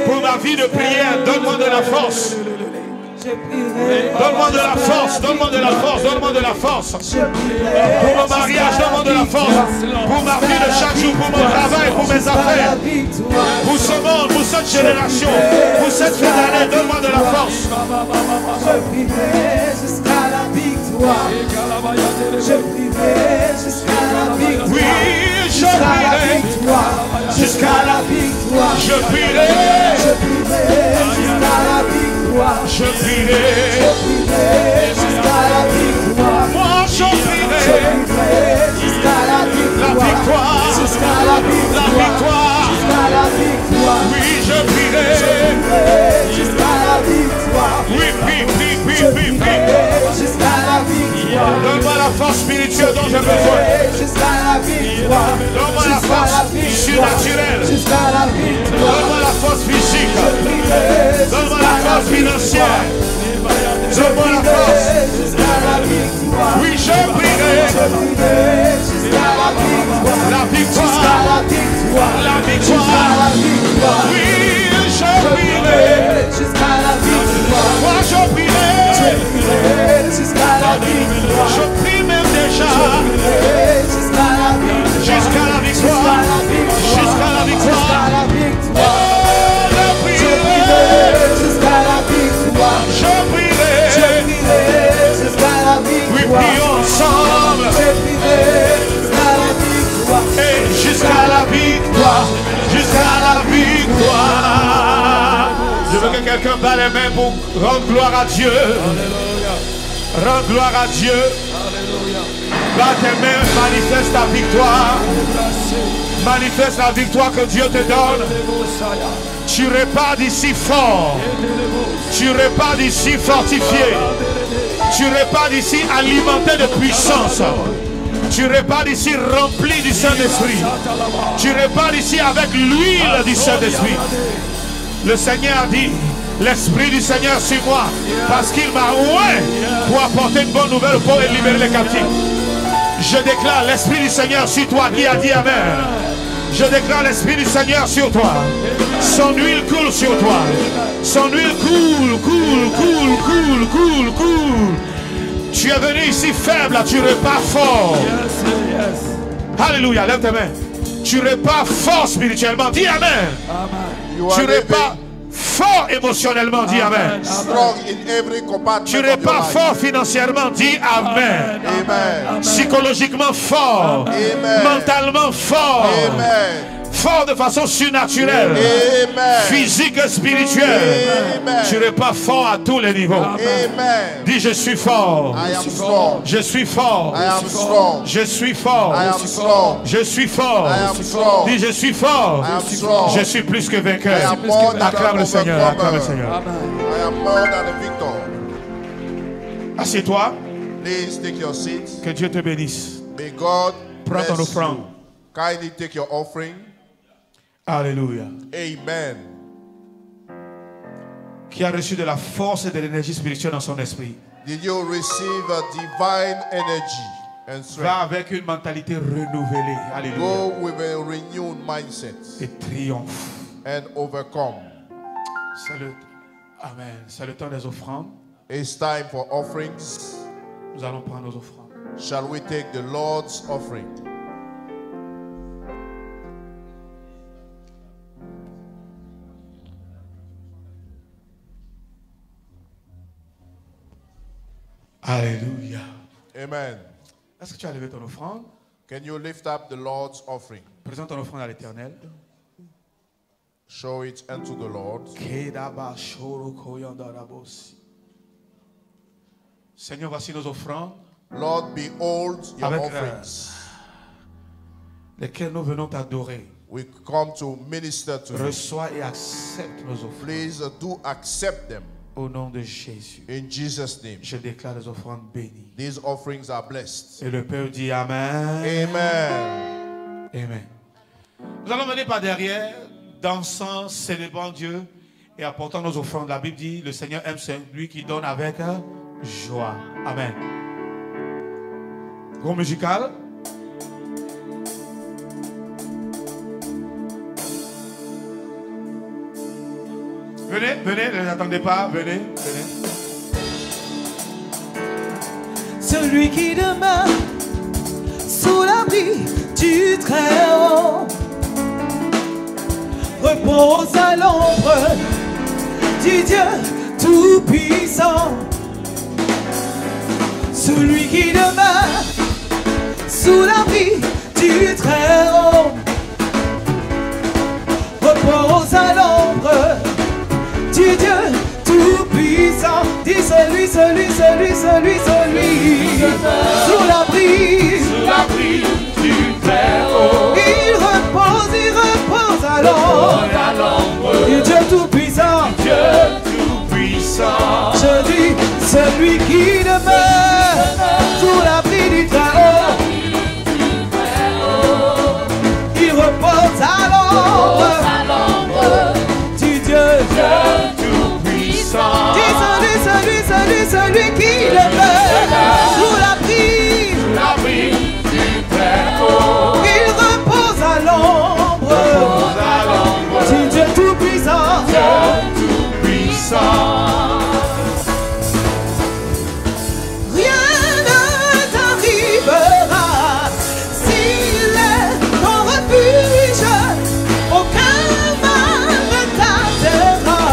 Pour ma vie de prière, donne-moi de la force. Donne-moi de la force, donne-moi de la force, donne-moi de la force. Pour mon mariage, donne-moi de la force. Pour ma vie de chaque jour, pour mon travail, pour mes affaires. Pour ce monde, pour cette génération, pour cette fin d'année, donne-moi de la force. Je vivrai jusqu'à la victoire. Je vivrai jusqu'à la victoire. Oui, je Jusqu'à la prierai. victoire. Jusqu'à la victoire. Je prierai. Je vivrai jusqu'à la victoire. Je prierai. Je vivrai jusqu'à la victoire. Moi, je Je prierai. vivrai jusqu'à la La victoire. victoire. Jusqu'à la La victoire. victoire. Jusqu'à la victoire. Oui, je prierai. Jusqu'à la victoire. Oui, prie, prie, prie, prie, prie. Jusqu'à la victoire. Donne-moi la force spirituelle dont j'ai besoin. Jusqu'à la victoire. Donne-moi la Jusqu'à la force victoire. surnaturelle. Jusqu'à la victoire. Donne-moi la force physique. Donne-moi la force financière. Donne-moi la force. Jusqu'à la victoire. Oui, je prierai. Jusqu'à la victoire. La Jusqu'à victoire. la victoire. La Jusqu'à victoire. la victoire. Oui, je prierai. Jusqu'à la victoire. Moi, je prierai. Jusqu'à la victoire. Je prie même déjà. Jusqu'à la victoire. Jusqu'à la victoire. Jusqu'à la victoire. Jusqu'à la victoire. Oh, je prierai. Jusqu'à la victoire. Je prierai. Jusqu'à la Oui, victoire. prions ensemble. Jusqu'à la victoire. Et jusqu'à la victoire. Jusqu'à la victoire. Je veux que quelqu'un bat les mains pour rendre gloire à Dieu. Rends gloire à Dieu. Bat tes mains, manifeste ta victoire. Manifeste la victoire que Dieu te donne. Tu repars d'ici fort. Tu repars d'ici fortifié. Tu repars d'ici alimenté de puissance. Tu repars d'ici rempli du Saint-Esprit. Tu repars d'ici avec l'huile du Saint-Esprit. Le Seigneur dit, l'Esprit du Seigneur sur moi, parce qu'il m'a oint pour apporter une bonne nouvelle pour libérer les captifs. Je déclare l'Esprit du Seigneur sur toi. Qui a dit Amen? Je déclare l'Esprit du Seigneur sur toi. Son huile coule sur toi. Son huile coule. Tu es venu ici faible, tu repars fort. Alléluia, lève tes mains. Tu repars fort spirituellement. Dis Amen. you Tu are repars fort émotionnellement. Dis Amen. strong in every compartment Tu of your repars life. fort financièrement. Dis Amen. Amen. Psychologiquement fort. Amen. Mentalement fort. Amen. Fort de façon surnaturelle. Amen. Physique et spirituelle. Amen. Tu n'es pas fort à tous les niveaux. Amen. Dis je suis fort. I am strong. Je suis fort. I am strong. Je suis fort. I am strong. Je suis fort. I am strong. Dis je suis fort. I am strong. Je suis plus que I vainqueur. am more than Acclame le an Seigneur. Acclame le overcomer. Seigneur. I am more than a victor. Assieds-toi. Please take your seats. Que Dieu te bénisse. May God Prends ton bless offrande. you. Kindly take your offering. Alléluia. Amen. Qui a reçu de la force et de l'énergie spirituelle dans son esprit. Did you receive a divine energy and Va strength? avec une mentalité renouvelée. Alléluia. Go with a renewed mindset Et triomphe. and overcome. C'est le... Amen. C'est le temps des offrandes. It's time for offerings. Nous allons prendre nos offrandes. Shall we take the Lord's offering? Alléluia. Amen. Est-ce que tu as levé ton offrande? Can you lift up the Lord's offering? Présente ton offrande à l'Éternel. Show it unto the Lord. Seigneur, voici nos offrandes, Lord, behold your Avec, offerings. lesquelles nous venons t'adorer. We come to minister to you. Reçois et accepte nos offrandes. Please do accept them Au nom de Jésus, in Jesus' name. je déclare les offrandes bénies. These offerings are blessed. Et le Père dit Amen. Amen. Amen. Nous allons venir par derrière, dansant, célébrant Dieu et apportant nos offrandes. La Bible dit, le Seigneur aime celui qui donne avec joie. Amen. Gros musical. Venez, venez, ne les attendez pas, venez, venez. Celui qui demeure sous l'abri du Très-Haut repose à l'ombre du Dieu Tout-Puissant. Celui qui demeure sous l'abri du Très-Haut repose à l'ombre du Dieu Tout-Puissant. Dis celui sous l'abri du Très-Haut. il repose à l'ombre du Dieu Tout-Puissant. Je dis celui qui demeure sous l'abri du Très-Haut, il repose à l'ombre du Dieu Tout-Puissant. Dis celui qui demeure sous l'abri du Très-Haut. il repose à l'ombre du Dieu Tout-Puissant. Rien ne t'arrivera s'il est ton refuge. Aucun mal ne t'atteindra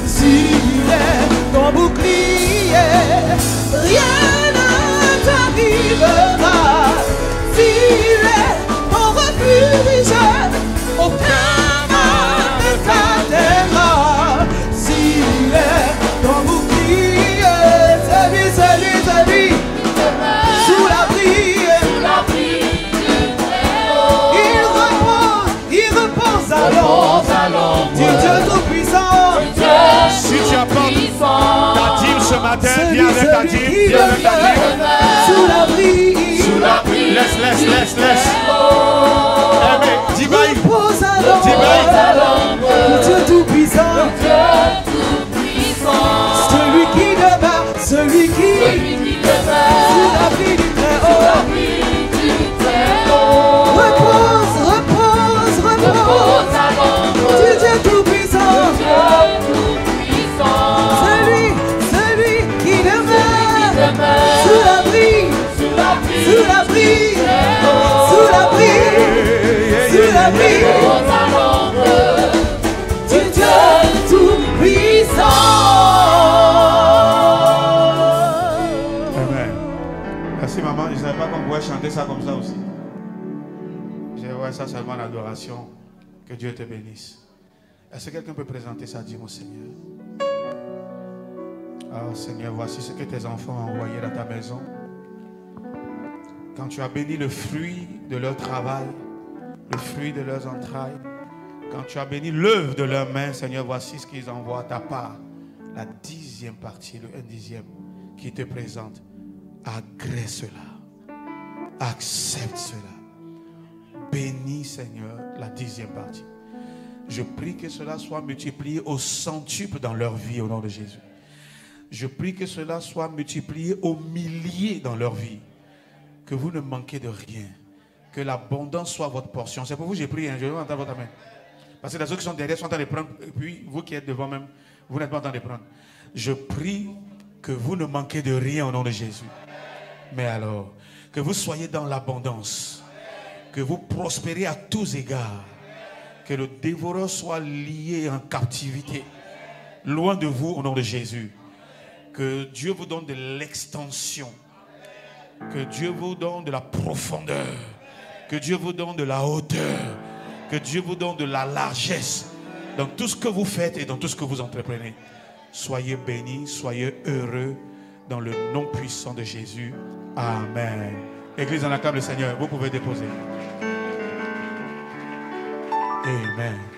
s'il est ton bouclier. Rien ne t'arrivera s'il est ton refuge. Aucun mal ne t'atteindra s'il est ton bouclier. Celui sous l'abri il repose à l'ombre du Dieu Tout-Puissant. Si tu apportes ta dîme ce matin, viens avec ta dîme, Qui viens avec ta dîme. demeure sous l'abri Laisse. Eh mais, dis bye. repose à Dis l'ombre du Dieu Tout-Puissant. Celui qui demeure sous l'abri du Très-Haut repose à l'ombre du Dieu Tout-Puissant. Celui qui demeure sous l'abri ça seulement l'adoration. Que Dieu te bénisse. Est-ce que quelqu'un peut présenter ça, dire au Seigneur? Oh Seigneur, voici ce que tes enfants ont envoyé dans ta maison. Quand tu as béni le fruit de leur travail, le fruit de leurs entrailles, quand tu as béni l'œuvre de leurs mains, Seigneur, voici ce qu'ils envoient à ta part. La 10e partie, le 1/10 qui te présente. Agrée cela. Accepte cela. Bénis, Seigneur, la 10e partie. Je prie que cela soit multiplié au centuple dans leur vie au nom de Jésus. Je prie que cela soit multiplié aux milliers dans leur vie. Que vous ne manquez de rien. Que l'abondance soit votre portion. C'est pour vous que j'ai prié. Je vais entendre votre main. Parce que les autres qui sont derrière sont en train de prendre. Et puis vous qui êtes devant même, vous n'êtes pas en train de prendre. Je prie que vous ne manquez de rien au nom de Jésus. Mais alors, que vous soyez dans l'abondance. Que vous prospérez à tous égards. Que le dévoreur soit lié en captivité. Loin de vous au nom de Jésus. Que Dieu vous donne de l'extension. Que Dieu vous donne de la profondeur. Que Dieu vous donne de la hauteur. Que Dieu vous donne de la largesse. Dans tout ce que vous faites et dans tout ce que vous entreprenez. Soyez bénis, soyez heureux. Dans le nom puissant de Jésus. Amen. Église, en acclame le Seigneur. Vous pouvez déposer. Amen.